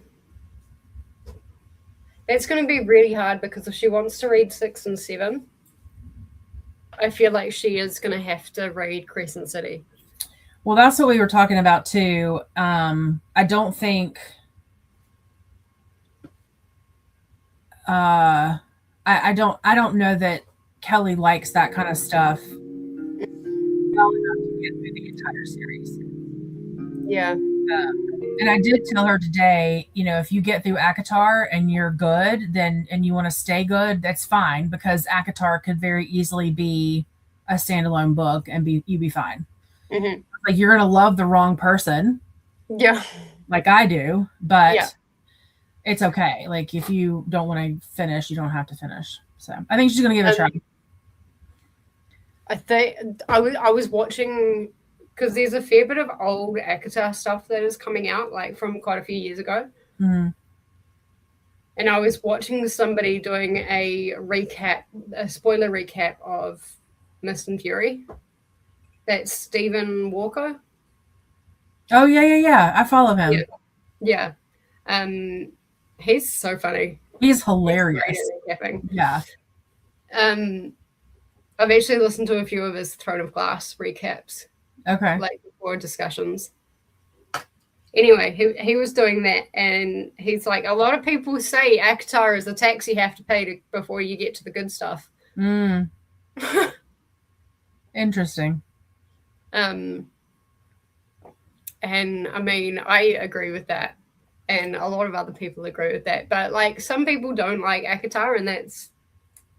[SPEAKER 1] it's going to be really hard because if she wants to read 6 and 7, I feel like she is going to have to read Crescent City.
[SPEAKER 2] Well, that's what we were talking about too. I don't think I don't know that Kelly likes that kind of stuff. Well enough to get through the entire series.
[SPEAKER 1] Yeah.
[SPEAKER 2] And I did tell her today, if you get through ACOTAR and you're good, then and you want to stay good, that's fine, because ACOTAR could very easily be a standalone book and you'd be fine.
[SPEAKER 1] Mm-hmm.
[SPEAKER 2] Like, you're gonna love the wrong person,
[SPEAKER 1] Yeah.
[SPEAKER 2] like I do, but
[SPEAKER 1] Yeah.
[SPEAKER 2] it's okay. Like, if you don't want to finish, you don't have to finish. So I think she's gonna give it a try.
[SPEAKER 1] I think I was watching, because there's a fair bit of old ACOTAR stuff that is coming out, like from quite a few years ago.
[SPEAKER 2] Mm-hmm.
[SPEAKER 1] And I was watching somebody doing a spoiler recap of Mist and Fury. That's Stephen Walker.
[SPEAKER 2] Oh yeah. I follow him.
[SPEAKER 1] Yeah. He's so funny.
[SPEAKER 2] He's hilarious.
[SPEAKER 1] He's great at recapping.
[SPEAKER 2] Yeah.
[SPEAKER 1] I've actually listened to a few of his Throne of Glass recaps.
[SPEAKER 2] Okay.
[SPEAKER 1] Like before discussions. Anyway, he was doing that, and he's like, a lot of people say ACOTAR is the tax you have to pay before you get to the good stuff.
[SPEAKER 2] Interesting.
[SPEAKER 1] And I mean, I agree with that, and a lot of other people agree with that. But like, some people don't like ACOTAR, and that's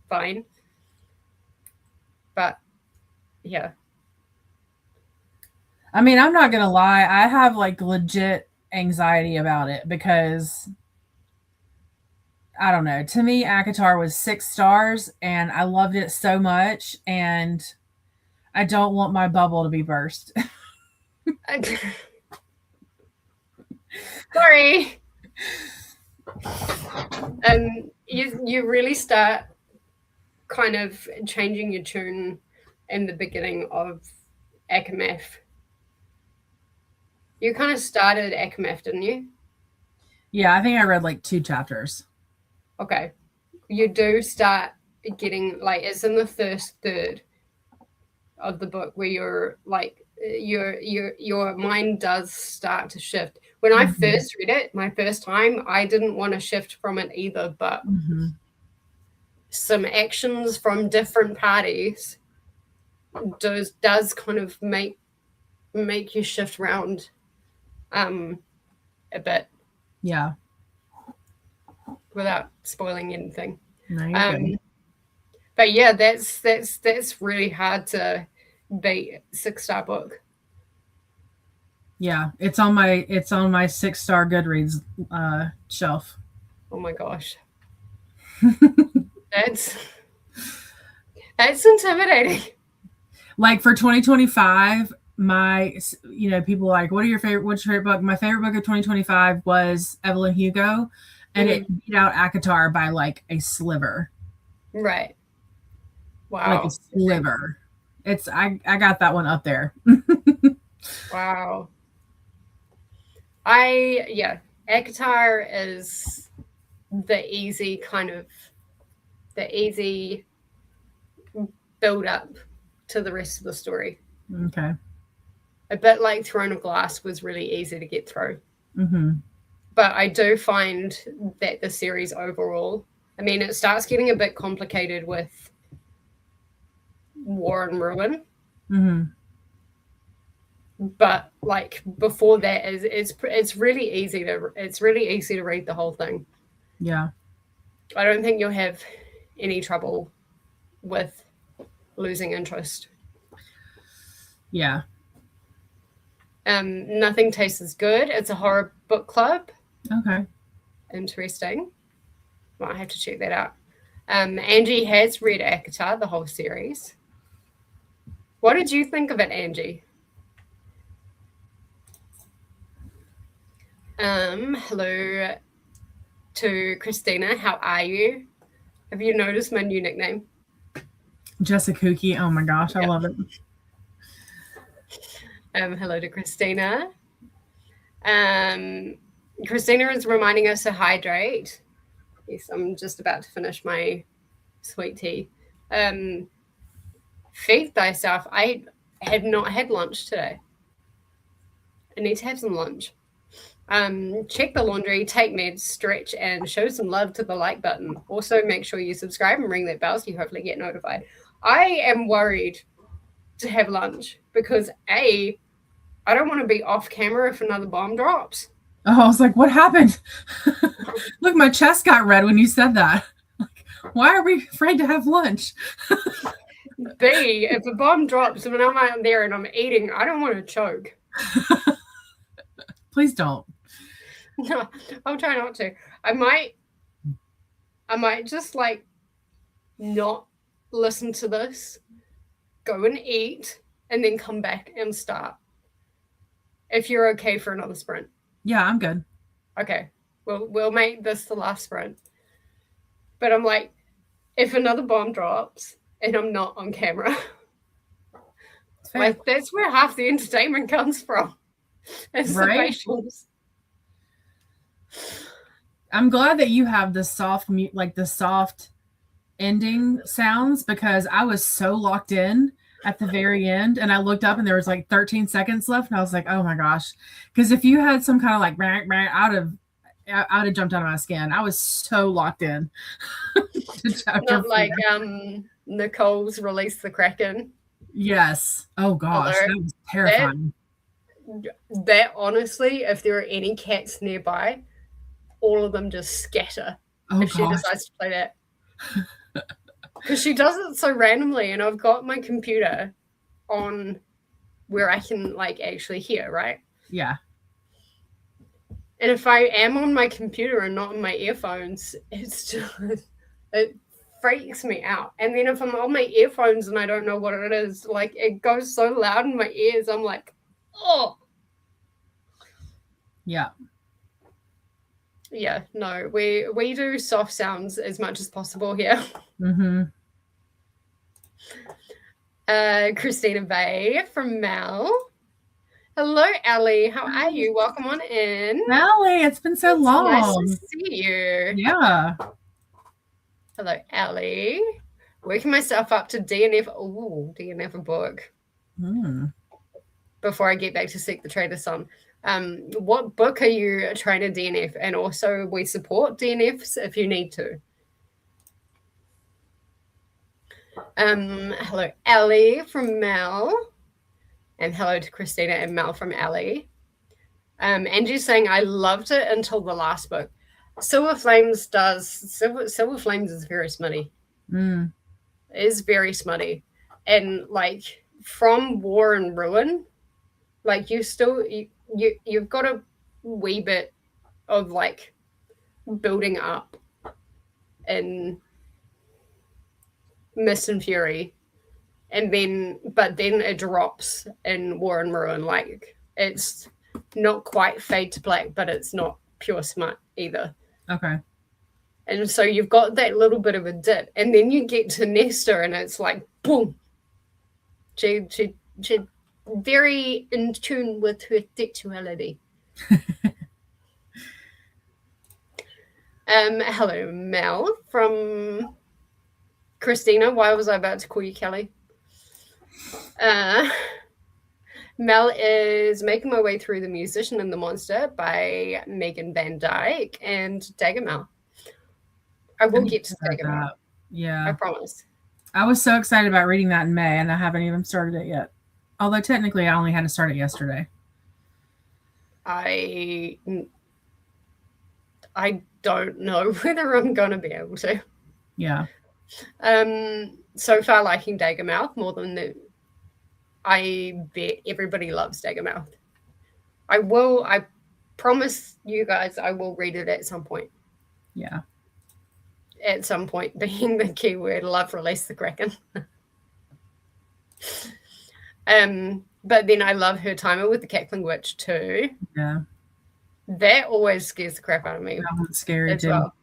[SPEAKER 1] fine. But yeah.
[SPEAKER 2] I mean, I'm not gonna lie, I have like legit anxiety about it, because I don't know. To me, ACOTAR was 6 stars, and I loved it so much, and I don't want my bubble to be burst.
[SPEAKER 1] Sorry. You really start kind of changing your tune in the beginning of ACOMAF. You kind of started ACOMAF, didn't you?
[SPEAKER 2] Yeah, I think I read like 2 chapters.
[SPEAKER 1] Okay. You do start getting, like, it's in the first third of the book where you're like, your mind does start to shift. When I first read it, my first time, I didn't want to shift from it either, but some actions from different parties does kind of make you shift around a bit.
[SPEAKER 2] Yeah.
[SPEAKER 1] Without spoiling anything.
[SPEAKER 2] No,
[SPEAKER 1] but yeah, that's really hard to beat. 6-star book.
[SPEAKER 2] Yeah, it's on my 6-star Goodreads shelf.
[SPEAKER 1] Oh my gosh. That's intimidating.
[SPEAKER 2] Like, for 2025, people are like, what's your favorite book? My favorite book of 2025 was Evelyn Hugo, and it beat out ACOTAR by like a sliver.
[SPEAKER 1] Right. Wow.
[SPEAKER 2] Like a sliver. I got that one up there.
[SPEAKER 1] Wow. ACOTAR is the easy build up to the rest of the story.
[SPEAKER 2] Okay.
[SPEAKER 1] A bit like Throne of Glass was really easy to get through. But I do find that the series overall, I mean, it starts getting a bit complicated with War and Ruin. But like before that, it's really easy to read the whole thing.
[SPEAKER 2] Yeah.
[SPEAKER 1] I don't think you'll have any trouble with losing interest.
[SPEAKER 2] Yeah.
[SPEAKER 1] Nothing Tastes as Good. It's a horror book club.
[SPEAKER 2] Okay.
[SPEAKER 1] Interesting. Might have to check that out. Angie has read ACOTAR, the whole series. What did you think of it, Angie? Hello to Christina. How are you? Have you noticed my new nickname?
[SPEAKER 2] Jessica Cookie. Oh my gosh, I love it.
[SPEAKER 1] Hello to Christina. Christina is reminding us to hydrate. Yes, I'm just about to finish my sweet tea. Feed thyself. I have not had lunch today. I need to have some lunch. Check the laundry, take meds, stretch, and show some love to the like button. Also, make sure you subscribe and ring that bell so you hopefully get notified. I am worried to have lunch because A, I don't want to be off camera if another bomb drops.
[SPEAKER 2] Oh, I was like, what happened? Look, my chest got red when you said that. Like, why are we afraid to have lunch?
[SPEAKER 1] B, if a bomb drops when I'm out there and I'm eating, I don't want to choke.
[SPEAKER 2] Please don't.
[SPEAKER 1] No, I'll try not to. I might just like not listen to this, go and eat, and then come back and start. If you're okay for another sprint.
[SPEAKER 2] Yeah, I'm good.
[SPEAKER 1] Okay. We'll make this the last sprint. But I'm like, if another bomb drops and I'm not on camera, like that's where half the entertainment comes from. It's
[SPEAKER 2] right?
[SPEAKER 1] the facials.
[SPEAKER 2] I'm glad that you have the soft the soft ending sounds, because I was so locked in at the very end, and I looked up and there was like 13 seconds left, and I was like, oh my gosh. Because if you had some kind of like I'd have jumped out of my skin. I was so locked in.
[SPEAKER 1] Not like Nicole's Release the Kraken.
[SPEAKER 2] Yes. Oh gosh, that was terrifying.
[SPEAKER 1] That honestly, if there are any cats nearby, all of them just scatter if she decides to play that. Because she does it so randomly, and I've got my computer on where I can like actually hear, right?
[SPEAKER 2] Yeah.
[SPEAKER 1] And if I am on my computer and not on my earphones, it's just, it freaks me out. And then if I'm on my earphones and I don't know what it is, like it goes so loud in my ears, I'm like, oh.
[SPEAKER 2] Yeah.
[SPEAKER 1] Yeah, no, we do soft sounds as much as possible here.
[SPEAKER 2] Mm-hmm.
[SPEAKER 1] Christina Bay from Mel. Hello, Ellie. How are you? Welcome on in.
[SPEAKER 2] Ellie, it's been so long.
[SPEAKER 1] Nice to see you.
[SPEAKER 2] Yeah.
[SPEAKER 1] Hello, Ellie. Working myself up to DNF. Oh, DNF a book. Before I get back to Seek the Traitor Son. What book are you trying to DNF? And also, we support DNFs if you need to. Hello, Ellie from Mel. And hello to Christina and Mel from Ellie. Angie's saying, I loved it until the last book. Silver Flames is very smutty. It is very smutty. And like from War and Ruin, like you've got a wee bit of like building up in Mist and Fury. But then it drops in War and Ruin. Like it's not quite fade to black, but it's not pure smut either.
[SPEAKER 2] Okay.
[SPEAKER 1] And so you've got that little bit of a dip, and then you get to Nesta, and it's like boom. She very in tune with her sexuality. Hello, Mel from Christina. Why was I about to call you Kelly? Mel is Making My Way Through the Musician and the Monster by Megan Van Dyke and Dagamel. I will get to Dagamel.
[SPEAKER 2] Yeah.
[SPEAKER 1] I promise.
[SPEAKER 2] I was so excited about reading that in May, and I haven't even started it yet. Although technically I only had to start it yesterday.
[SPEAKER 1] I don't know whether I'm going to be able to.
[SPEAKER 2] Yeah.
[SPEAKER 1] So far liking Dagamouth more than I bet everybody loves Dagamouth. I promise you guys I will read it at some point.
[SPEAKER 2] Yeah.
[SPEAKER 1] At some point being the keyword, love Release the Kraken. But then I love Her Timer with the Cackling Witch too.
[SPEAKER 2] Yeah.
[SPEAKER 1] That always scares the crap out of me.
[SPEAKER 2] That one's scary too.
[SPEAKER 1] Well.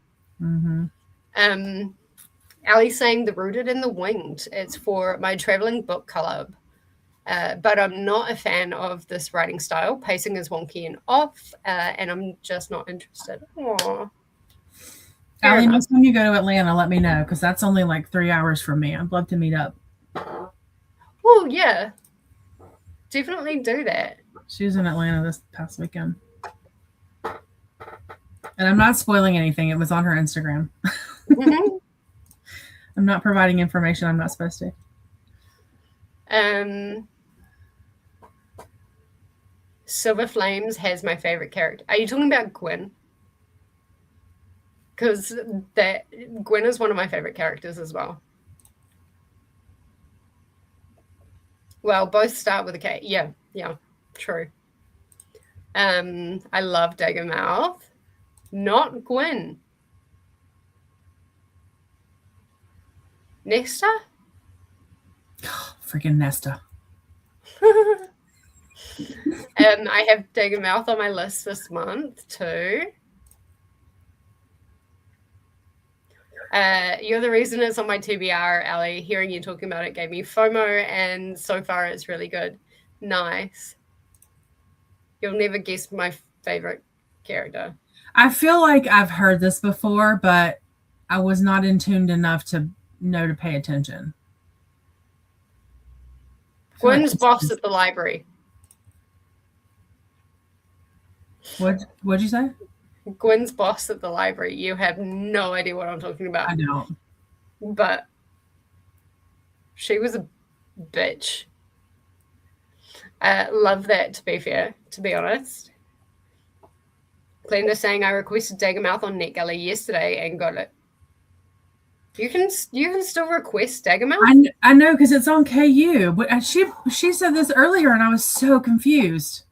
[SPEAKER 2] Mm-hmm.
[SPEAKER 1] Ali's saying The Rooted and the Winged. It's for my traveling book club. But I'm not a fan of this writing style. Pacing is wonky and off, and I'm just not interested. Aww.
[SPEAKER 2] Ali, next time you go to Atlanta, let me know, because that's only like 3 hours from me. I'd love to meet up.
[SPEAKER 1] Oh, yeah. Definitely do that.
[SPEAKER 2] She was in Atlanta this past weekend. And I'm not spoiling anything. It was on her Instagram.
[SPEAKER 1] Mm-hmm.
[SPEAKER 2] I'm not providing information I'm not supposed to.
[SPEAKER 1] Silver Flames has my favorite character. Are you talking about Gwen? Because Gwen is one of my favorite characters as well. Well, both start with a K. Yeah, true. I love Daggermouth. Not Gwen. Nesta?
[SPEAKER 2] Freaking Nesta.
[SPEAKER 1] I have Daggermouth on my list this month too. You're the reason it's on my TBR, Ali. Hearing you talking about it gave me FOMO, and so far it's really good. Nice. You'll never guess my favorite character.
[SPEAKER 2] I feel like I've heard this before, but I was not in tuned enough to know to pay attention.
[SPEAKER 1] Gwen's boss at the library.
[SPEAKER 2] What'd you say?
[SPEAKER 1] Gwen's boss at the library. You have no idea what I'm talking about.
[SPEAKER 2] I don't.
[SPEAKER 1] But she was a bitch. Love that, to be fair, to be honest. Glenda's saying I requested Daggermouth on NetGalley yesterday and got it. You can still request Daggermouth?
[SPEAKER 2] I know, because it's on KU. But she said this earlier, and I was so confused.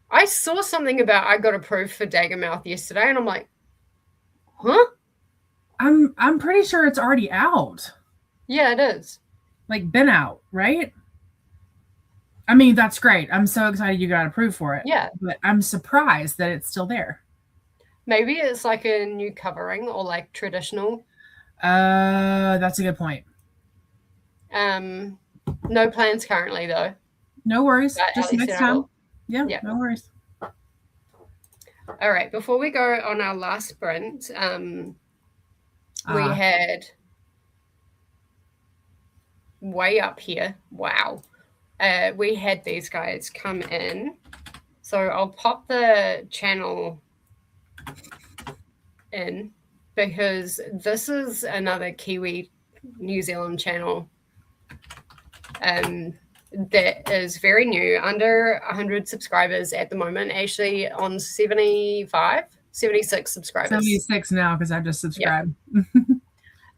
[SPEAKER 1] I saw something about I got approved for Daggermouth yesterday, and I'm like, huh?
[SPEAKER 2] I'm pretty sure it's already out.
[SPEAKER 1] Yeah, it is.
[SPEAKER 2] Like, been out, right? I mean, that's great. I'm so excited you got approved for it.
[SPEAKER 1] Yeah.
[SPEAKER 2] But I'm surprised that it's still there.
[SPEAKER 1] Maybe it's like a new covering or like traditional.
[SPEAKER 2] That's a good point.
[SPEAKER 1] No plans currently, though.
[SPEAKER 2] No worries. Just next time. Yeah, no worries.
[SPEAKER 1] All right. Before we go on our last sprint, we had way up here. Wow. We had these guys come in. So I'll pop the channel in because this is another Kiwi New Zealand channel that is very new, under 100 subscribers at the moment, actually on 76 subscribers.
[SPEAKER 2] 76 now because I just subscribed.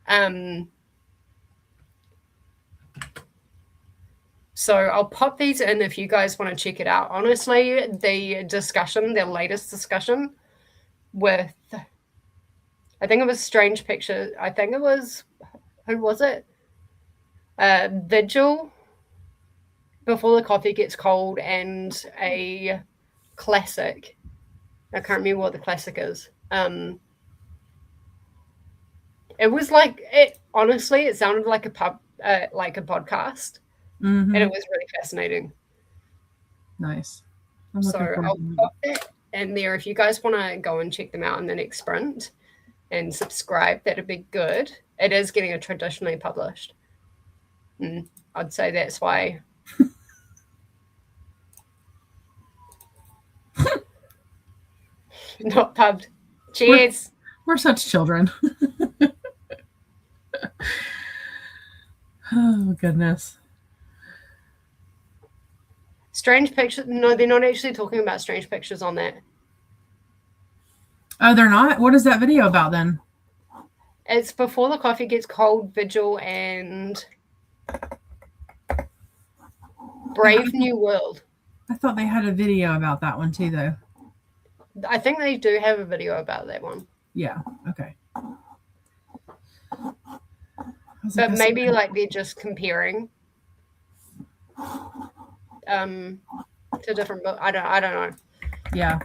[SPEAKER 1] Yeah. So I'll pop these in if you guys want to check it out. Honestly, the latest discussion with, I think it was Strange Picture. I think it was, who was it? Vigil, Before the Coffee Gets Cold, and a classic. I can't remember what the classic is. It was like, honestly, it sounded like a podcast.
[SPEAKER 2] Mm-hmm.
[SPEAKER 1] And it was really fascinating.
[SPEAKER 2] Nice.
[SPEAKER 1] So I'll pop that in there if you guys want to go and check them out in the next sprint and subscribe. That'd be good. It is getting a traditionally published. I'd say that's why. Not pubbed. Cheers.
[SPEAKER 2] We're such children. Oh, goodness.
[SPEAKER 1] Strange Pictures. No, they're not actually talking about Strange Pictures on that.
[SPEAKER 2] Oh, they're not? What is that video about then?
[SPEAKER 1] It's Before the Coffee Gets Cold, Vigil, and Brave New World.
[SPEAKER 2] I thought they had a video about that one too, though.
[SPEAKER 1] I think they do have a video about that one.
[SPEAKER 2] Yeah, okay.
[SPEAKER 1] But maybe like they're just comparing to different books. I don't know.
[SPEAKER 2] Yeah.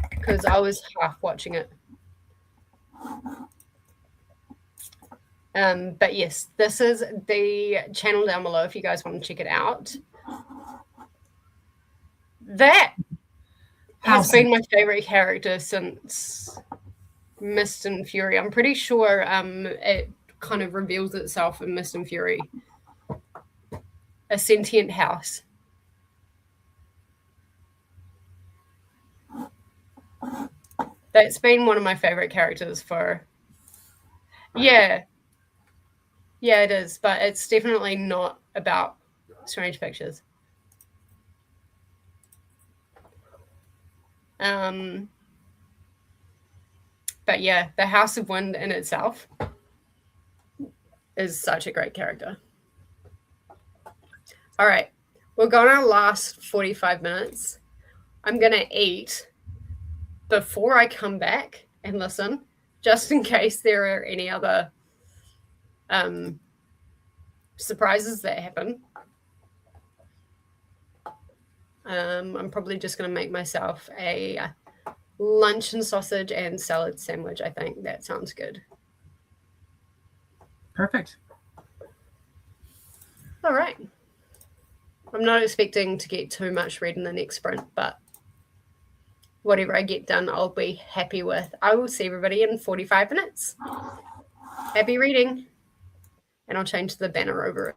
[SPEAKER 1] Because I was half watching it. But yes, this is the channel down below if you guys want to check it out. That has been my favorite character since Mist and Fury. I'm pretty sure it kind of reveals itself in Mist and Fury. A sentient house. That's been one of my favorite characters for... Yeah, it is, but it's definitely not about Strange Pictures. But yeah, the House of Wind in itself is such a great character. All right, we're gonna last 45 minutes. I'm gonna eat before I come back and listen, just in case there are any other surprises that happen. I'm probably just going to make myself a lunch and sausage and salad sandwich. I think that sounds good.
[SPEAKER 2] Perfect.
[SPEAKER 1] All right. I'm not expecting to get too much read in the next sprint, but whatever I get done, I'll be happy with. I will see everybody in 45 minutes. Happy reading. And I'll change the banner over it.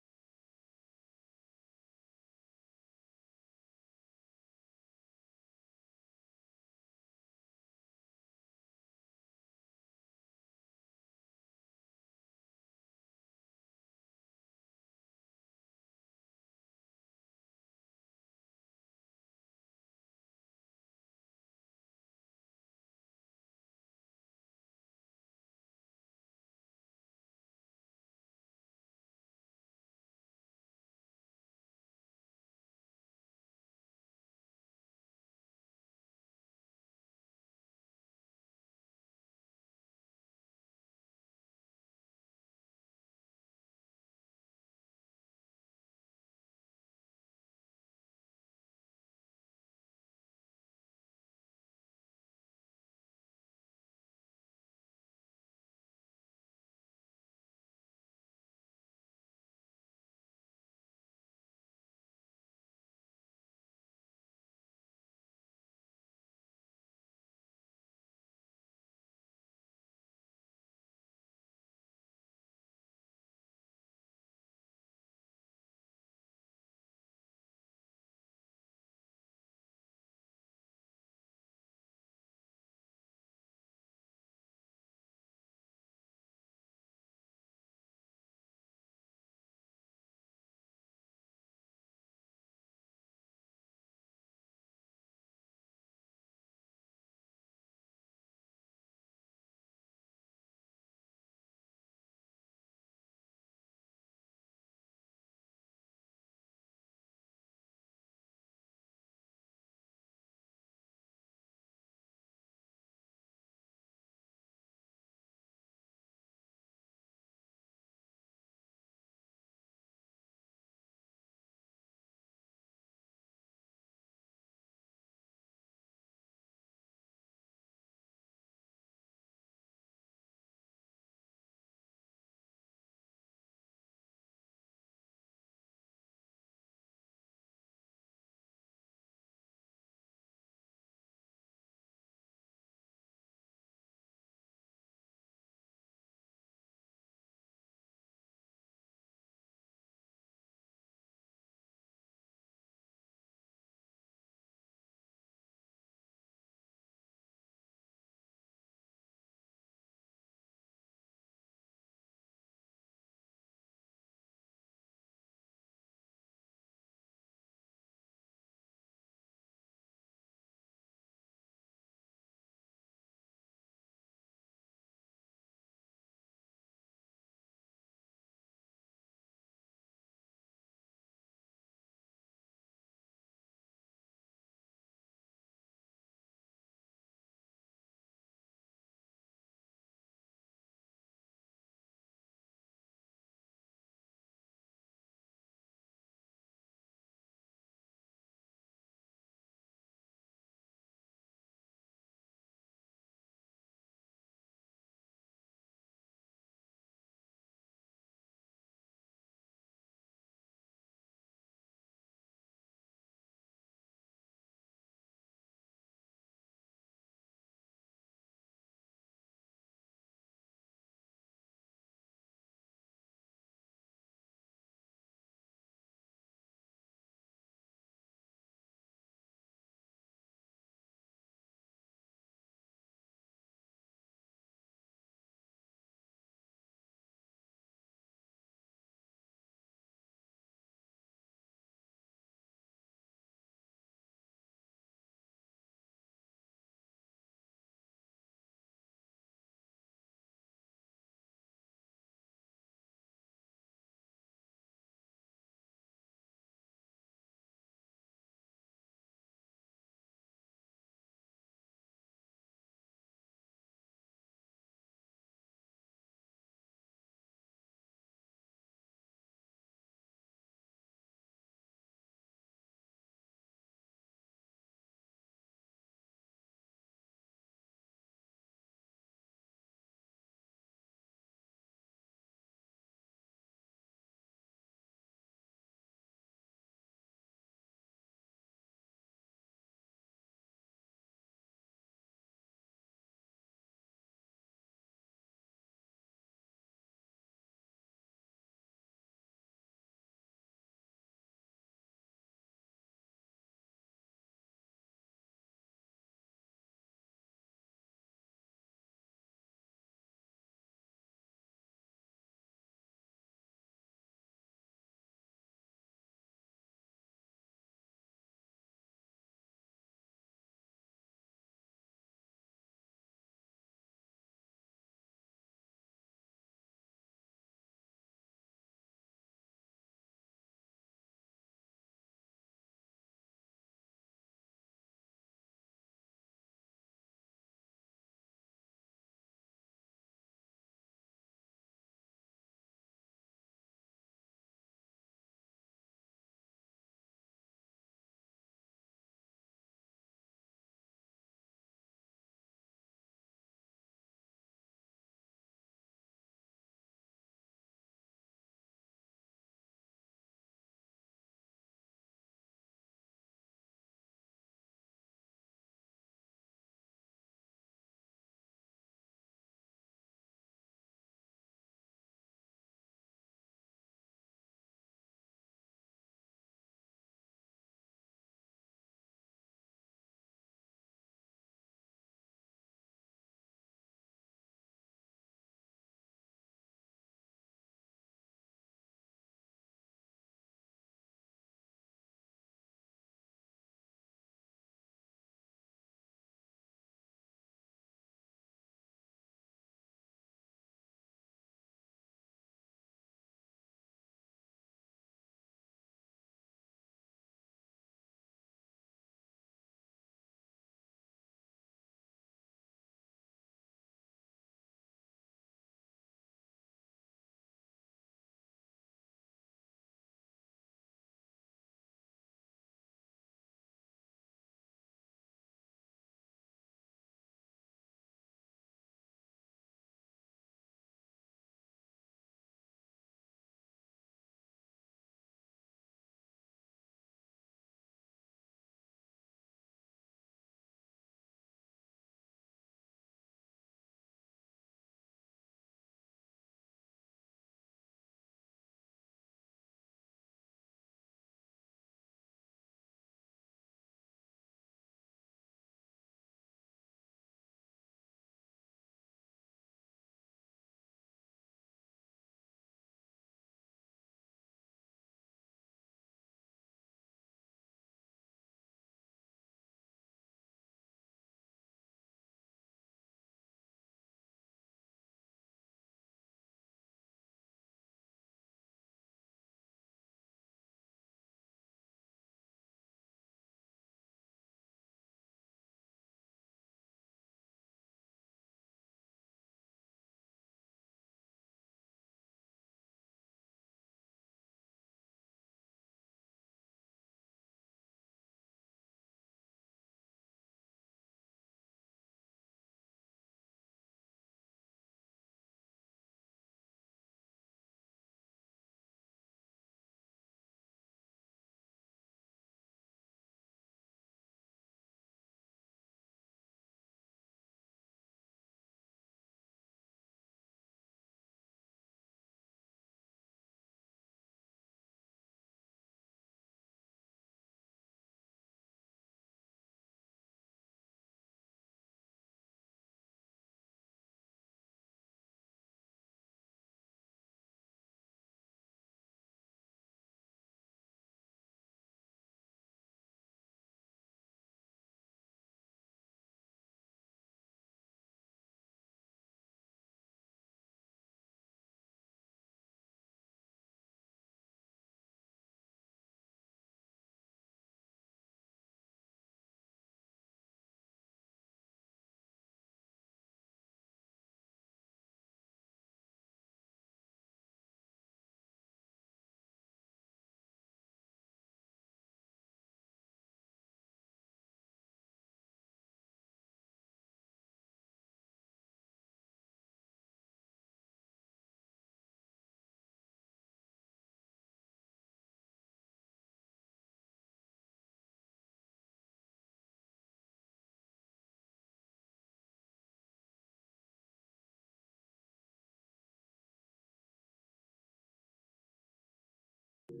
[SPEAKER 1] All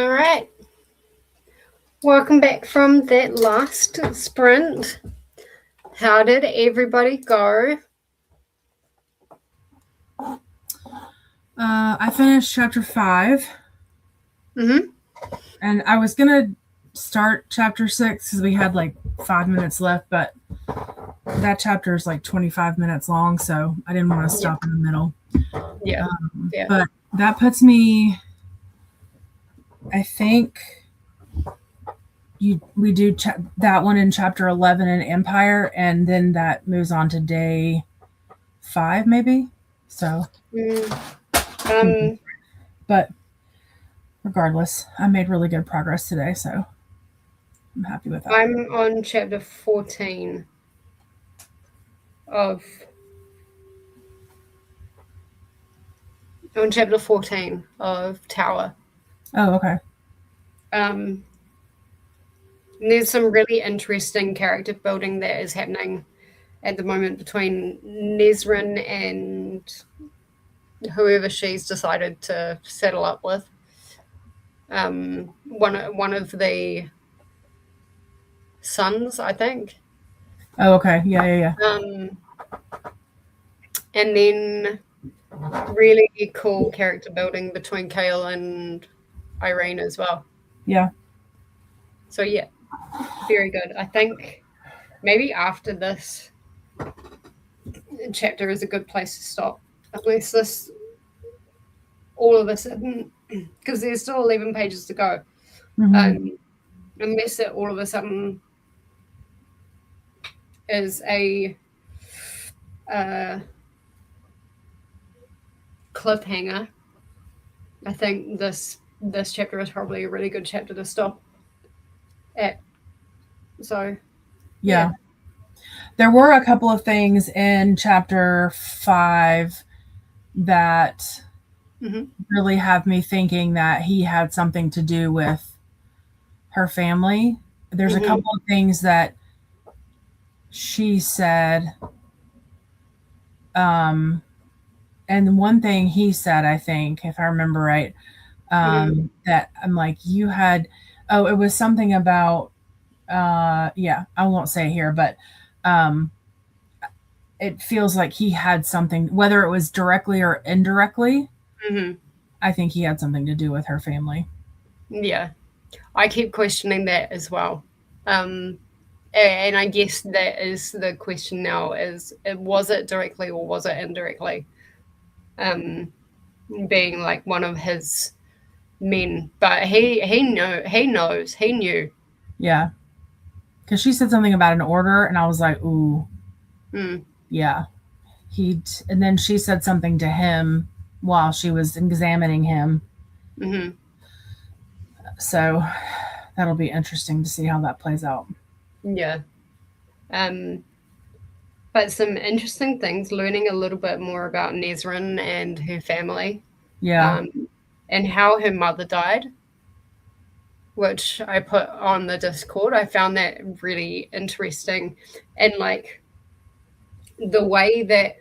[SPEAKER 1] right. Welcome back from that last sprint. How did everybody go?
[SPEAKER 2] I finished chapter 5.
[SPEAKER 1] Mm-hmm.
[SPEAKER 2] And I was going to start chapter 6 because we had like 5 minutes left, but that chapter is like 25 minutes long, so I didn't want to stop in the middle.
[SPEAKER 1] Yeah.
[SPEAKER 2] But that puts me, I think we do that one in chapter 11 in Empire, and then that moves on to day 5 maybe. So but regardless, I made really good progress today, so I'm happy with that.
[SPEAKER 1] I'm on chapter 14 of Tower.
[SPEAKER 2] Oh, okay.
[SPEAKER 1] There's some really interesting character building that is happening at the moment between Nesrin and whoever she's decided to settle up with. One of the sons, I think.
[SPEAKER 2] Oh, okay. Yeah.
[SPEAKER 1] And then really cool character building between Kale and Irene as well.
[SPEAKER 2] Yeah.
[SPEAKER 1] So yeah, very good. I think maybe after this chapter is a good place to stop. Unless this all of a sudden, because there's still 11 pages to go. Unless it all of a sudden is a cliffhanger, I think this chapter is probably a really good chapter to stop at. So
[SPEAKER 2] yeah. There were a couple of things in chapter 5 that really have me thinking that he had something to do with her family. There's a couple of things that she said, and one thing he said, I think, if I remember right, that I'm like, you had, it was something about, I won't say it here, but it feels like he had something, whether it was directly or indirectly. I think he had something to do with her family.
[SPEAKER 1] Yeah, I keep questioning that as well. And I guess that is the question now: was it directly or was it indirectly? Being like one of his men, but he knew.
[SPEAKER 2] Yeah, because she said something about an order, and I was like, ooh, yeah. And then she said something to him while she was examining him. So that'll be interesting to see how that plays out.
[SPEAKER 1] Yeah. But some interesting things, learning a little bit more about Nesrin and her family.
[SPEAKER 2] Yeah.
[SPEAKER 1] And how her mother died, which I put on the Discord. I found that really interesting. And like the way that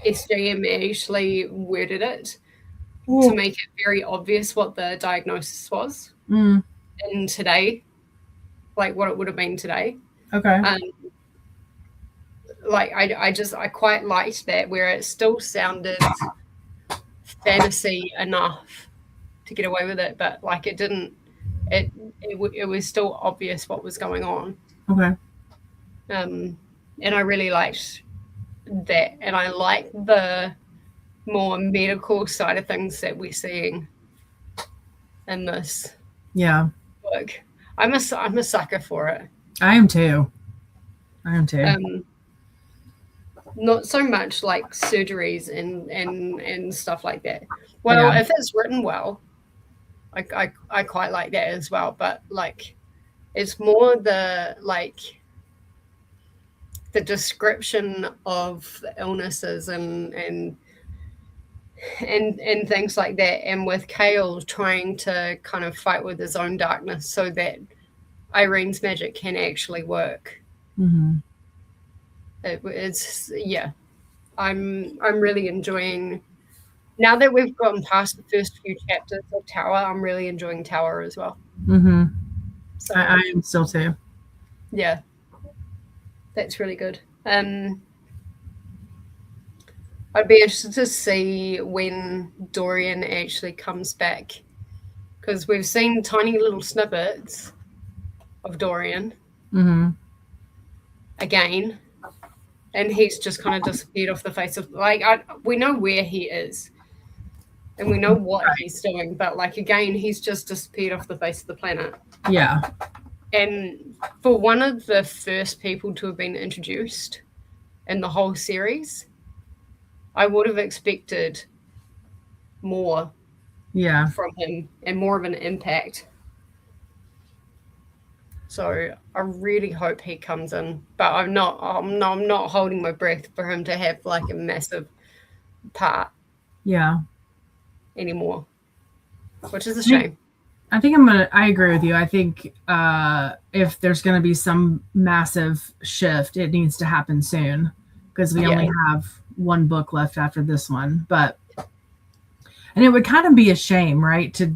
[SPEAKER 1] SJM actually worded it to make it very obvious what the diagnosis was in today, like what it would have been today.
[SPEAKER 2] Okay.
[SPEAKER 1] Like I quite liked that, where it still sounded fantasy enough to get away with it, but like it didn't. It was still obvious what was going on.
[SPEAKER 2] Okay.
[SPEAKER 1] And I really liked that, and I like the more medical side of things that we're seeing in this.
[SPEAKER 2] Yeah.
[SPEAKER 1] Book. I'm a sucker for it.
[SPEAKER 2] I am too.
[SPEAKER 1] Not so much like surgeries and stuff like that. Well, if it's written well, I quite like that as well. But like, it's more the description of the illnesses and and things like that, and with Kale trying to kind of fight with his own darkness so that Irene's magic can actually work.
[SPEAKER 2] Mm-hmm.
[SPEAKER 1] It's I'm really enjoying, now that we've gotten past the first few chapters of Tower, I'm really enjoying Tower as well.
[SPEAKER 2] Mm-hmm.
[SPEAKER 1] So
[SPEAKER 2] I am still too.
[SPEAKER 1] Yeah, that's really good. I'd be interested to see when Dorian actually comes back, because we've seen tiny little snippets of Dorian
[SPEAKER 2] Mm-hmm.
[SPEAKER 1] again, and he's just kind of disappeared off the face of, like, we know where he is and we know what he's doing, but like, again, he's just disappeared off the face of the planet.
[SPEAKER 2] Yeah.
[SPEAKER 1] And for one of the first people to have been introduced in the whole series, I would have expected more from him and more of an impact. So I really hope he comes in, but I'm not holding my breath for him to have like a massive part.
[SPEAKER 2] Yeah.
[SPEAKER 1] Anymore, which is a shame.
[SPEAKER 2] I think I agree with you. I think if there's gonna be some massive shift, it needs to happen soon, because we only have one book left after this one. And it would kind of be a shame, right, to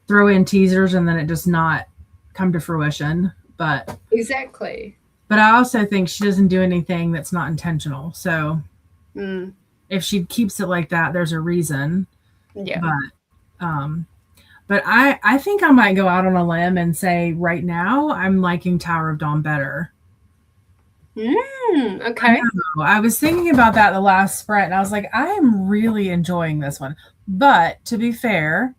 [SPEAKER 2] throw in teasers and then it just not come to fruition. But
[SPEAKER 1] exactly.
[SPEAKER 2] But I also think she doesn't do anything that's not intentional. So if she keeps it like that, there's a reason.
[SPEAKER 1] Yeah.
[SPEAKER 2] But I think I might go out on a limb and say right now I'm liking Tower of Dawn better.
[SPEAKER 1] Okay.
[SPEAKER 2] I was thinking about that the last sprint, and I was like, I am really enjoying this one. But to be fair,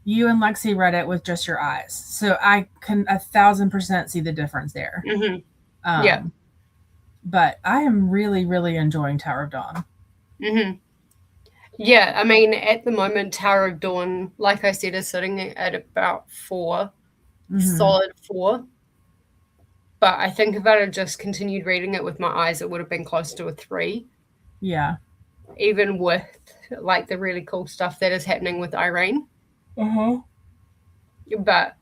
[SPEAKER 2] you and Lexi read it with just your eyes, so I can 1,000% see the difference there.
[SPEAKER 1] Yeah.
[SPEAKER 2] But I am really, really enjoying Tower of Dawn.
[SPEAKER 1] Yeah, I mean, at the moment, Tower of Dawn, like I said, is sitting at about 4, solid 4. But I think if I had just continued reading it with my eyes, it would have been close to a 3.
[SPEAKER 2] Yeah.
[SPEAKER 1] Even with like the really cool stuff that is happening with Irene. But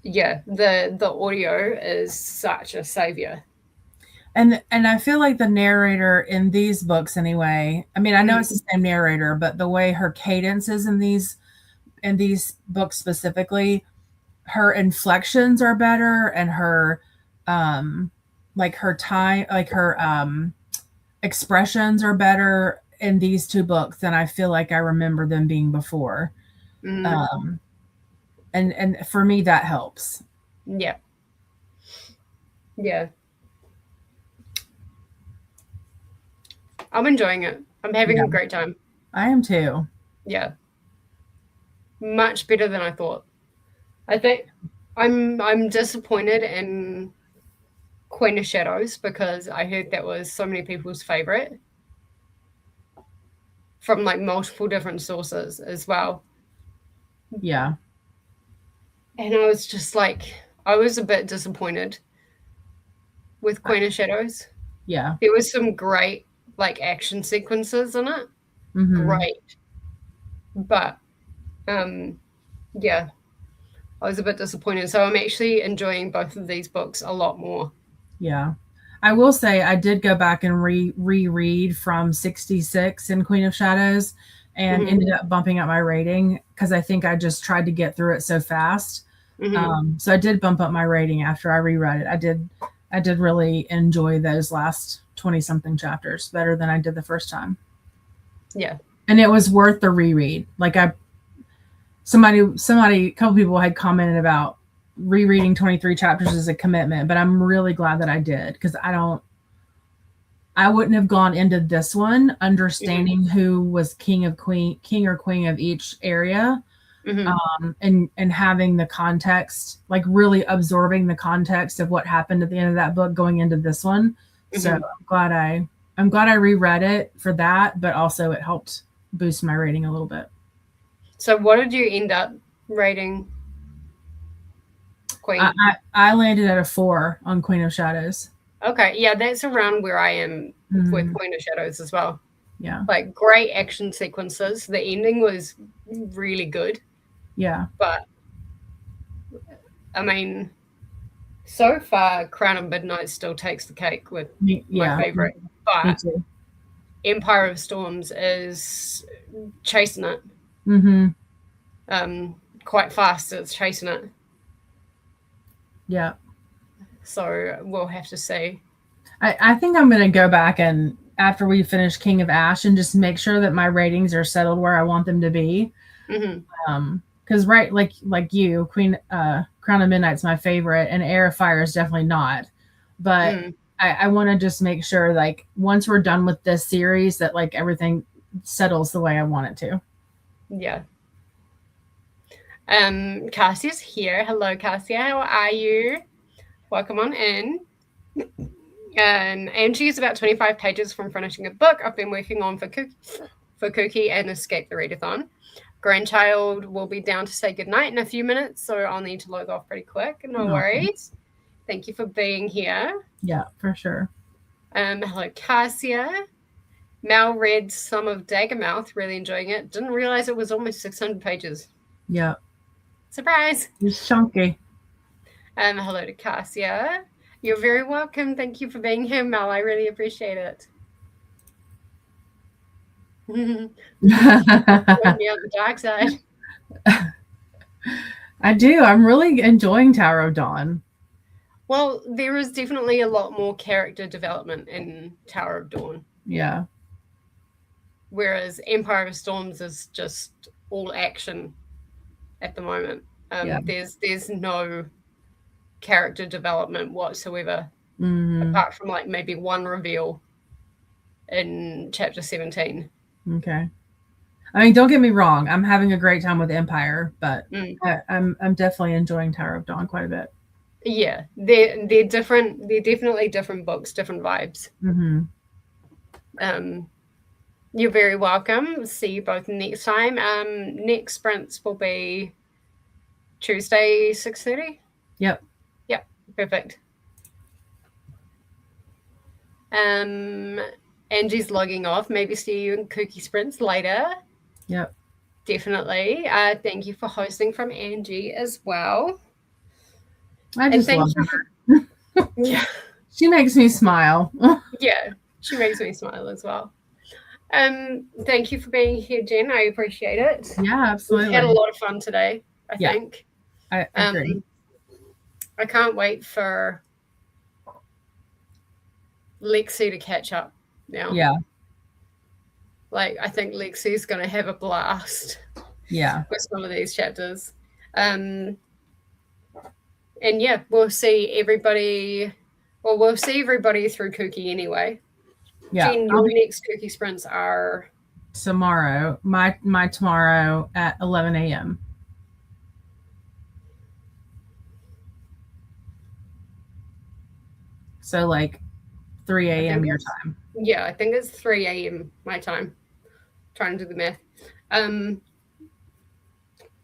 [SPEAKER 1] yeah, the audio is such a savior.
[SPEAKER 2] And I feel like the narrator in these books anyway, I mean, I know it's the same narrator, but the way her cadence is in these books specifically, her inflections are better, and her expressions are better in these two books than I feel like I remember them being before. And for me, that helps.
[SPEAKER 1] Yeah. I'm enjoying it. I'm having a great time.
[SPEAKER 2] I am too.
[SPEAKER 1] Yeah. Much better than I thought. I think I'm disappointed in Queen of Shadows, because I heard that was so many people's favorite from like multiple different sources as well.
[SPEAKER 2] Yeah.
[SPEAKER 1] And I was just like, I was a bit disappointed with Queen of Shadows.
[SPEAKER 2] Yeah.
[SPEAKER 1] There was some great like action sequences in it. Great. But yeah, I was a bit disappointed. So I'm actually enjoying both of these books a lot more.
[SPEAKER 2] Yeah. I will say I did go back and reread from 66 in Queen of Shadows, and ended up bumping up my rating because I think I just tried to get through it so fast. So I did bump up my rating after I reread it. I did really enjoy those last 20-something chapters better than I did the first time.
[SPEAKER 1] Yeah.
[SPEAKER 2] And it was worth the reread. Like a couple people had commented about rereading 23 chapters as a commitment, but I'm really glad that I did, because I wouldn't have gone into this one understanding who was king or queen of each area, and having the context, like really absorbing the context of what happened at the end of that book going into this one. So I'm glad I reread it for that, but also it helped boost my rating a little bit.
[SPEAKER 1] So what did you end up rating Queen?
[SPEAKER 2] I landed at a 4 on Queen of Shadows.
[SPEAKER 1] Okay, yeah, that's around where I am with Queen of Shadows as well.
[SPEAKER 2] Yeah.
[SPEAKER 1] Like, great action sequences. The ending was really good.
[SPEAKER 2] Yeah.
[SPEAKER 1] But, I mean, so far, Crown of Midnight still takes the cake with my favorite. But
[SPEAKER 2] me too.
[SPEAKER 1] Empire of Storms is chasing it. Quite fast, it's chasing it.
[SPEAKER 2] Yeah.
[SPEAKER 1] So we'll have to see.
[SPEAKER 2] I think I'm going to go back and after we finish King of Ash and just make sure that my ratings are settled where I want them to be. Because right, like you, Crown of Midnight's my favorite, and Air of Fire is definitely not. But I want to just make sure, like, once we're done with this series, that like everything settles the way I want it to.
[SPEAKER 1] Yeah. Cassia's here. Hello, Cassia. How are you? Welcome on in. Angie is about 25 pages from finishing a book I've been working on for Cookie and Escape the Readathon. Grandchild will be down to say goodnight in a few minutes, so I'll need to log off pretty quick. No worries. Thank you for being here.
[SPEAKER 2] Yeah, for sure.
[SPEAKER 1] Hello, Cassia. Mal read some of Daggermouth, really enjoying it. Didn't realize it was almost 600 pages.
[SPEAKER 2] Yeah.
[SPEAKER 1] Surprise.
[SPEAKER 2] It's chunky.
[SPEAKER 1] Hello to Cassia. You're very welcome. Thank you for being here, Mal. I really appreciate it. Me on the dark side.
[SPEAKER 2] I do. I'm really enjoying Tower of Dawn.
[SPEAKER 1] Well, there is definitely a lot more character development in Tower of Dawn.
[SPEAKER 2] Yeah.
[SPEAKER 1] Whereas Empire of Storms is just all action at the moment. There's no character development whatsoever, apart from like maybe one reveal in chapter 17.
[SPEAKER 2] Okay. I mean, don't get me wrong. I'm having a great time with Empire, but I'm definitely enjoying Tower of Dawn quite a bit.
[SPEAKER 1] Yeah, they're different. They're definitely different books, different vibes. You're very welcome. See you both next time. Next sprints will be Tuesday, 6:30.
[SPEAKER 2] Yep.
[SPEAKER 1] Perfect. Angie's logging off. Maybe see you in Cookie Sprints later.
[SPEAKER 2] Yep.
[SPEAKER 1] Definitely. Thank you for hosting from Angie as well.
[SPEAKER 2] I just love her.
[SPEAKER 1] Yeah.
[SPEAKER 2] She makes me smile.
[SPEAKER 1] Yeah, she makes me smile as well. Thank you for being here, Jen. I appreciate it.
[SPEAKER 2] Yeah, absolutely.
[SPEAKER 1] We had a lot of fun today, I think.
[SPEAKER 2] I agree.
[SPEAKER 1] I can't wait for Lexi to catch up now.
[SPEAKER 2] Yeah.
[SPEAKER 1] Like, I think Lexi's going to have a blast.
[SPEAKER 2] Yeah.
[SPEAKER 1] With some of these chapters. And yeah, we'll see everybody through Cookie anyway.
[SPEAKER 2] Yeah.
[SPEAKER 1] Jen, your next Cookie sprints are
[SPEAKER 2] tomorrow. My tomorrow at 11 a.m. So like 3 a.m. your time.
[SPEAKER 1] Yeah, I think it's 3 a.m. my time. Trying to do the math.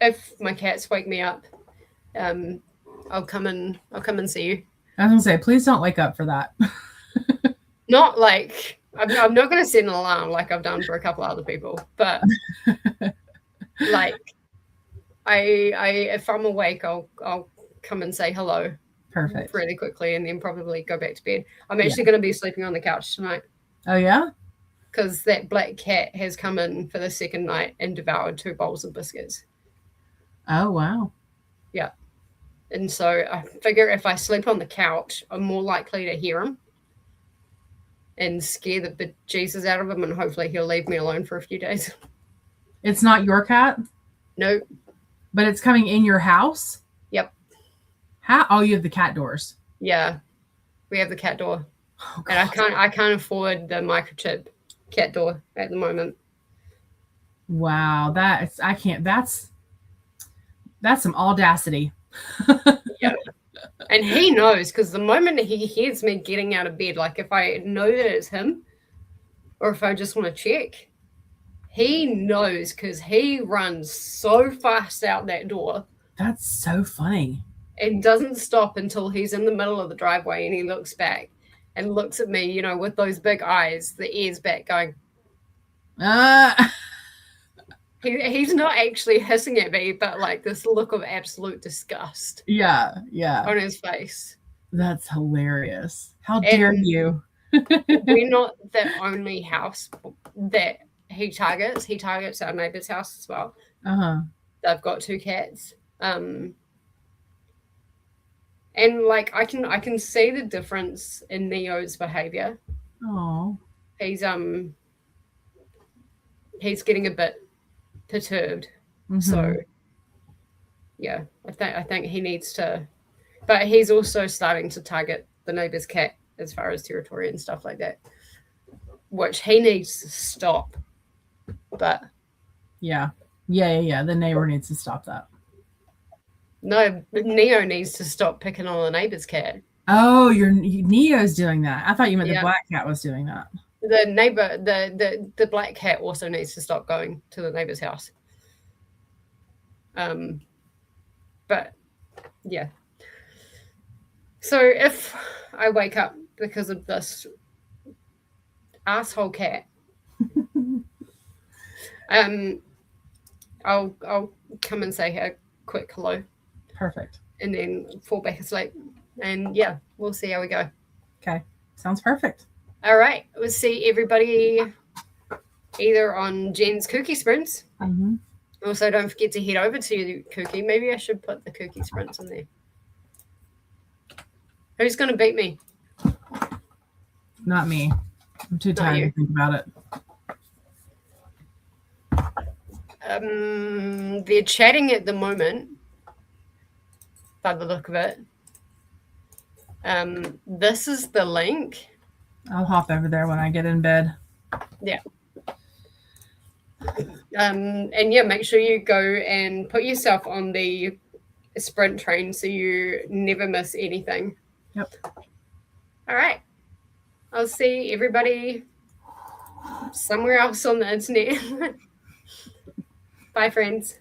[SPEAKER 1] If my cats wake me up, I'll come and see you.
[SPEAKER 2] I was gonna say, please don't wake up for that.
[SPEAKER 1] Not like I'm not gonna set an alarm like I've done for a couple other people, but like if I'm awake, I'll come and say hello.
[SPEAKER 2] Perfect.
[SPEAKER 1] Really quickly, and then probably go back to bed. I'm actually going to be sleeping on the couch tonight.
[SPEAKER 2] Oh yeah?
[SPEAKER 1] Because that black cat has come in for the second night and devoured 2 bowls of biscuits.
[SPEAKER 2] Oh wow.
[SPEAKER 1] Yeah. And so I figure if I sleep on the couch, I'm more likely to hear him and scare the bejesus out of him, and hopefully he'll leave me alone for a few days.
[SPEAKER 2] It's not your cat?
[SPEAKER 1] No.
[SPEAKER 2] But it's coming in your house?
[SPEAKER 1] Yep.
[SPEAKER 2] How? Oh, you have the cat doors.
[SPEAKER 1] Yeah, we have the cat door, and I can't afford the microchip cat door at the moment.
[SPEAKER 2] Wow, that's some audacity.
[SPEAKER 1] Yeah, and he knows, because the moment he hears me getting out of bed, like if I know that it's him, or if I just want to check, he knows because he runs so fast out that door.
[SPEAKER 2] That's so funny.
[SPEAKER 1] And doesn't stop until he's in the middle of the driveway, and he looks back and looks at me, with those big eyes, the ears back, going, He's not actually hissing at me, but like this look of absolute disgust
[SPEAKER 2] Yeah.
[SPEAKER 1] on his face.
[SPEAKER 2] That's hilarious. How dare you?
[SPEAKER 1] We're not the only house that he targets. He targets our neighbor's house as well. They've got 2 cats. And like I can see the difference in Neo's behavior.
[SPEAKER 2] Oh.
[SPEAKER 1] He's getting a bit perturbed. So yeah, I think he needs to, but he's also starting to target the neighbor's cat as far as territory and stuff like that, which he needs to stop. But
[SPEAKER 2] yeah. The neighbor needs to stop that.
[SPEAKER 1] No, Neo needs to stop picking on the neighbor's cat.
[SPEAKER 2] Oh, Neo's doing that. I thought you meant the black cat was doing that.
[SPEAKER 1] The neighbor, the black cat also needs to stop going to the neighbor's house. But yeah. So if I wake up because of this asshole cat, I'll come and say a quick hello.
[SPEAKER 2] Perfect.
[SPEAKER 1] And then fall back asleep. And yeah, we'll see how we go.
[SPEAKER 2] Okay. Sounds perfect.
[SPEAKER 1] All right. We'll see everybody either on Jen's Kooky Sprints. Also, don't forget to head over to Kooky. Maybe I should put the Kooky Sprints in there. Who's going to beat me?
[SPEAKER 2] Not me. I'm too tired to think about
[SPEAKER 1] it. They're chatting at the moment, by the look of it. This is the link.
[SPEAKER 2] I'll hop over there when I get in bed.
[SPEAKER 1] Yeah. And yeah, make sure you go and put yourself on the sprint train so you never miss anything.
[SPEAKER 2] Yep.
[SPEAKER 1] All right. I'll see everybody somewhere else on the internet. Bye, friends.